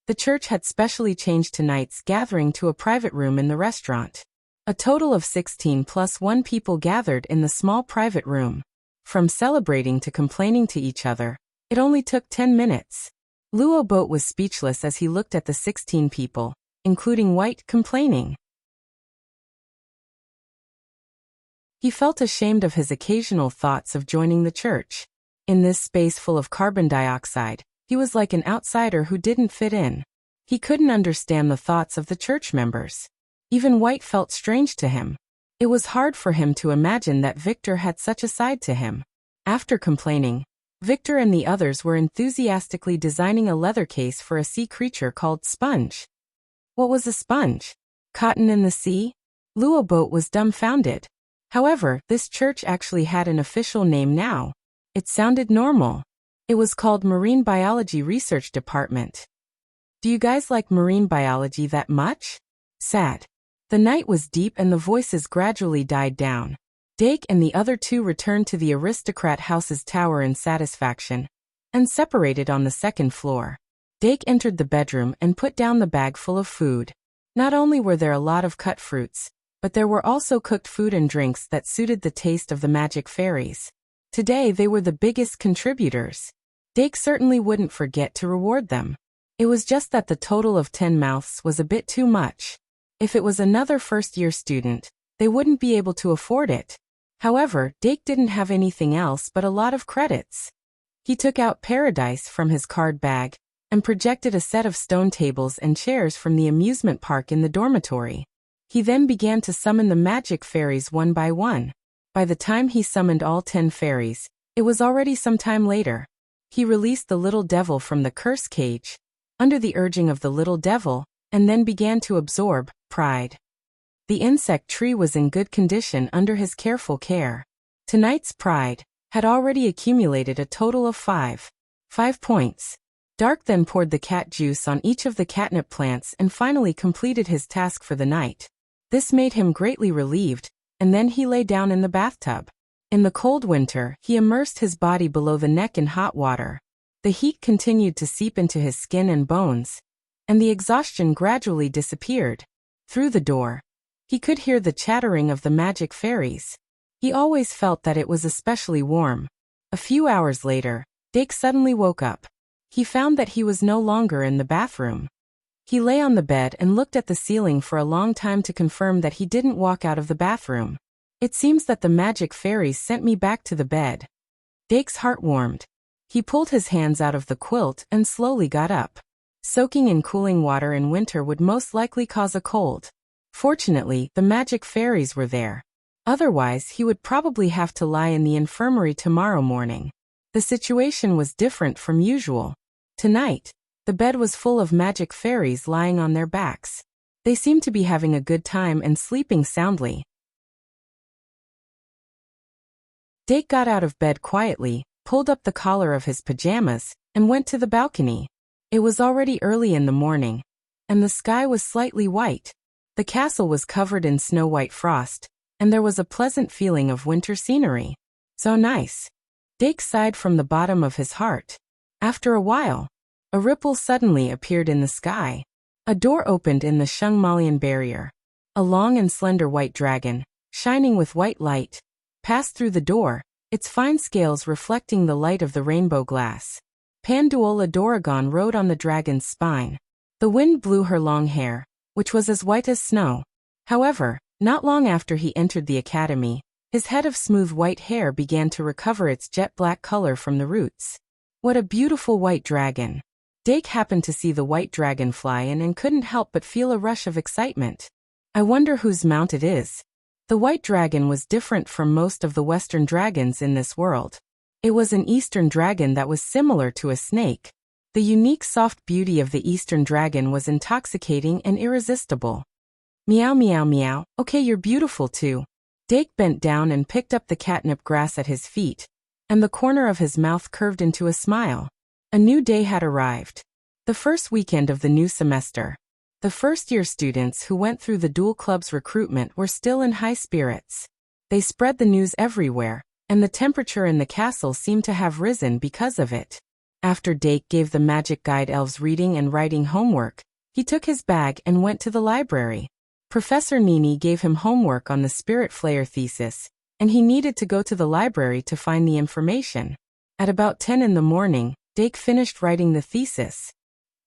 the church had specially changed tonight's gathering to a private room in the restaurant. A total of 16 plus 1 people gathered in the small private room. From celebrating to complaining to each other, it only took 10 minutes. Luoboat was speechless as he looked at the 16 people, including White, complaining. He felt ashamed of his occasional thoughts of joining the church. In this space full of carbon dioxide, he was like an outsider who didn't fit in. He couldn't understand the thoughts of the church members. Even White felt strange to him. It was hard for him to imagine that Victor had such a side to him. After complaining, Victor and the others were enthusiastically designing a leather case for a sea creature called Sponge. What was a sponge? Cotton in the sea? Luoboat was dumbfounded. However, this church actually had an official name now. It sounded normal. It was called Marine Biology Research Department. Do you guys like marine biology that much? Sad. The night was deep and the voices gradually died down. Dake and the other two returned to the aristocrat house's tower in satisfaction, and separated on the second floor. Dake entered the bedroom and put down the bag full of food. Not only were there a lot of cut fruits, but there were also cooked food and drinks that suited the taste of the magic fairies. Today they were the biggest contributors. Dake certainly wouldn't forget to reward them. It was just that the total of 10 mouths was a bit too much. If it was another first-year student, they wouldn't be able to afford it. However, Dake didn't have anything else but a lot of credits. He took out Paradise from his card bag and projected a set of stone tables and chairs from the amusement park in the dormitory. He then began to summon the magic fairies one by one. By the time he summoned all 10 fairies, it was already some time later. He released the little devil from the curse cage, under the urging of the little devil, and then began to absorb pride. The insect tree was in good condition under his careful care. Tonight's pride had already accumulated a total of 5 points. Dark then poured the cat juice on each of the catnip plants and finally completed his task for the night. This made him greatly relieved, and then he lay down in the bathtub. In the cold winter, he immersed his body below the neck in hot water. The heat continued to seep into his skin and bones, and the exhaustion gradually disappeared. Through the door, he could hear the chattering of the magic fairies. He always felt that it was especially warm. A few hours later, Dake suddenly woke up. He found that he was no longer in the bathroom. He lay on the bed and looked at the ceiling for a long time to confirm that he didn't walk out of the bathroom. It seems that the magic fairies sent me back to the bed. Dake's heart warmed. He pulled his hands out of the quilt and slowly got up. Soaking in cooling water in winter would most likely cause a cold. Fortunately, the magic fairies were there. Otherwise, he would probably have to lie in the infirmary tomorrow morning. The situation was different from usual. Tonight, the bed was full of magic fairies lying on their backs. They seemed to be having a good time and sleeping soundly. Dake got out of bed quietly, pulled up the collar of his pajamas, and went to the balcony. It was already early in the morning, and the sky was slightly white. The castle was covered in snow-white frost, and there was a pleasant feeling of winter scenery. So nice. Dake sighed from the bottom of his heart. After a while, a ripple suddenly appeared in the sky. A door opened in the Shungmalian barrier. A long and slender white dragon, shining with white light, passed through the door, its fine scales reflecting the light of the rainbow glass. Panduola Doragon rode on the dragon's spine. The wind blew her long hair, which was as white as snow. However, not long after he entered the academy, his head of smooth white hair began to recover its jet-black color from the roots. What a beautiful white dragon! Dake happened to see the white dragon fly in and couldn't help but feel a rush of excitement. I wonder whose mount it is. The white dragon was different from most of the Western dragons in this world. It was an Eastern dragon that was similar to a snake. The unique soft beauty of the Eastern dragon was intoxicating and irresistible. Meow meow meow, okay, you're beautiful too. Dake bent down and picked up the catnip grass at his feet, and the corner of his mouth curved into a smile. A new day had arrived. The first weekend of the new semester. The first-year students who went through the Duel Club's recruitment were still in high spirits. They spread the news everywhere, and the temperature in the castle seemed to have risen because of it. After Dake gave the magic guide elves reading and writing homework, he took his bag and went to the library. Professor Nini gave him homework on the Spirit Flayer thesis, and he needed to go to the library to find the information. At about 10 in the morning, Dake finished writing the thesis.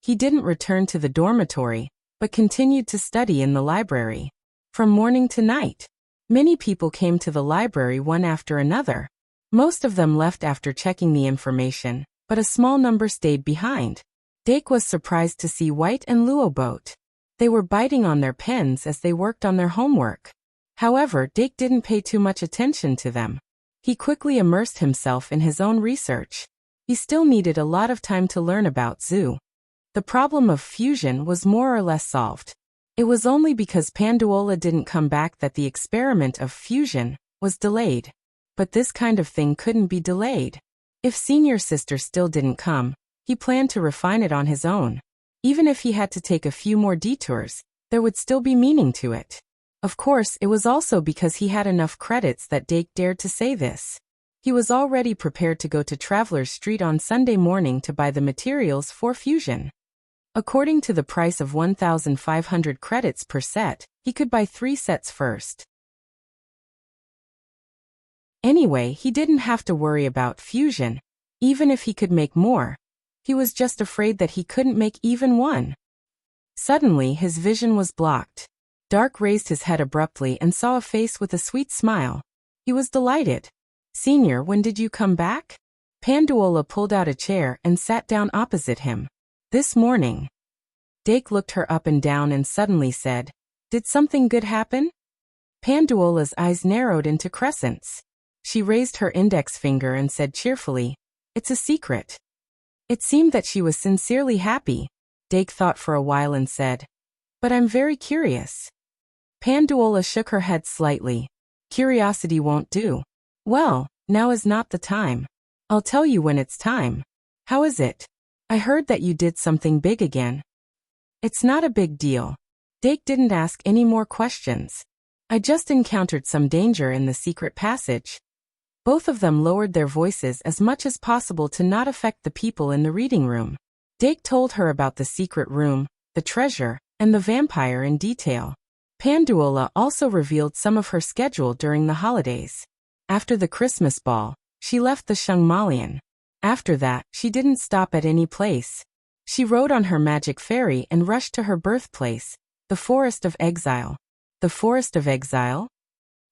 He didn't return to the dormitory, but continued to study in the library. From morning to night, many people came to the library one after another. Most of them left after checking the information, but a small number stayed behind. Dake was surprised to see White and Luoboat. They were biting on their pens as they worked on their homework. However, Dake didn't pay too much attention to them. He quickly immersed himself in his own research. He still needed a lot of time to learn about Zoo. The problem of fusion was more or less solved. It was only because Panduola didn't come back that the experiment of fusion was delayed. But this kind of thing couldn't be delayed. If senior sister still didn't come, he planned to refine it on his own. Even if he had to take a few more detours, there would still be meaning to it. Of course, it was also because he had enough credits that Dake dared to say this. He was already prepared to go to Traveler's Street on Sunday morning to buy the materials for fusion. According to the price of 1,500 credits per set, he could buy 3 sets first. Anyway, he didn't have to worry about fusion, even if he could make more. He was just afraid that he couldn't make even one. Suddenly, his vision was blocked. Dark raised his head abruptly and saw a face with a sweet smile. He was delighted. Senior, when did you come back? Panduola pulled out a chair and sat down opposite him. This morning. Dake looked her up and down and suddenly said, Did something good happen? Panduola's eyes narrowed into crescents. She raised her index finger and said cheerfully, It's a secret. It seemed that she was sincerely happy. Dake thought for a while and said, But I'm very curious. Panduola shook her head slightly. Curiosity won't do. Well, now is not the time. I'll tell you when it's time. How is it? I heard that you did something big again. It's not a big deal. Dake didn't ask any more questions. I just encountered some danger in the secret passage. Both of them lowered their voices as much as possible to not affect the people in the reading room. Dake told her about the secret room, the treasure, and the vampire in detail. Panduola also revealed some of her schedule during the holidays. After the Christmas ball, she left the Shungmalian. After that, she didn't stop at any place. She rode on her magic ferry and rushed to her birthplace, the Forest of Exile. The Forest of Exile?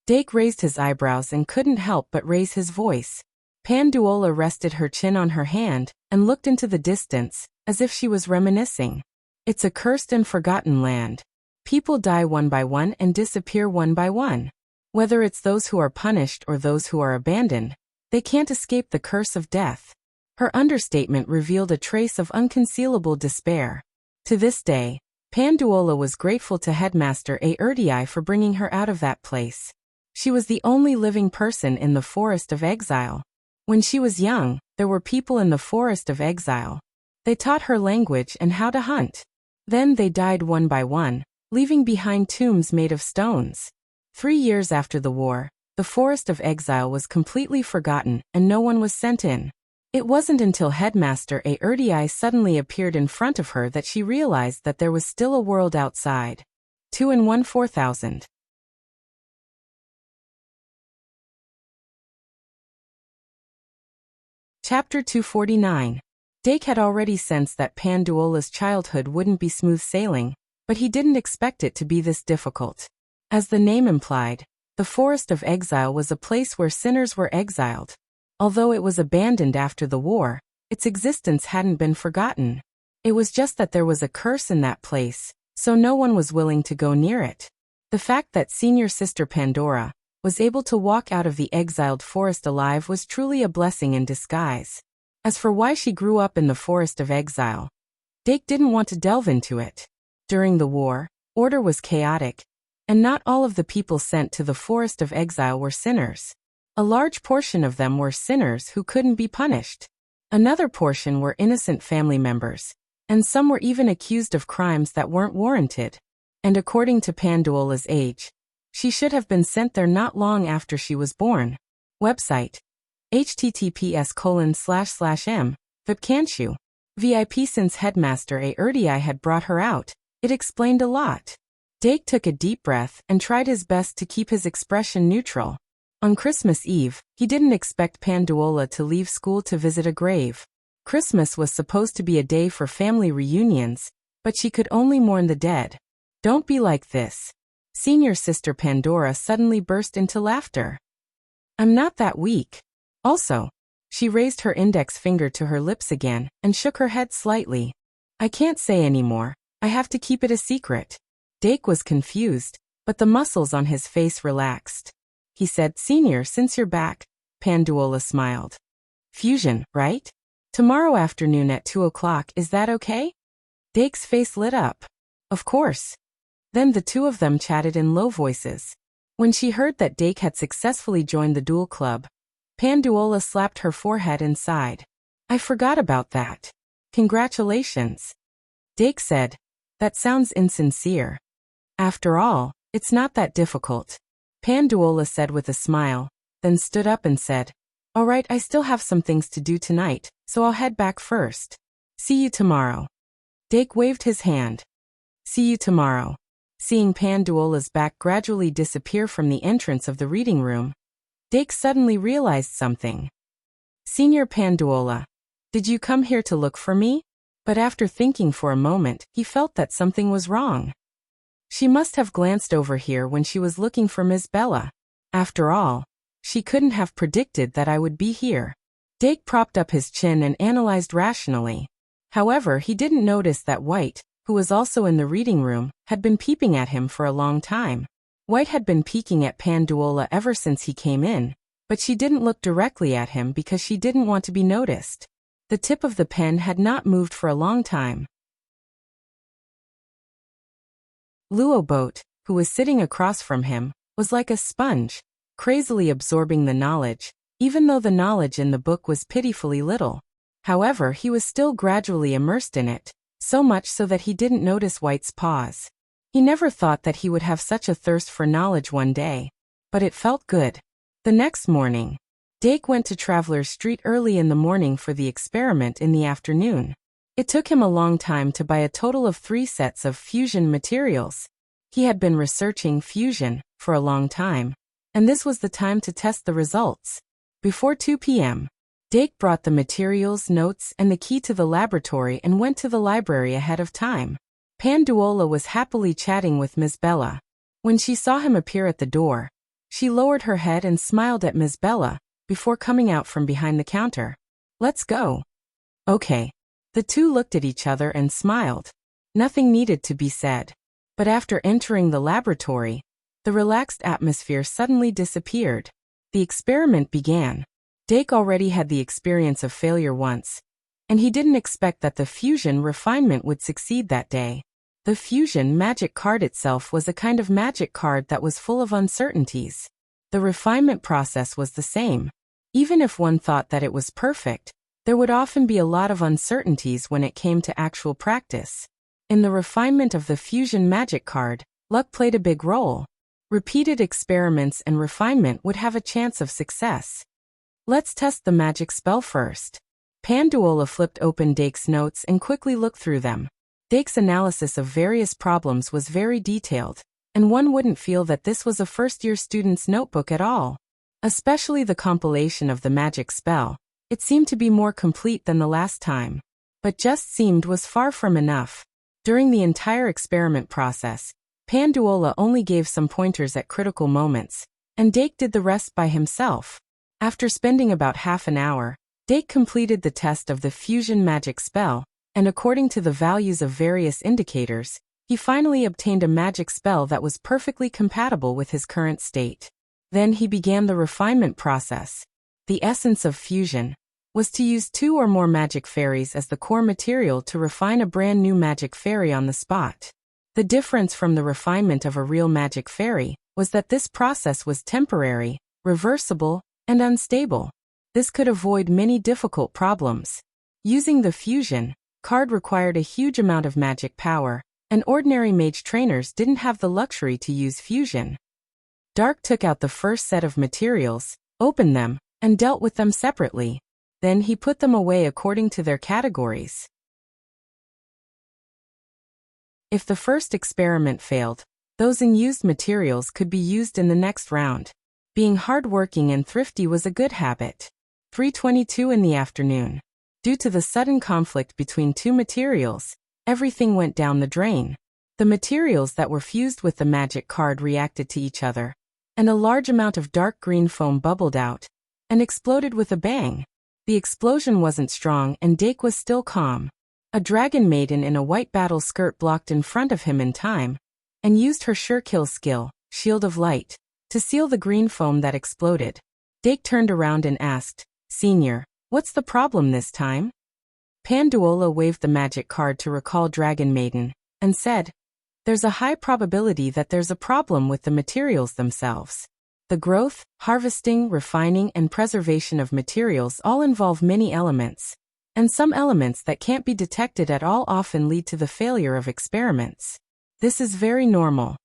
Dake raised his eyebrows and couldn't help but raise his voice. Panduola rested her chin on her hand and looked into the distance, as if she was reminiscing. It's a cursed and forgotten land. People die one by one and disappear one by one. Whether it's those who are punished or those who are abandoned, they can't escape the curse of death. Her understatement revealed a trace of unconcealable despair. To this day, Panduola was grateful to Headmaster Erdii for bringing her out of that place. She was the only living person in the Forest of Exile. When she was young, there were people in the Forest of Exile. They taught her language and how to hunt. Then they died one by one, leaving behind tombs made of stones. 3 years after the war, the Forest of Exile was completely forgotten and no one was sent in. It wasn't until Headmaster Erdii suddenly appeared in front of her that she realized that there was still a world outside. 2 in 1 4000. Chapter 249. Dake had already sensed that Panduola's childhood wouldn't be smooth sailing, but he didn't expect it to be this difficult. As the name implied, the Forest of Exile was a place where sinners were exiled. Although it was abandoned after the war, its existence hadn't been forgotten. It was just that there was a curse in that place, so no one was willing to go near it. The fact that senior sister Pandora was able to walk out of the exiled forest alive was truly a blessing in disguise. As for why she grew up in the Forest of Exile, Dake didn't want to delve into it. During the war, order was chaotic, and not all of the people sent to the Forest of Exile were sinners. A large portion of them were sinners who couldn't be punished. Another portion were innocent family members, and some were even accused of crimes that weren't warranted. And according to Panduola's age, she should have been sent there not long after she was born. Website: https://m. Vipcanchu. VIP. Since Headmaster Erdii had brought her out, it explained a lot. Dake took a deep breath and tried his best to keep his expression neutral. On Christmas Eve, he didn't expect Panduola to leave school to visit a grave. Christmas was supposed to be a day for family reunions, but she could only mourn the dead. Don't be like this. Senior sister Pandora suddenly burst into laughter. I'm not that weak. Also, she raised her index finger to her lips again and shook her head slightly. I can't say anymore. I have to keep it a secret. Dake was confused, but the muscles on his face relaxed. He said, Senior, since you're back, Panduola smiled. Fusion, right? Tomorrow afternoon at 2 o'clock, is that okay? Dake's face lit up. Of course. Then the two of them chatted in low voices. When she heard that Dake had successfully joined the duel club, Panduola slapped her forehead and sighed. I forgot about that. Congratulations. Dake said, that sounds insincere. After all, it's not that difficult. Panduola said with a smile, then stood up and said, all right, I still have some things to do tonight, so I'll head back first. See you tomorrow. Dake waved his hand. See you tomorrow. Seeing Panduola's back gradually disappear from the entrance of the reading room, Dake suddenly realized something. Senior Panduola, did you come here to look for me? But after thinking for a moment, he felt that something was wrong. She must have glanced over here when she was looking for Miss Bella. After all, she couldn't have predicted that I would be here. Dake propped up his chin and analyzed rationally. However, he didn't notice that White, who was also in the reading room, had been peeping at him for a long time. White had been peeking at Panduola ever since he came in, but she didn't look directly at him because she didn't want to be noticed. The tip of the pen had not moved for a long time. Luoboat, who was sitting across from him, was like a sponge, crazily absorbing the knowledge, even though the knowledge in the book was pitifully little. However, he was still gradually immersed in it, so much so that he didn't notice White's pause. He never thought that he would have such a thirst for knowledge one day, but it felt good. The next morning, Dake went to Traveler's Street early in the morning for the experiment in the afternoon. It took him a long time to buy a total of 3 sets of fusion materials. He had been researching fusion for a long time, and this was the time to test the results. Before 2 p.m., Dake brought the materials, notes, and the key to the laboratory and went to the library ahead of time. Panduola was happily chatting with Miss Bella. When she saw him appear at the door, she lowered her head and smiled at Miss Bella before coming out from behind the counter. Let's go. Okay. The two looked at each other and smiled. Nothing needed to be said. But after entering the laboratory, the relaxed atmosphere suddenly disappeared. The experiment began. Dake already had the experience of failure once, and he didn't expect that the fusion refinement would succeed that day. The fusion magic card itself was a kind of magic card that was full of uncertainties. The refinement process was the same. Even if one thought that it was perfect, there would often be a lot of uncertainties when it came to actual practice. In the refinement of the fusion magic card, luck played a big role. Repeated experiments and refinement would have a chance of success. Let's test the magic spell first. Panduola flipped open Dake's notes and quickly looked through them. Dake's analysis of various problems was very detailed, and one wouldn't feel that this was a first-year student's notebook at all. Especially the compilation of the magic spell. It seemed to be more complete than the last time. But just seemed was far from enough. During the entire experiment process, Panduola only gave some pointers at critical moments, and Dake did the rest by himself. After spending about half an hour, Dake completed the test of the fusion magic spell, and according to the values of various indicators, he finally obtained a magic spell that was perfectly compatible with his current state. Then he began the refinement process. The essence of fusion was to use 2 or more magic fairies as the core material to refine a brand new magic fairy on the spot. The difference from the refinement of a real magic fairy was that this process was temporary, reversible, and unstable. This could avoid many difficult problems. Using the fusion card required a huge amount of magic power, and ordinary mage trainers didn't have the luxury to use fusion. Dark took out the first set of materials, opened them, and dealt with them separately. Then he put them away according to their categories. If the first experiment failed, those unused materials could be used in the next round. Being hardworking and thrifty was a good habit. 3:22 in the afternoon. Due to the sudden conflict between 2 materials, everything went down the drain. The materials that were fused with the magic card reacted to each other, and a large amount of dark green foam bubbled out and exploded with a bang. The explosion wasn't strong and Dake was still calm. A dragon maiden in a white battle skirt blocked in front of him in time, and used her sure kill skill, Shield of Light, to seal the green foam that exploded. Dake turned around and asked, "Senior, what's the problem this time?" Panduola waved the magic card to recall Dragon Maiden, and said, "There's a high probability that there's a problem with the materials themselves. The growth, harvesting, refining, and preservation of materials all involve many elements, and some elements that can't be detected at all often lead to the failure of experiments. This is very normal."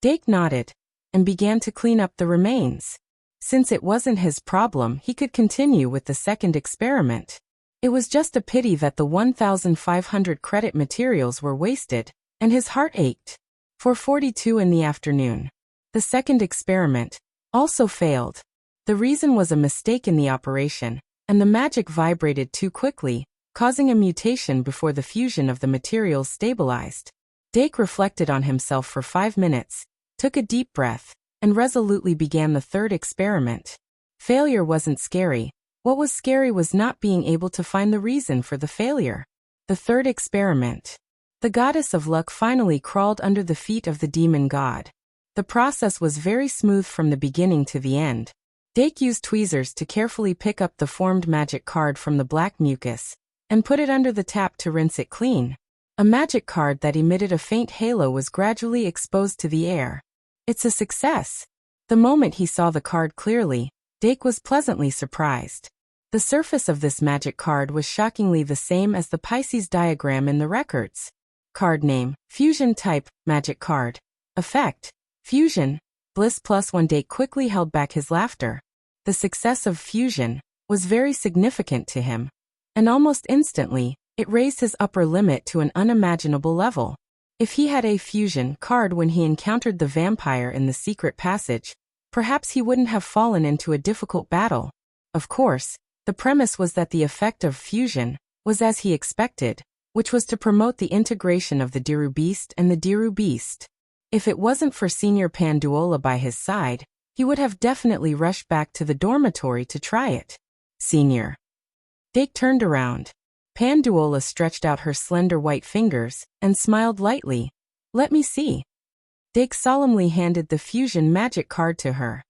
Dake nodded, and began to clean up the remains. Since it wasn't his problem, he could continue with the second experiment. It was just a pity that the 1,500 credit materials were wasted, and his heart ached. 4:42 in the afternoon. The second experiment also failed. The reason was a mistake in the operation, and the magic vibrated too quickly, causing a mutation before the fusion of the materials stabilized. Dake reflected on himself for 5 minutes, took a deep breath, and resolutely began the third experiment. Failure wasn't scary. What was scary was not being able to find the reason for the failure. The third experiment. The goddess of luck finally crawled under the feet of the demon god. The process was very smooth from the beginning to the end. Dake used tweezers to carefully pick up the formed magic card from the black mucus, and put it under the tap to rinse it clean. A magic card that emitted a faint halo was gradually exposed to the air. It's a success. The moment he saw the card clearly, Dake was pleasantly surprised. The surface of this magic card was shockingly the same as the Pisces diagram in the records. Card name, Fusion Type, Magic Card. Effect, Fusion, Bliss +1. Dake quickly held back his laughter. The success of Fusion was very significant to him, and almost instantly, it raised his upper limit to an unimaginable level. If he had a Fusion card when he encountered the vampire in the secret passage, perhaps he wouldn't have fallen into a difficult battle. Of course, the premise was that the effect of Fusion was as he expected, which was to promote the integration of the Diru Beast and the Diru Beast. If it wasn't for Senior Panduola by his side, he would have definitely rushed back to the dormitory to try it. "Senior." Dake turned around. Panduola stretched out her slender white fingers and smiled lightly. "Let me see." Dake solemnly handed the Fusion magic card to her.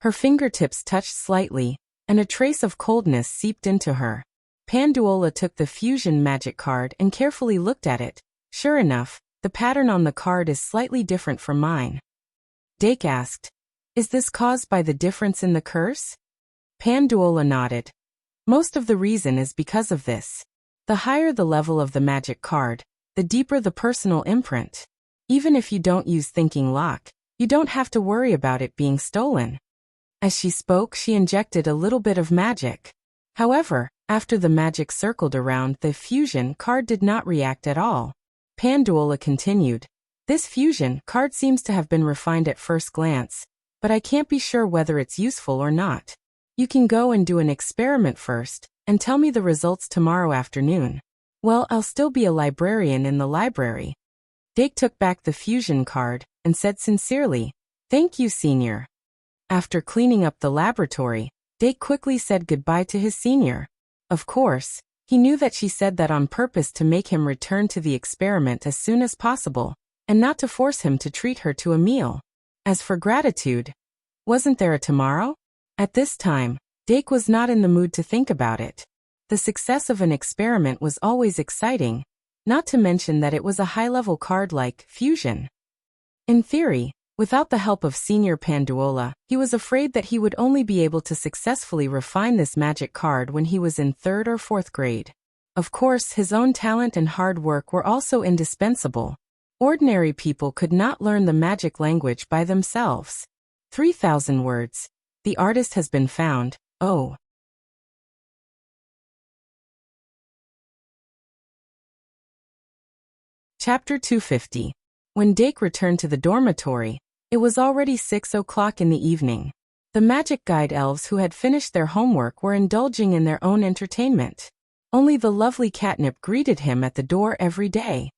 Her fingertips touched slightly, and a trace of coldness seeped into her. Panduola took the Fusion magic card and carefully looked at it. Sure enough, the pattern on the card is slightly different from mine. Dake asked, "Is this caused by the difference in the curse?" Panduola nodded. "Most of the reason is because of this. The higher the level of the magic card, the deeper the personal imprint. Even if you don't use Thinking Lock, you don't have to worry about it being stolen." As she spoke, she injected a little bit of magic. However, after the magic circled around, the Fusion card did not react at all. Panduola continued, "This Fusion card seems to have been refined at first glance, but I can't be sure whether it's useful or not. You can go and do an experiment first, and tell me the results tomorrow afternoon. Well, I'll still be a librarian in the library. Dake took back the fusion card and said sincerely, "Thank you, senior." After cleaning up the laboratory, Dake quickly said goodbye to his senior. Of course, he knew that she said that on purpose to make him return to the experiment as soon as possible, and not to force him to treat her to a meal. As for gratitude, wasn't there a tomorrow? At this time, Dake was not in the mood to think about it. The success of an experiment was always exciting, not to mention that it was a high-level card like fusion. In theory, without the help of Senior Panduola, he was afraid that he would only be able to successfully refine this magic card when he was in 3rd or 4th grade. Of course, his own talent and hard work were also indispensable. Ordinary people could not learn the magic language by themselves. 3,000 words. The artist has been found. Oh. Chapter 250. When Dake returned to the dormitory, it was already 6 o'clock in the evening. The magic guide elves who had finished their homework were indulging in their own entertainment. Only the lovely Catnip greeted him at the door every day.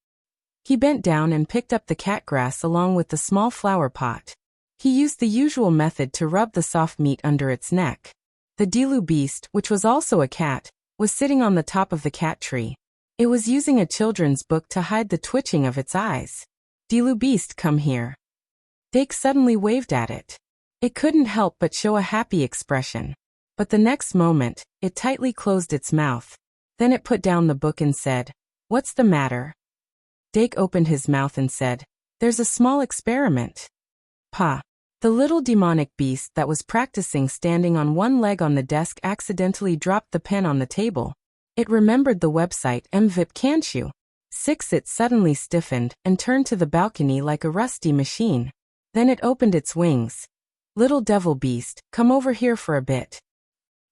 He bent down and picked up the cat grass along with the small flower pot. He used the usual method to rub the soft meat under its neck. The Dilu beast, which was also a cat, was sitting on the top of the cat tree. It was using a children's book to hide the twitching of its eyes. "Dilu beast, come here." Dake suddenly waved at it. It couldn't help but show a happy expression. But the next moment, it tightly closed its mouth. Then it put down the book and said, "What's the matter?" Dake opened his mouth and said, "There's a small experiment." Pa. The little demonic beast that was practicing standing on one leg on the desk accidentally dropped the pen on the table. It remembered the website MVIP Kanchu. 6. It suddenly stiffened and turned to the balcony like a rusty machine. Then it opened its wings. "Little devil beast, come over here for a bit."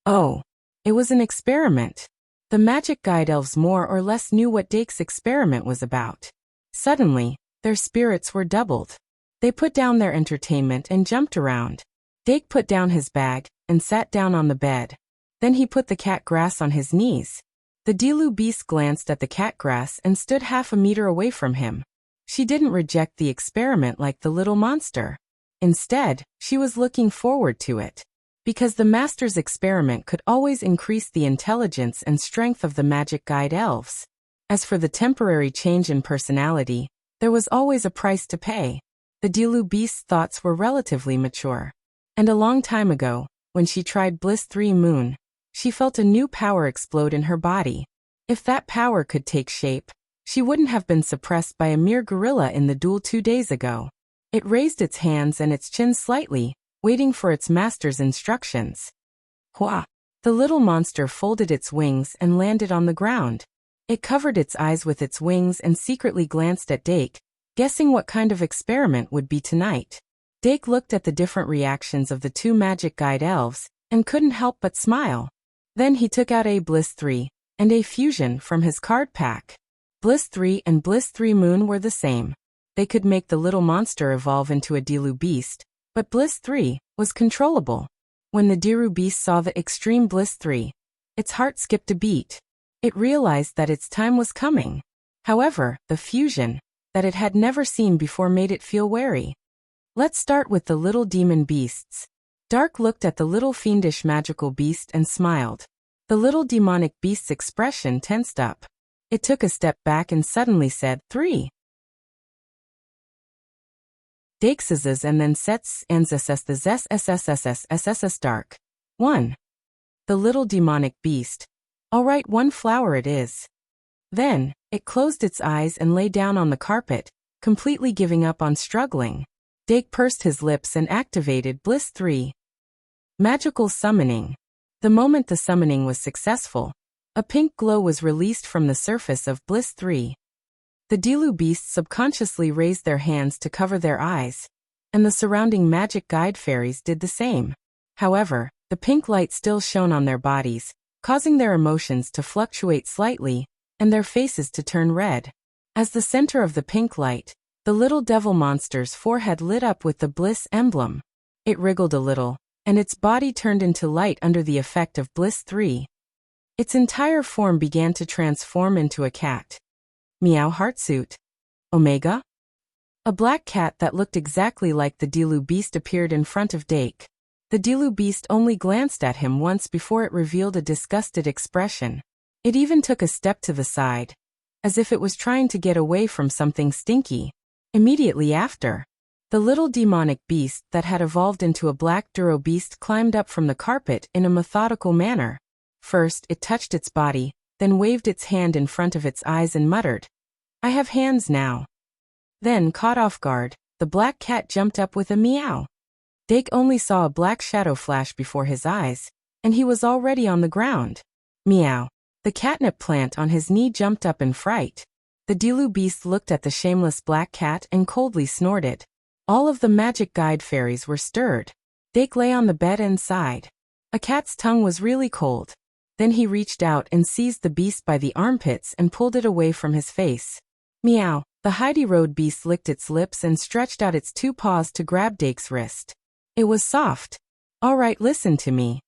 Oh. It was an experiment. The magic guide elves more or less knew what Dake's experiment was about. Suddenly, their spirits were doubled. They put down their entertainment and jumped around. Dake put down his bag and sat down on the bed. Then he put the cat grass on his knees. The Dilu beast glanced at the cat grass and stood half a meter away from him. She didn't reject the experiment like the little monster. Instead, she was looking forward to it. Because the master's experiment could always increase the intelligence and strength of the magic guide elves. As for the temporary change in personality, there was always a price to pay. The Dilu beast's thoughts were relatively mature. And a long time ago, when she tried Bliss 3 Moon, she felt a new power explode in her body. If that power could take shape, she wouldn't have been suppressed by a mere gorilla in the duel 2 days ago. It raised its hands and its chin slightly, waiting for its master's instructions. Hua! The little monster folded its wings and landed on the ground. It covered its eyes with its wings and secretly glanced at Dake, guessing what kind of experiment would be tonight. Dake looked at the different reactions of the 2 magic guide elves, and couldn't help but smile. Then he took out a Bliss 3 and a Fusion from his card pack. Bliss 3 and Bliss 3 Moon were the same. They could make the little monster evolve into a Dilu beast, but Bliss 3 was controllable. When the Dilu beast saw the extreme Bliss 3, its heart skipped a beat. It realized that its time was coming. However, the fusion that it had never seen before made it feel wary. Let's start with the little demon beasts. Dark looked at the little fiendish magical beast and smiled. The little demonic beast's expression tensed up. It took a step back and suddenly said, 3. Dakes's and then sets and the SSSSSSSS dark. 1. The little demonic beast. All right, 1 flower it is. Then, it closed its eyes and lay down on the carpet, completely giving up on struggling. Dake pursed his lips and activated Bliss 3. Magical summoning. The moment the summoning was successful, a pink glow was released from the surface of Bliss 3. The Dilu beasts subconsciously raised their hands to cover their eyes, and the surrounding magic guide fairies did the same. However, the pink light still shone on their bodies, causing their emotions to fluctuate slightly, and their faces to turn red. As the center of the pink light, the little devil monster's forehead lit up with the Bliss emblem. It wriggled a little, and its body turned into light under the effect of Bliss 3. Its entire form began to transform into a cat. Meow Heartsuit. Omega? A black cat that looked exactly like the Dilu beast appeared in front of Dake. The Dilu beast only glanced at him once before it revealed a disgusted expression. It even took a step to the side, as if it was trying to get away from something stinky. Immediately after, the little demonic beast that had evolved into a black Duro beast climbed up from the carpet in a methodical manner. First, it touched its body, then waved its hand in front of its eyes and muttered, "I have hands now." Then, caught off guard, the black cat jumped up with a meow. Dake only saw a black shadow flash before his eyes, and he was already on the ground. Meow. The catnip plant on his knee jumped up in fright. The Dilu beast looked at the shameless black cat and coldly snorted. All of the magic guide fairies were stirred. Dake lay on the bed and sighed. A cat's tongue was really cold. Then he reached out and seized the beast by the armpits and pulled it away from his face. Meow. The Heidi Road beast licked its lips and stretched out its 2 paws to grab Dake's wrist. It was soft. "All right, listen to me."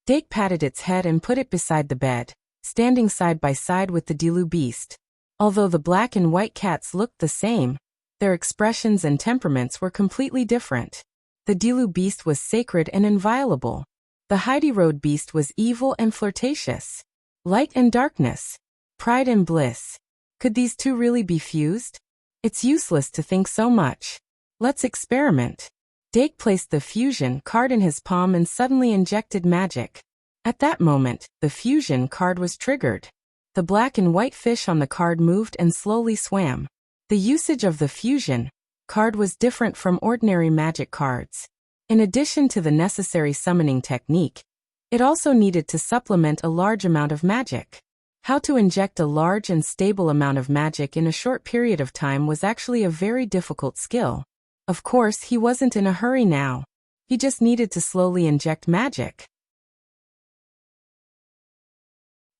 Dake patted its head and put it beside the bed, standing side by side with the Dilu beast. Although the black and white cats looked the same, their expressions and temperaments were completely different. The Dilu beast was sacred and inviolable. The Heidi Road beast was evil and flirtatious. Light and darkness. Pride and bliss. Could these two really be fused? It's useless to think so much. Let's experiment. Dake placed the fusion card in his palm and suddenly injected magic. At that moment, the fusion card was triggered. The black and white fish on the card moved and slowly swam. The usage of the fusion card was different from ordinary magic cards. In addition to the necessary summoning technique, it also needed to supplement a large amount of magic. How to inject a large and stable amount of magic in a short period of time was actually a very difficult skill. Of course, he wasn't in a hurry now. He just needed to slowly inject magic.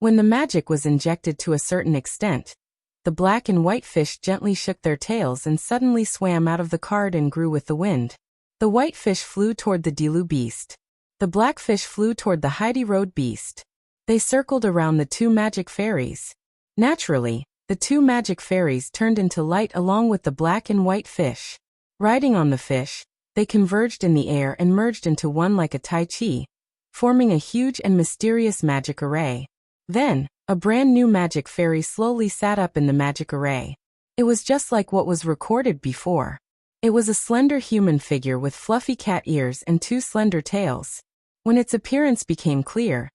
When the magic was injected to a certain extent, the black and white fish gently shook their tails and suddenly swam out of the card and grew with the wind. The white fish flew toward the Dilu beast. The black fish flew toward the Heidi Road beast. They circled around the 2 magic fairies. Naturally, the 2 magic fairies turned into light along with the black and white fish. Riding on the fish, they converged in the air and merged into one like a Tai Chi, forming a huge and mysterious magic array. Then, a brand new magic fairy slowly sat up in the magic array. It was just like what was recorded before. It was a slender human figure with fluffy cat ears and 2 slender tails. When its appearance became clear,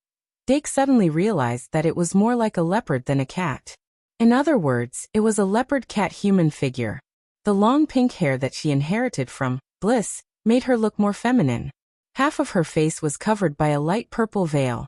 Dake suddenly realized that it was more like a leopard than a cat. In other words, it was a leopard-cat-human figure. The long pink hair that she inherited from Bliss made her look more feminine. Half of her face was covered by a light purple veil,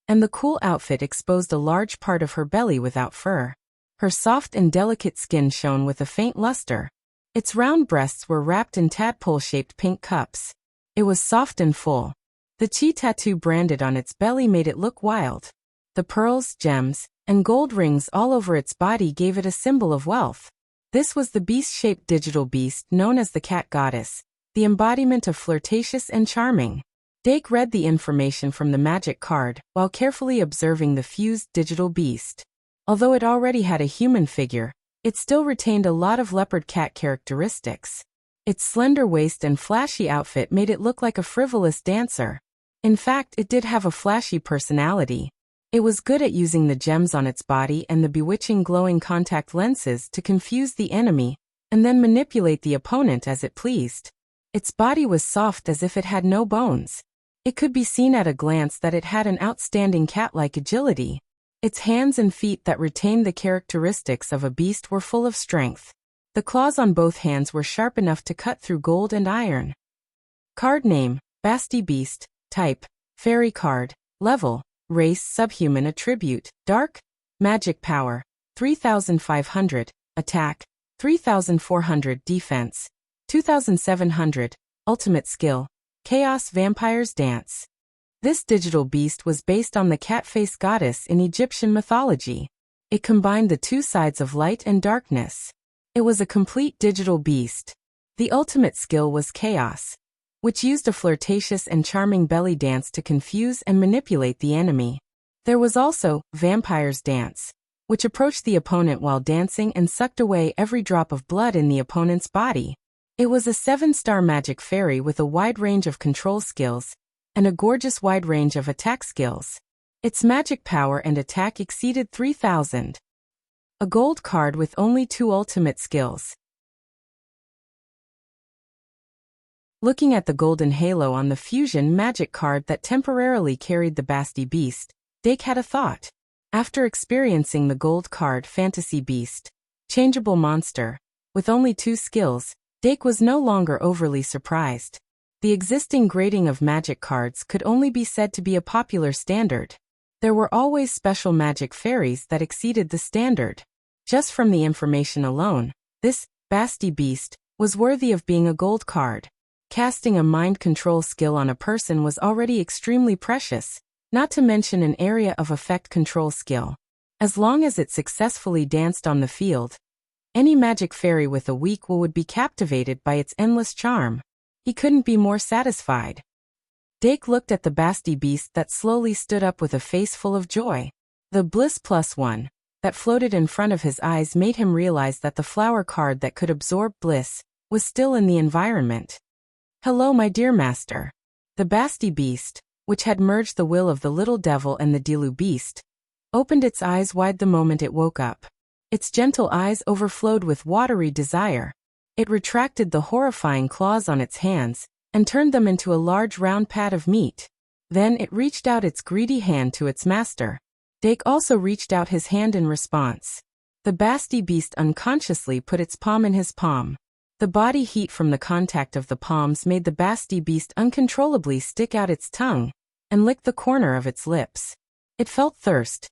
and the cool outfit exposed a large part of her belly without fur. Her soft and delicate skin shone with a faint luster. Its round breasts were wrapped in tadpole-shaped pink cups. It was soft and full. The chi tattoo branded on its belly made it look wild. The pearls, gems, and gold rings all over its body gave it a symbol of wealth. This was the beast-shaped digital beast known as the cat goddess, the embodiment of flirtatious and charming. Dake read the information from the magic card while carefully observing the fused digital beast. Although it already had a human figure, it still retained a lot of leopard cat characteristics. Its slender waist and flashy outfit made it look like a frivolous dancer. In fact, it did have a flashy personality. It was good at using the gems on its body and the bewitching glowing contact lenses to confuse the enemy, and then manipulate the opponent as it pleased. Its body was soft as if it had no bones. It could be seen at a glance that it had an outstanding cat-like agility. Its hands and feet that retained the characteristics of a beast were full of strength. The claws on both hands were sharp enough to cut through gold and iron. Card name, Basti Beast. Type, Fairy card. Level, Race Subhuman. Attribute, Dark. Magic power, 3,500. Attack, 3,400. Defense, 2,700. Ultimate skill, Chaos Vampire's Dance. This digital beast was based on the cat-face goddess in Egyptian mythology. It combined the 2 sides of light and darkness. It was a complete digital beast. The ultimate skill was Chaos. which used a flirtatious and charming belly dance to confuse and manipulate the enemy. There was also Vampire's Dance, which approached the opponent while dancing and sucked away every drop of blood in the opponent's body. It was a 7-star magic fairy with a wide range of control skills and a gorgeous wide range of attack skills. Its magic power and attack exceeded 3,000. A gold card with only 2 ultimate skills. Looking at the golden halo on the fusion magic card that temporarily carried the Basti Beast, Dake had a thought. After experiencing the gold card Fantasy Beast, changeable monster, with only 2 skills, Dake was no longer overly surprised. The existing grading of magic cards could only be said to be a popular standard. There were always special magic fairies that exceeded the standard. Just from the information alone, this Basti Beast was worthy of being a gold card. Casting a mind control skill on a person was already extremely precious, not to mention an area of effect control skill. As long as it successfully danced on the field, any magic fairy with a weak will would be captivated by its endless charm. He couldn't be more satisfied. Dake looked at the Basti Beast that slowly stood up with a face full of joy. The Bliss +1 that floated in front of his eyes made him realize that the flower card that could absorb bliss was still in the environment. Hello, my dear master. The Basti Beast, which had merged the will of the little devil and the Dilu Beast, opened its eyes wide the moment it woke up. Its gentle eyes overflowed with watery desire. It retracted the horrifying claws on its hands and turned them into a large round pad of meat. Then it reached out its greedy hand to its master. Dake also reached out his hand in response. The Basti Beast unconsciously put its palm in his palm. The body heat from the contact of the palms made the Basti Beast uncontrollably stick out its tongue and lick the corner of its lips. It felt thirst.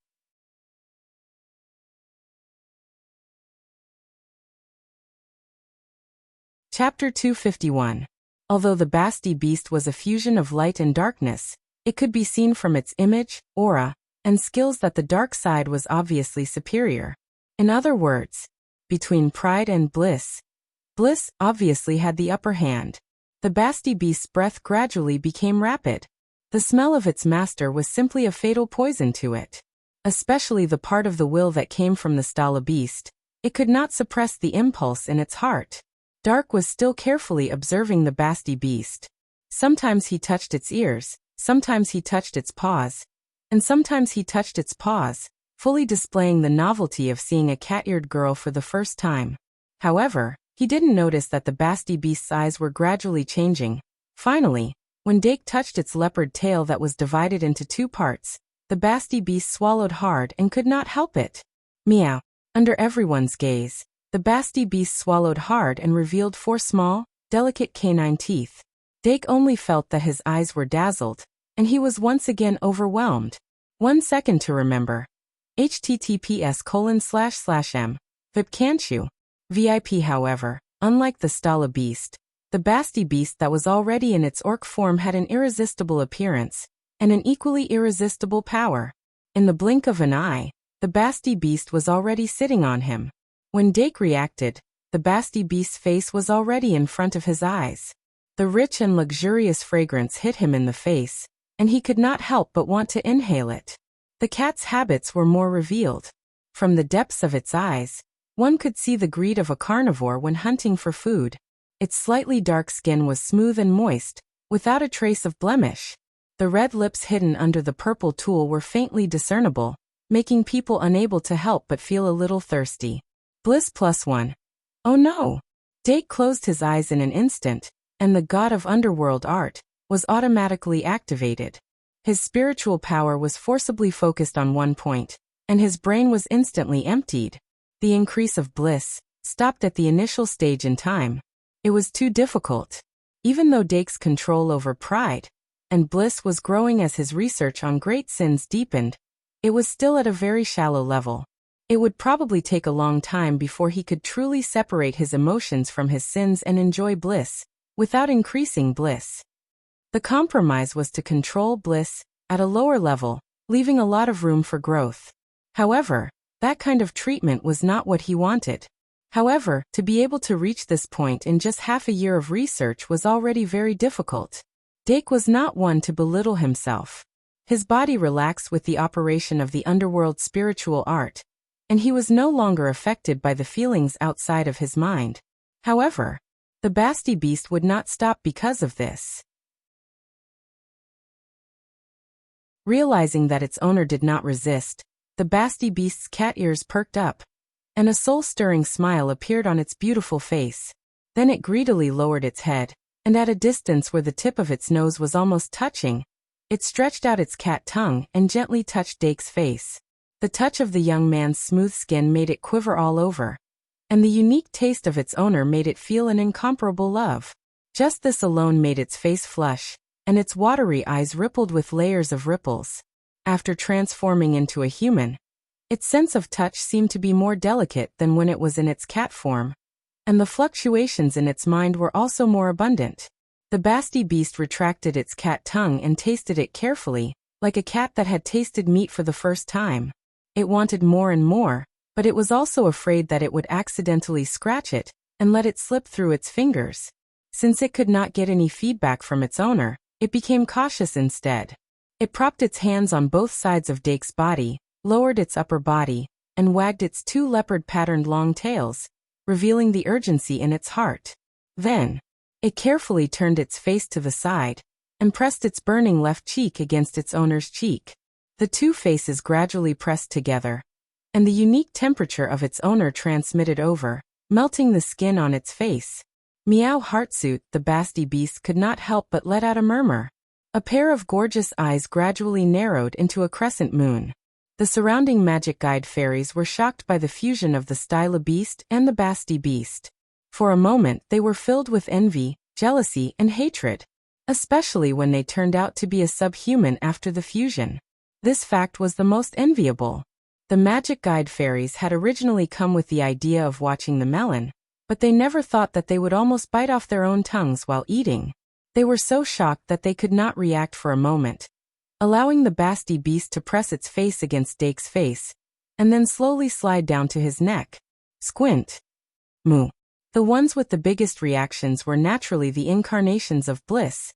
Chapter 251. Although the Basti Beast was a fusion of light and darkness, it could be seen from its image, aura, and skills that the dark side was obviously superior. In other words, between pride and bliss, bliss obviously had the upper hand. The Basti Beast's breath gradually became rapid. The smell of its master was simply a fatal poison to it. Especially the part of the will that came from the Stala Beast. It could not suppress the impulse in its heart. Dark was still carefully observing the Basti Beast. Sometimes he touched its ears, sometimes he touched its paws, and sometimes he touched its paws, fully displaying the novelty of seeing a cat-eared girl for the first time. However, he didn't notice that the Basti Beast's eyes were gradually changing. Finally, when Dake touched its leopard tail that was divided into 2 parts, the Basti Beast swallowed hard and could not help it. Meow. Under everyone's gaze, the Basti Beast swallowed hard and revealed 4 small, delicate canine teeth. Dake only felt that his eyes were dazzled, and he was once again overwhelmed. 1 second to remember. https://m. VIP can't you? VIP. However, unlike the Stala Beast, the Basti Beast that was already in its orc form had an irresistible appearance, and an equally irresistible power. In the blink of an eye, the Basti Beast was already sitting on him. When Dake reacted, the Basti Beast's face was already in front of his eyes. The rich and luxurious fragrance hit him in the face, and he could not help but want to inhale it. The cat's habits were more revealed. From the depths of its eyes, one could see the greed of a carnivore when hunting for food. Its slightly dark skin was smooth and moist, without a trace of blemish. The red lips hidden under the purple tulle were faintly discernible, making people unable to help but feel a little thirsty. Bliss +1. Oh no! Dake closed his eyes in an instant, and the god of underworld art was automatically activated. His spiritual power was forcibly focused on one point, and his brain was instantly emptied. The increase of bliss stopped at the initial stage in time. It was too difficult. Even though Dake's control over pride and bliss was growing as his research on great sins deepened, it was still at a very shallow level. It would probably take a long time before he could truly separate his emotions from his sins and enjoy bliss, without increasing bliss. The compromise was to control bliss at a lower level, leaving a lot of room for growth. However, that kind of treatment was not what he wanted. However, to be able to reach this point in just half a year of research was already very difficult. Dake was not one to belittle himself. His body relaxed with the operation of the underworld spiritual art, and he was no longer affected by the feelings outside of his mind. However, the Basti beast would not stop because of this. Realizing that its owner did not resist, the Basti beast's cat ears perked up, and a soul-stirring smile appeared on its beautiful face. Then it greedily lowered its head, and at a distance where the tip of its nose was almost touching, it stretched out its cat tongue and gently touched Dake's face. The touch of the young man's smooth skin made it quiver all over, and the unique taste of its owner made it feel an incomparable love. Just this alone made its face flush, and its watery eyes rippled with layers of ripples. After transforming into a human, its sense of touch seemed to be more delicate than when it was in its cat form, and the fluctuations in its mind were also more abundant. The Basti beast retracted its cat tongue and tasted it carefully, like a cat that had tasted meat for the first time. It wanted more and more, but it was also afraid that it would accidentally scratch it and let it slip through its fingers. Since it could not get any feedback from its owner, it became cautious instead. It propped its hands on both sides of Dake's body, lowered its upper body, and wagged its two leopard-patterned long tails, revealing the urgency in its heart. Then, it carefully turned its face to the side, and pressed its burning left cheek against its owner's cheek. The two faces gradually pressed together, and the unique temperature of its owner transmitted over, melting the skin on its face. Meow Heartsuit, the Basti beast could not help but let out a murmur. A pair of gorgeous eyes gradually narrowed into a crescent moon. The surrounding magic guide fairies were shocked by the fusion of the Styla beast and the Basti beast. For a moment they were filled with envy, jealousy, and hatred, especially when they turned out to be a subhuman after the fusion. This fact was the most enviable. The magic guide fairies had originally come with the idea of watching the melon, but they never thought that they would almost bite off their own tongues while eating. They were so shocked that they could not react for a moment, allowing the Basti beast to press its face against Dake's face, and then slowly slide down to his neck. Squint. Moo. The ones with the biggest reactions were naturally the incarnations of bliss,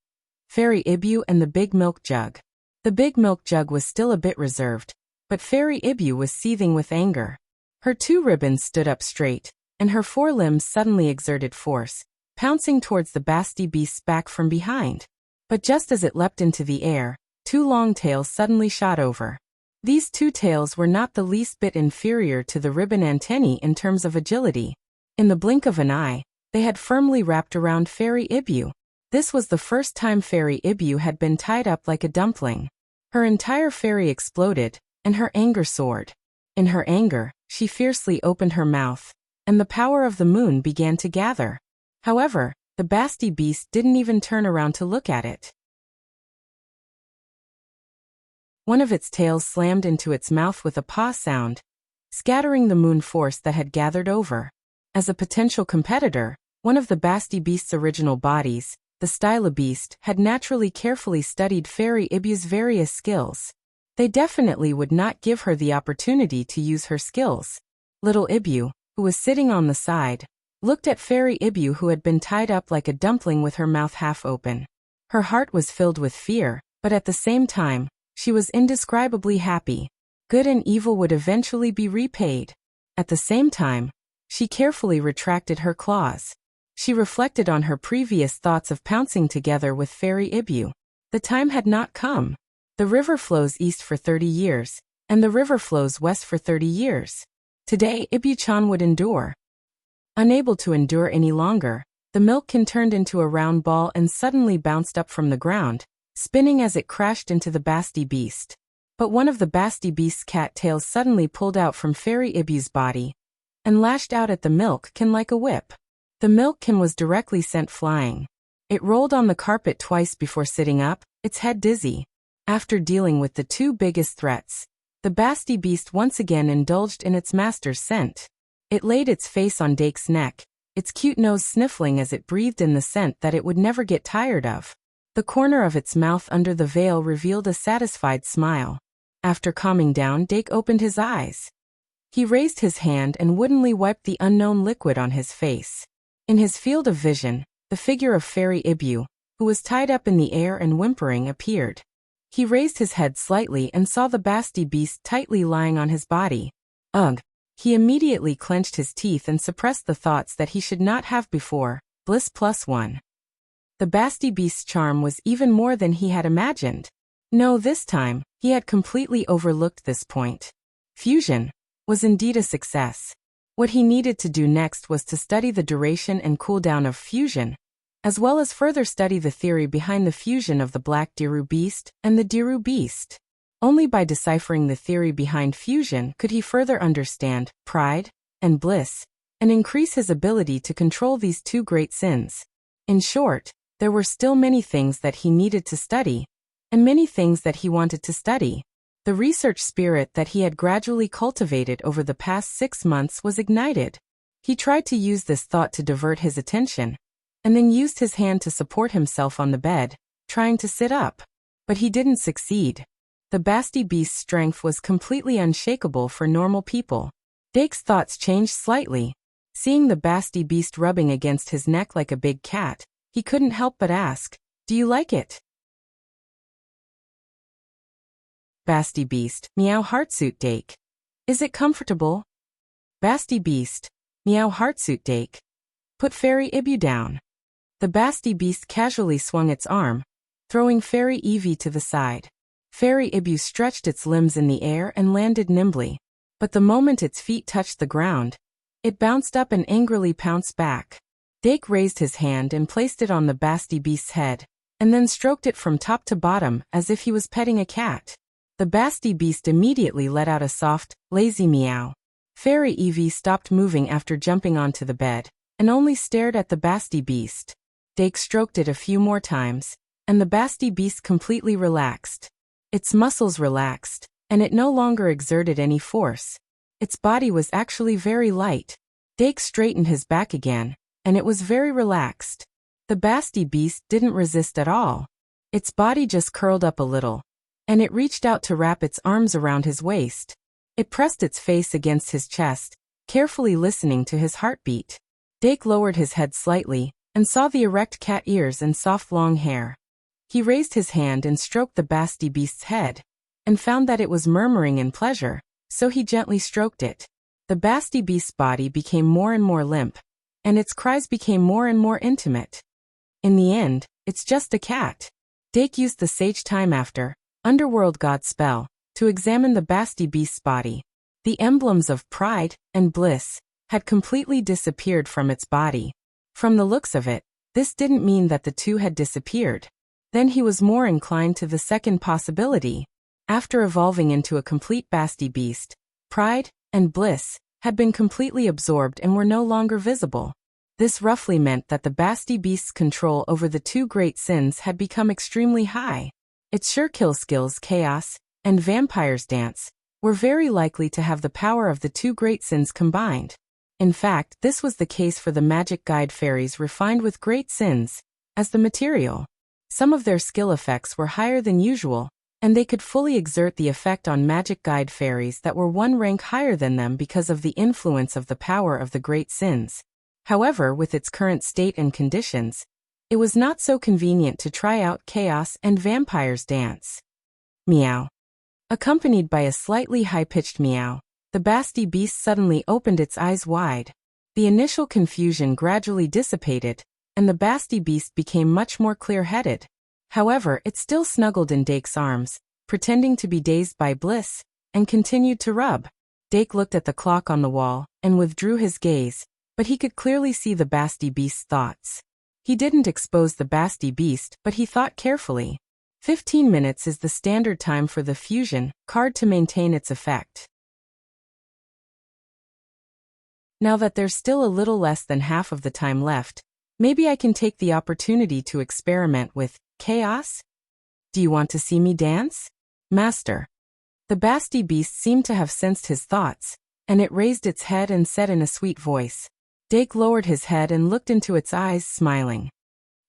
Fairy Ibu and the Big Milk Jug. The Big Milk Jug was still a bit reserved, but Fairy Ibu was seething with anger. Her two ribbons stood up straight, and her forelimbs suddenly exerted force, pouncing towards the Basti beast's back from behind. But just as it leapt into the air, two long tails suddenly shot over. These two tails were not the least bit inferior to the ribbon antennae in terms of agility. In the blink of an eye, they had firmly wrapped around Fairy Ibu. This was the first time Fairy Ibu had been tied up like a dumpling. Her entire fairy exploded, and her anger soared. In her anger, she fiercely opened her mouth, and the power of the moon began to gather. However, the Basti beast didn't even turn around to look at it. One of its tails slammed into its mouth with a paw sound, scattering the moon force that had gathered over. As a potential competitor, one of the Basti beast's original bodies, the Styla beast, had naturally carefully studied Fairy Ibu's various skills. They definitely would not give her the opportunity to use her skills. Little Ibu, who was sitting on the side, looked at Fairy Ibu, who had been tied up like a dumpling with her mouth half open. Her heart was filled with fear, but at the same time, she was indescribably happy. Good and evil would eventually be repaid. At the same time, she carefully retracted her claws. She reflected on her previous thoughts of pouncing together with Fairy Ibu. The time had not come. The river flows east for 30 years, and the river flows west for 30 years. Today, Ibu-chan would endure. Unable to endure any longer, the milkcan turned into a round ball and suddenly bounced up from the ground, spinning as it crashed into the Basti beast. But one of the Basti beast's cat tails suddenly pulled out from Fairy Ibu's body and lashed out at the milkcan like a whip. The milkcan was directly sent flying. It rolled on the carpet twice before sitting up, its head dizzy. After dealing with the two biggest threats, the Basti beast once again indulged in its master's scent. It laid its face on Dake's neck, its cute nose sniffling as it breathed in the scent that it would never get tired of. The corner of its mouth under the veil revealed a satisfied smile. After calming down, Dake opened his eyes. He raised his hand and woodenly wiped the unknown liquid on his face. In his field of vision, the figure of Fairy Ibu, who was tied up in the air and whimpering, appeared. He raised his head slightly and saw the Basti beast tightly lying on his body. Ugh! He immediately clenched his teeth and suppressed the thoughts that he should not have before. Bliss +1. The Basti beast's charm was even more than he had imagined. No, this time, he had completely overlooked this point. Fusion was indeed a success. What he needed to do next was to study the duration and cooldown of fusion, as well as further study the theory behind the fusion of the Black Diru beast and the Diru beast. Only by deciphering the theory behind fusion could he further understand pride and bliss, and increase his ability to control these two great sins. In short, there were still many things that he needed to study, and many things that he wanted to study. The research spirit that he had gradually cultivated over the past 6 months was ignited. He tried to use this thought to divert his attention, and then used his hand to support himself on the bed, trying to sit up. But he didn't succeed. The Basti beast's strength was completely unshakable for normal people. Dake's thoughts changed slightly. Seeing the Basti beast rubbing against his neck like a big cat, he couldn't help but ask, "Do you like it?" Basti beast, meow heartsuit Dake. Is it comfortable? Basti beast, meow heartsuit Dake. Put Fairy Ibu down. The Basti beast casually swung its arm, throwing Fairy Evie to the side. Fairy Ibu stretched its limbs in the air and landed nimbly. But the moment its feet touched the ground, it bounced up and angrily pounced back. Dake raised his hand and placed it on the Basti beast's head, and then stroked it from top to bottom as if he was petting a cat. The Basti beast immediately let out a soft, lazy meow. Fairy Evie stopped moving after jumping onto the bed, and only stared at the Basti beast. Dake stroked it a few more times, and the Basti beast completely relaxed. Its muscles relaxed, and it no longer exerted any force. Its body was actually very light. Dake straightened his back again, and it was very relaxed. The Basti beast didn't resist at all. Its body just curled up a little, and it reached out to wrap its arms around his waist. It pressed its face against his chest, carefully listening to his heartbeat. Dake lowered his head slightly, and saw the erect cat ears and soft long hair. He raised his hand and stroked the Basti beast's head, and found that it was murmuring in pleasure, so he gently stroked it. The Basti beast's body became more and more limp, and its cries became more and more intimate. In the end, it's just a cat. Dake used the Sage Time After Underworld God spell to examine the Basti beast's body. The emblems of pride and bliss had completely disappeared from its body. From the looks of it, this didn't mean that the two had disappeared. Then he was more inclined to the second possibility. After evolving into a complete Basti beast, pride and bliss had been completely absorbed and were no longer visible. This roughly meant that the Basti beast's control over the two great sins had become extremely high. Its sure kill skills, Chaos and Vampire's Dance, were very likely to have the power of the two great sins combined. In fact, this was the case for the magic guide fairies refined with great sins as the material. Some of their skill effects were higher than usual, and they could fully exert the effect on magic guide fairies that were one rank higher than them because of the influence of the power of the great sins. However, with its current state and conditions, it was not so convenient to try out Chaos and Vampire's Dance. Meow. Accompanied by a slightly high-pitched meow, the Basti beast suddenly opened its eyes wide. The initial confusion gradually dissipated, and the Basti beast became much more clear-headed. However, it still snuggled in Dake's arms, pretending to be dazed by bliss, and continued to rub. Dake looked at the clock on the wall, and withdrew his gaze, but he could clearly see the Basti beast's thoughts. He didn't expose the Basti beast, but he thought carefully. 15 minutes is the standard time for the fusion card to maintain its effect. Now that there's still a little less than half of the time left, maybe I can take the opportunity to experiment with Chaos? Do you want to see me dance? Master. The Basti beast seemed to have sensed his thoughts, and it raised its head and said in a sweet voice. Dake lowered his head and looked into its eyes, smiling.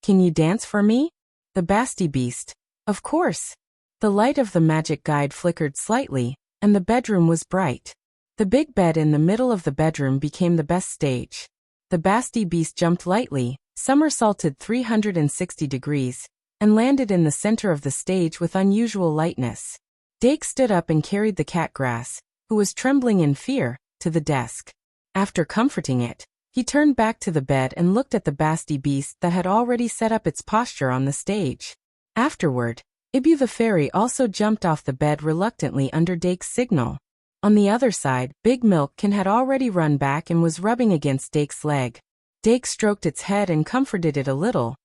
Can you dance for me? The Basti beast. Of course. The light of the magic guide flickered slightly, and the bedroom was bright. The big bed in the middle of the bedroom became the best stage. The Basti beast jumped lightly, somersaulted 360 degrees, and landed in the center of the stage with unusual lightness. Dake stood up and carried the cat Grass, who was trembling in fear, to the desk. After comforting it, he turned back to the bed and looked at the Basti beast that had already set up its posture on the stage. Afterward, Ibu the fairy also jumped off the bed reluctantly under Dake's signal. On the other side, Big Milkcan had already run back and was rubbing against Dake's leg. Dake stroked its head and comforted it a little,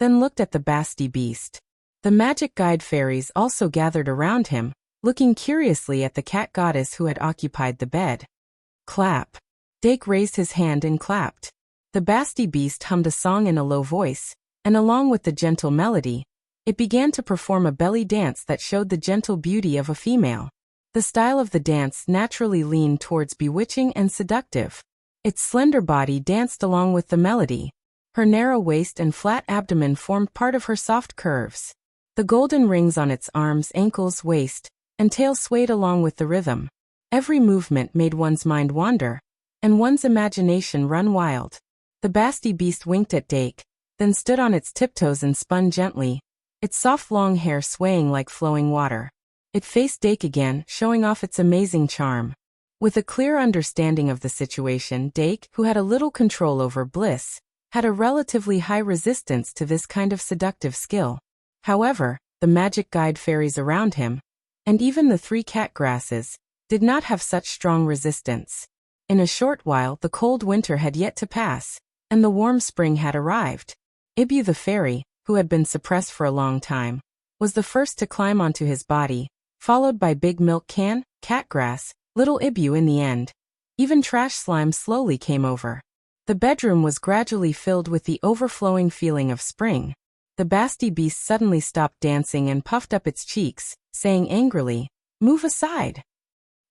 then looked at the Basti beast. The magic guide fairies also gathered around him, looking curiously at the cat goddess who had occupied the bed. Clap. Dake raised his hand and clapped. The Basti beast hummed a song in a low voice, and along with the gentle melody, it began to perform a belly dance that showed the gentle beauty of a female. The style of the dance naturally leaned towards bewitching and seductive. Its slender body danced along with the melody. Her narrow waist and flat abdomen formed part of her soft curves. The golden rings on its arms, ankles, waist, and tail swayed along with the rhythm. Every movement made one's mind wander, and one's imagination run wild. The Basti beast winked at Dake, then stood on its tiptoes and spun gently, its soft long hair swaying like flowing water. It faced Dake again, showing off its amazing charm. With a clear understanding of the situation, Dake, who had a little control over Bliss, had a relatively high resistance to this kind of seductive skill. However, the magic guide fairies around him, and even the 3 cat grasses, did not have such strong resistance. In a short while the cold winter had yet to pass, and the warm spring had arrived. Ibu the fairy, who had been suppressed for a long time, was the first to climb onto his body, followed by Big Milkcan, Catgrass, Little Ibu in the end. Even Trash Slime slowly came over. The bedroom was gradually filled with the overflowing feeling of spring. The Basti beast suddenly stopped dancing and puffed up its cheeks, saying angrily, "Move aside."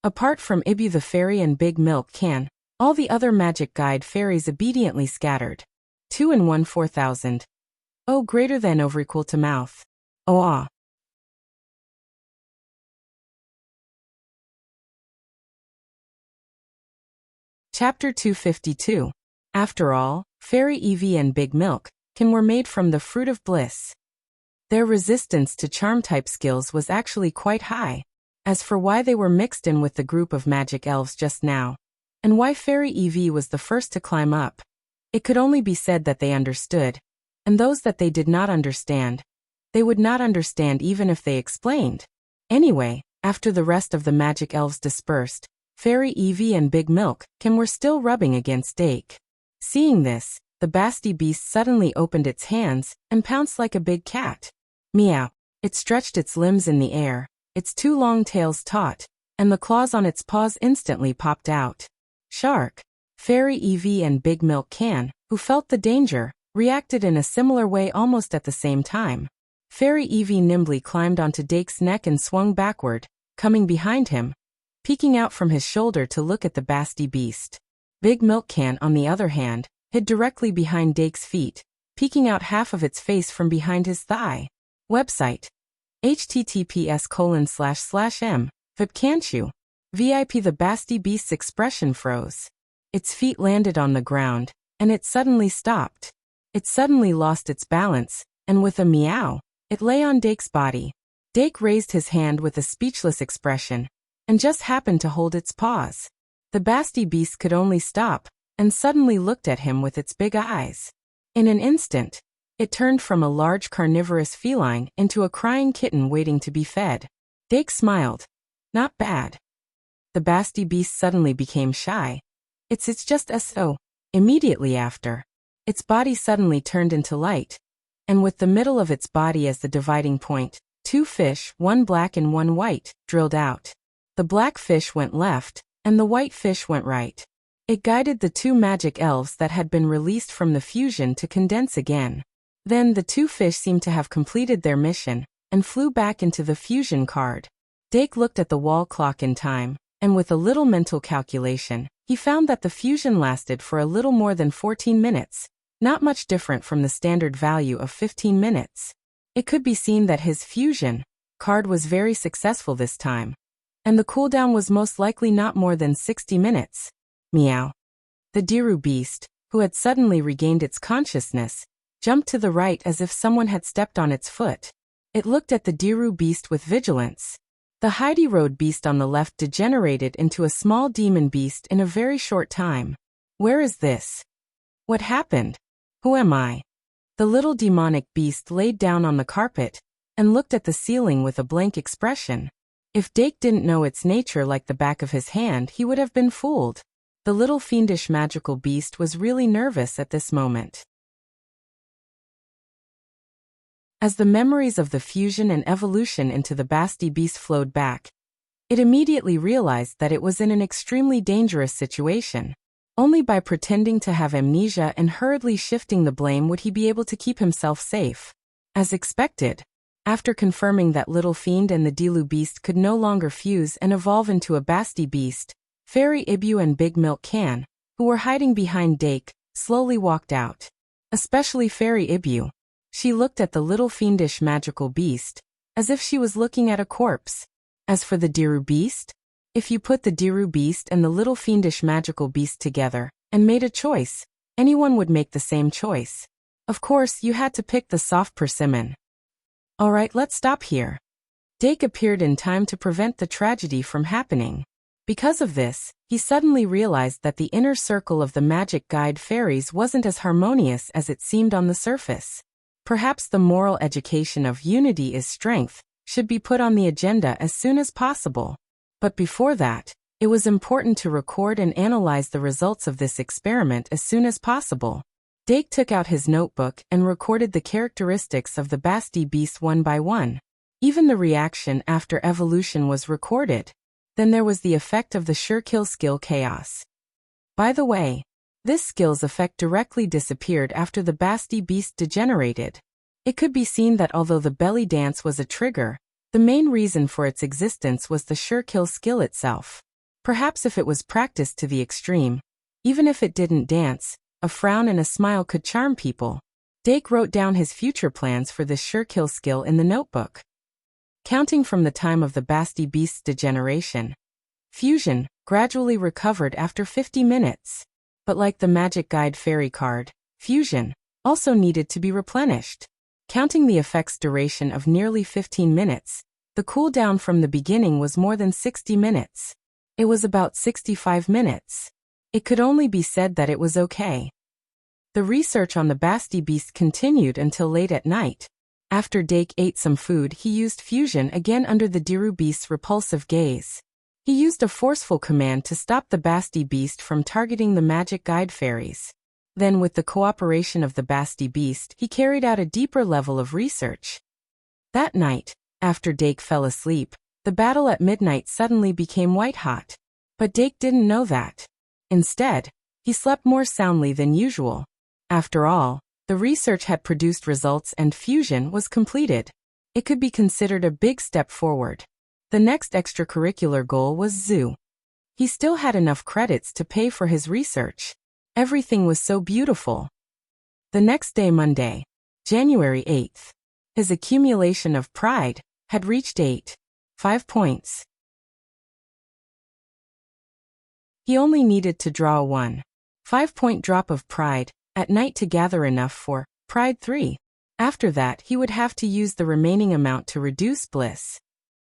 Apart from Ibu the fairy and Big Milkcan, all the other magic guide fairies obediently scattered. 2 and 1 4,000. Oh, greater than over equal to mouth. Oh ah. Chapter 252. After all, Fairy Evie and Big Milkcan were made from the fruit of bliss. Their resistance to charm-type skills was actually quite high. As for why they were mixed in with the group of magic elves just now, and why Fairy Evie was the first to climb up, it could only be said that they understood, and those that they did not understand, they would not understand even if they explained. Anyway, after the rest of the magic elves dispersed, Fairy Evie and Big Milkcan were still rubbing against Dake. Seeing this, the Basti beast suddenly opened its hands and pounced like a big cat. Meow. It stretched its limbs in the air, its 2 long tails taut, and the claws on its paws instantly popped out. Shark. Fairy Evie and Big Milkcan, who felt the danger, reacted in a similar way almost at the same time. Fairy Evie nimbly climbed onto Dake's neck and swung backward, coming behind him, peeking out from his shoulder to look at the Basti beast. Big Milkcan, on the other hand, hid directly behind Dake's feet, peeking out half of its face from behind his thigh. Website. https://m. Vipcanchu. VIP. The Basti beast's expression froze. Its feet landed on the ground, and it suddenly stopped. It suddenly lost its balance, and with a meow, it lay on Dake's body. Dake raised his hand with a speechless expression, and just happened to hold its paws. The Basti beast could only stop, and suddenly looked at him with its big eyes. In an instant, it turned from a large carnivorous feline into a crying kitten waiting to be fed. Dake smiled. Not bad. The Basti beast suddenly became shy. It's just so. Immediately after, its body suddenly turned into light, and with the middle of its body as the dividing point, 2 fish, 1 black and 1 white, drilled out. The black fish went left, and the white fish went right. It guided the 2 magic elves that had been released from the fusion to condense again. Then the 2 fish seemed to have completed their mission, and flew back into the fusion card. Dake looked at the wall clock in time, and with a little mental calculation, he found that the fusion lasted for a little more than 14 minutes, not much different from the standard value of 15 minutes. It could be seen that his fusion card was very successful this time, and the cooldown was most likely not more than 60 minutes. Meow. The Diru beast, who had suddenly regained its consciousness, jumped to the right as if someone had stepped on its foot. It looked at the Diru beast with vigilance. The Heidi Road beast on the left degenerated into a small demon beast in a very short time. Where is this? What happened? Who am I? The little demonic beast laid down on the carpet and looked at the ceiling with a blank expression. If Dake didn't know its nature like the back of his hand, he would have been fooled. The little fiendish magical beast was really nervous at this moment. As the memories of the fusion and evolution into the Basti beast flowed back, it immediately realized that it was in an extremely dangerous situation. Only by pretending to have amnesia and hurriedly shifting the blame would he be able to keep himself safe. As expected, after confirming that Little Fiend and the Dilu beast could no longer fuse and evolve into a Basti beast, Fairy Ibu and Big Milk Can, who were hiding behind Dake, slowly walked out. Especially Fairy Ibu. She looked at the little fiendish magical beast, as if she was looking at a corpse. As for the Diru beast, if you put the Diru beast and the little fiendish magical beast together and made a choice, anyone would make the same choice. Of course, you had to pick the soft persimmon. Alright, let's stop here. Dake appeared in time to prevent the tragedy from happening. Because of this, he suddenly realized that the inner circle of the magic guide fairies wasn't as harmonious as it seemed on the surface. Perhaps the moral education of unity is strength should be put on the agenda as soon as possible. But before that, it was important to record and analyze the results of this experiment as soon as possible. Dake took out his notebook and recorded the characteristics of the Basti beast one by one. Even the reaction after evolution was recorded. Then there was the effect of the sure kill skill Chaos. By the way, this skill's effect directly disappeared after the Basti beast degenerated. It could be seen that although the belly dance was a trigger, the main reason for its existence was the sure kill skill itself. Perhaps if it was practiced to the extreme, even if it didn't dance, a frown and a smile could charm people. Dake wrote down his future plans for this sure kill skill in the notebook. Counting from the time of the Basti beast's degeneration, fusion gradually recovered after 50 minutes. But like the magic guide fairy card, fusion also needed to be replenished. Counting the effect's duration of nearly 15 minutes, the cooldown from the beginning was more than 60 minutes. It was about 65 minutes. It could only be said that it was okay. The research on the Basti beast continued until late at night. After Dake ate some food, he used fusion again under the Diru beast's repulsive gaze. He used a forceful command to stop the Basti beast from targeting the magic guide fairies. Then, with the cooperation of the Basti beast, he carried out a deeper level of research. That night, after Dake fell asleep, the battle at midnight suddenly became white-hot. But Dake didn't know that. Instead, he slept more soundly than usual. After all, the research had produced results and fusion was completed. It could be considered a big step forward. The next extracurricular goal was zoo. He still had enough credits to pay for his research. Everything was so beautiful. The next day, Monday, January 8th, his accumulation of pride had reached 5 points. He only needed to draw a 1.5-point drop of pride at night to gather enough for Pride 3. After that, he would have to use the remaining amount to reduce bliss.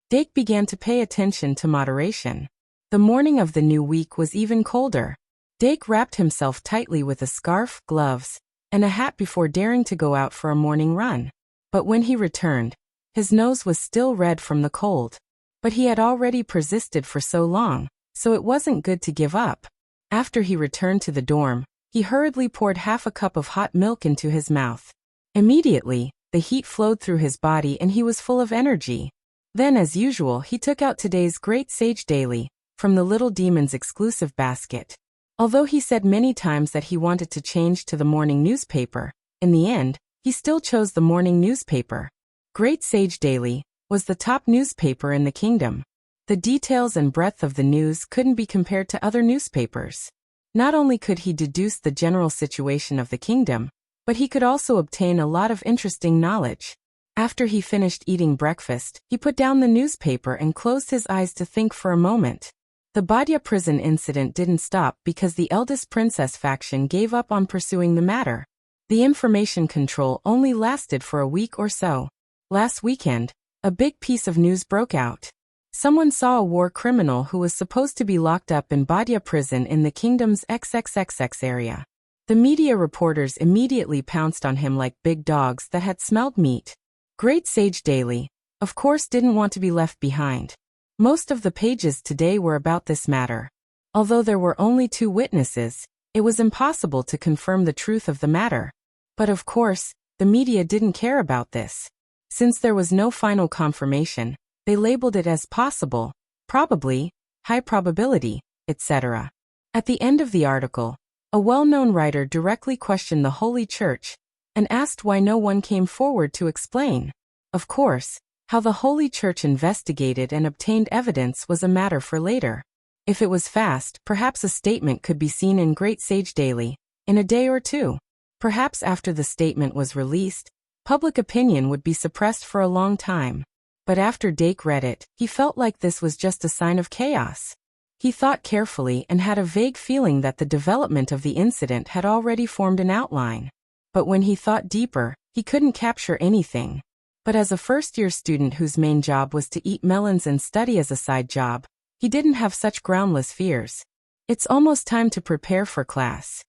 Dake began to pay attention to moderation. The morning of the new week was even colder. Dake wrapped himself tightly with a scarf, gloves, and a hat before daring to go out for a morning run. But when he returned, his nose was still red from the cold. But he had already persisted for so long, so it wasn't good to give up. After he returned to the dorm, he hurriedly poured half a cup of hot milk into his mouth. Immediately, the heat flowed through his body and he was full of energy. Then, as usual, he took out today's Great Sage Daily from the Little Demon's exclusive basket. Although he said many times that he wanted to change to the morning newspaper, in the end, he still chose the morning newspaper. Great Sage Daily was the top newspaper in the kingdom. The details and breadth of the news couldn't be compared to other newspapers. Not only could he deduce the general situation of the kingdom, but he could also obtain a lot of interesting knowledge. After he finished eating breakfast, he put down the newspaper and closed his eyes to think for a moment. The Badia prison incident didn't stop because the eldest princess faction gave up on pursuing the matter. The information control only lasted for a week or so. Last weekend, a big piece of news broke out. Someone saw a war criminal who was supposed to be locked up in Badia prison in the kingdom's XXXX area. The media reporters immediately pounced on him like big dogs that had smelled meat. Great Sage Daily, of course, didn't want to be left behind. Most of the pages today were about this matter. Although there were only 2 witnesses, it was impossible to confirm the truth of the matter. But of course, the media didn't care about this. Since there was no final confirmation, they labeled it as possible, probably, high probability, etc. At the end of the article, a well-known writer directly questioned the Holy Church and asked why no one came forward to explain. Of course, how the Holy Church investigated and obtained evidence was a matter for later. If it was fast, perhaps a statement could be seen in Great Sage Daily in a day or 2. Perhaps after the statement was released, public opinion would be suppressed for a long time. But after Dake read it, he felt like this was just a sign of chaos. He thought carefully and had a vague feeling that the development of the incident had already formed an outline. But when he thought deeper, he couldn't capture anything. But as a first-year student whose main job was to eat melons and study as a side job, he didn't have such groundless fears. It's almost time to prepare for class.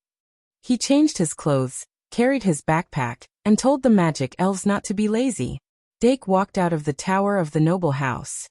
He changed his clothes, carried his backpack, and told the magic elves not to be lazy. Dake walked out of the tower of the noble house.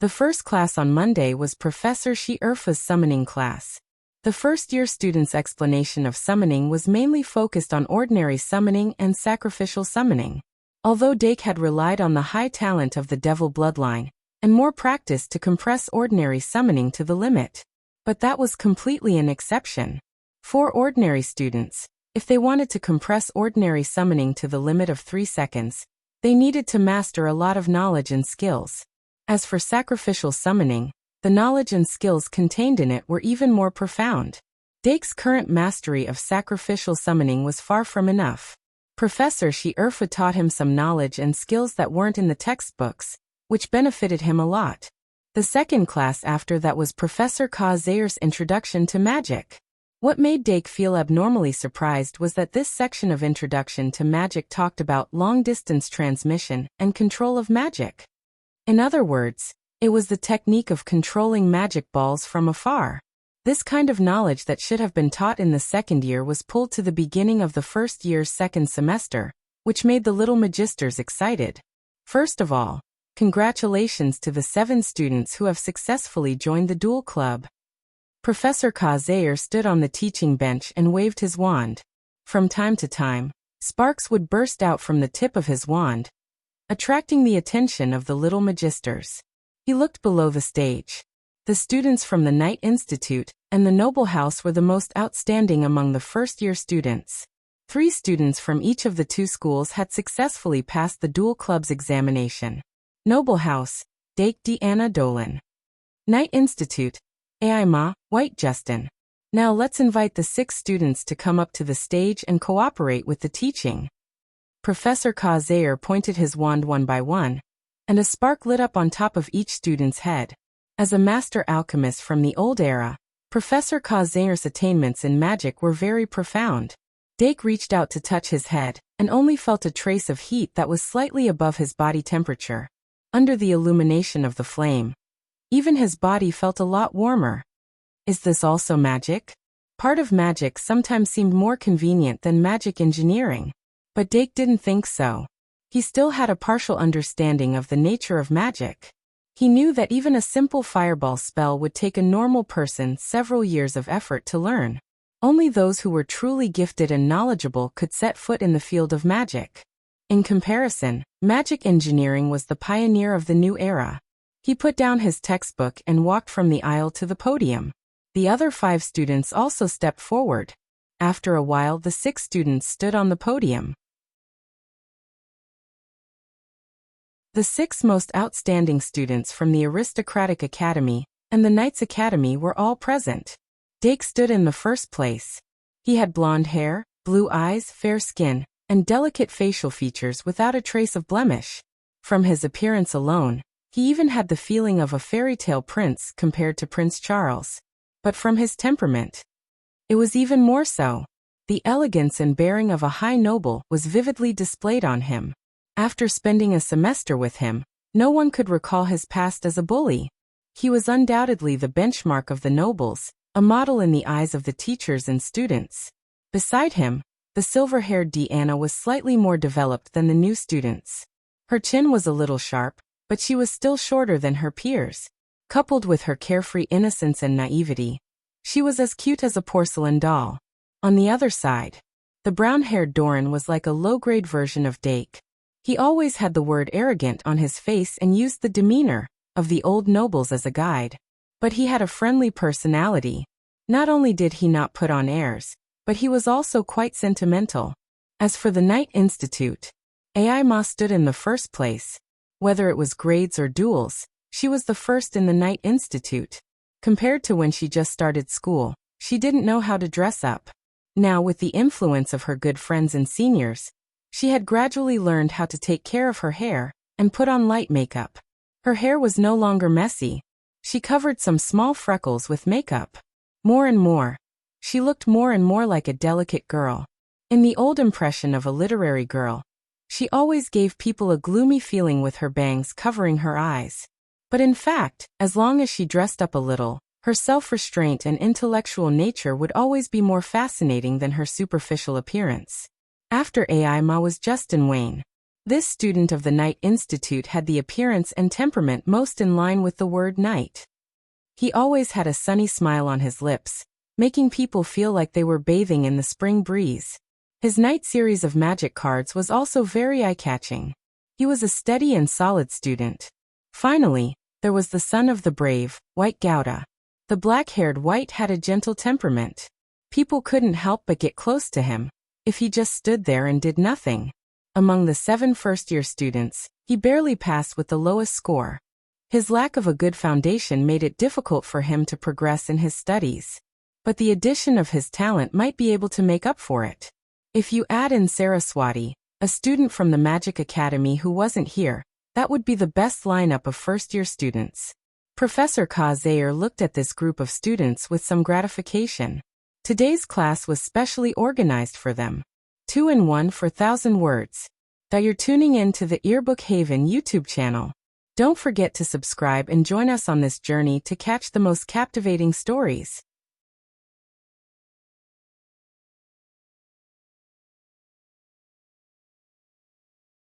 The first class on Monday was Professor Shi-Erfa's summoning class. The first-year student's explanation of summoning was mainly focused on ordinary summoning and sacrificial summoning. Although Dake had relied on the high talent of the devil bloodline and more practice to compress ordinary summoning to the limit. But that was completely an exception. For ordinary students, if they wanted to compress ordinary summoning to the limit of 3 seconds, they needed to master a lot of knowledge and skills. As for sacrificial summoning, the knowledge and skills contained in it were even more profound. Dake's current mastery of sacrificial summoning was far from enough. Professor Shi-Erfa taught him some knowledge and skills that weren't in the textbooks, which benefited him a lot. The second class after that was Professor Ka-Zayer's Introduction to Magic. What made Dake feel abnormally surprised was that this section of Introduction to Magic talked about long-distance transmission and control of magic. In other words, it was the technique of controlling magic balls from afar. This kind of knowledge that should have been taught in the second year was pulled to the beginning of the first year's second semester, which made the little magisters excited. First of all, congratulations to the 7 students who have successfully joined the Duel Club. Professor Ka-Zayer stood on the teaching bench and waved his wand. From time to time, sparks would burst out from the tip of his wand, attracting the attention of the little magisters. He looked below the stage. The students from the Knight Institute and the Noble House were the most outstanding among the first-year students. 3 students from each of the 2 schools had successfully passed the Duel Club's examination. Noble House, Dake Deanna Dolan. Knight Institute, Ai Ma, White Justin. Now let's invite the 6 students to come up to the stage and cooperate with the teaching. Professor Ka-Zayer pointed his wand one by one, and a spark lit up on top of each student's head. As a master alchemist from the old era, Professor Ka-Zayer's attainments in magic were very profound. Dake reached out to touch his head, and only felt a trace of heat that was slightly above his body temperature. Under the illumination of the flame, even his body felt a lot warmer. Is this also magic? Part of magic sometimes seemed more convenient than magic engineering. But Dake didn't think so. He still had a partial understanding of the nature of magic. He knew that even a simple fireball spell would take a normal person several years of effort to learn. Only those who were truly gifted and knowledgeable could set foot in the field of magic. In comparison, magic engineering was the pioneer of the new era. He put down his textbook and walked from the aisle to the podium. The other 5 students also stepped forward. After a while, the 6 students stood on the podium. The 6 most outstanding students from the Aristocratic Academy and the Knights Academy were all present. Dake stood in the first place. He had blonde hair, blue eyes, fair skin, and delicate facial features without a trace of blemish. From his appearance alone, he even had the feeling of a fairy tale prince compared to Prince Charles. But from his temperament, it was even more so. The elegance and bearing of a high noble was vividly displayed on him. After spending a semester with him, no one could recall his past as a bully. He was undoubtedly the benchmark of the nobles, a model in the eyes of the teachers and students. Beside him, the silver-haired Deanna was slightly more developed than the new students. Her chin was a little sharp, but she was still shorter than her peers. Coupled with her carefree innocence and naivety, she was as cute as a porcelain doll. On the other side, the brown-haired Doran was like a low-grade version of Dake. He always had the word arrogant on his face and used the demeanor of the old nobles as a guide. But he had a friendly personality. Not only did he not put on airs, but he was also quite sentimental. As for the Knight Institute, Aima stood in the first place. Whether it was grades or duels, she was the first in the Knight Institute. Compared to when she just started school, she didn't know how to dress up. Now, with the influence of her good friends and seniors, she had gradually learned how to take care of her hair and put on light makeup. Her hair was no longer messy. She covered some small freckles with makeup. More and more, she looked more and more like a delicate girl. In the old impression of a literary girl, she always gave people a gloomy feeling with her bangs covering her eyes. But in fact, as long as she dressed up a little, her self-restraint and intellectual nature would always be more fascinating than her superficial appearance. After Aima was Justin Wayne. This student of the Knight Institute had the appearance and temperament most in line with the word knight. He always had a sunny smile on his lips, making people feel like they were bathing in the spring breeze. His Knight series of magic cards was also very eye-catching. He was a steady and solid student. Finally, there was the son of the brave, White Gouda. The black-haired White had a gentle temperament. People couldn't help but get close to him if he just stood there and did nothing. Among the 7 first-year students, he barely passed with the lowest score. His lack of a good foundation made it difficult for him to progress in his studies. But the addition of his talent might be able to make up for it. If you add in Saraswati, a student from the Magic Academy who wasn't here, that would be the best lineup of first-year students. Professor Kazair looked at this group of students with some gratification. Today's class was specially organized for them. 2 in 1 for 1,000 words. That you're tuning in to the Earbook Haven YouTube channel. Don't forget to subscribe and join us on this journey to catch the most captivating stories.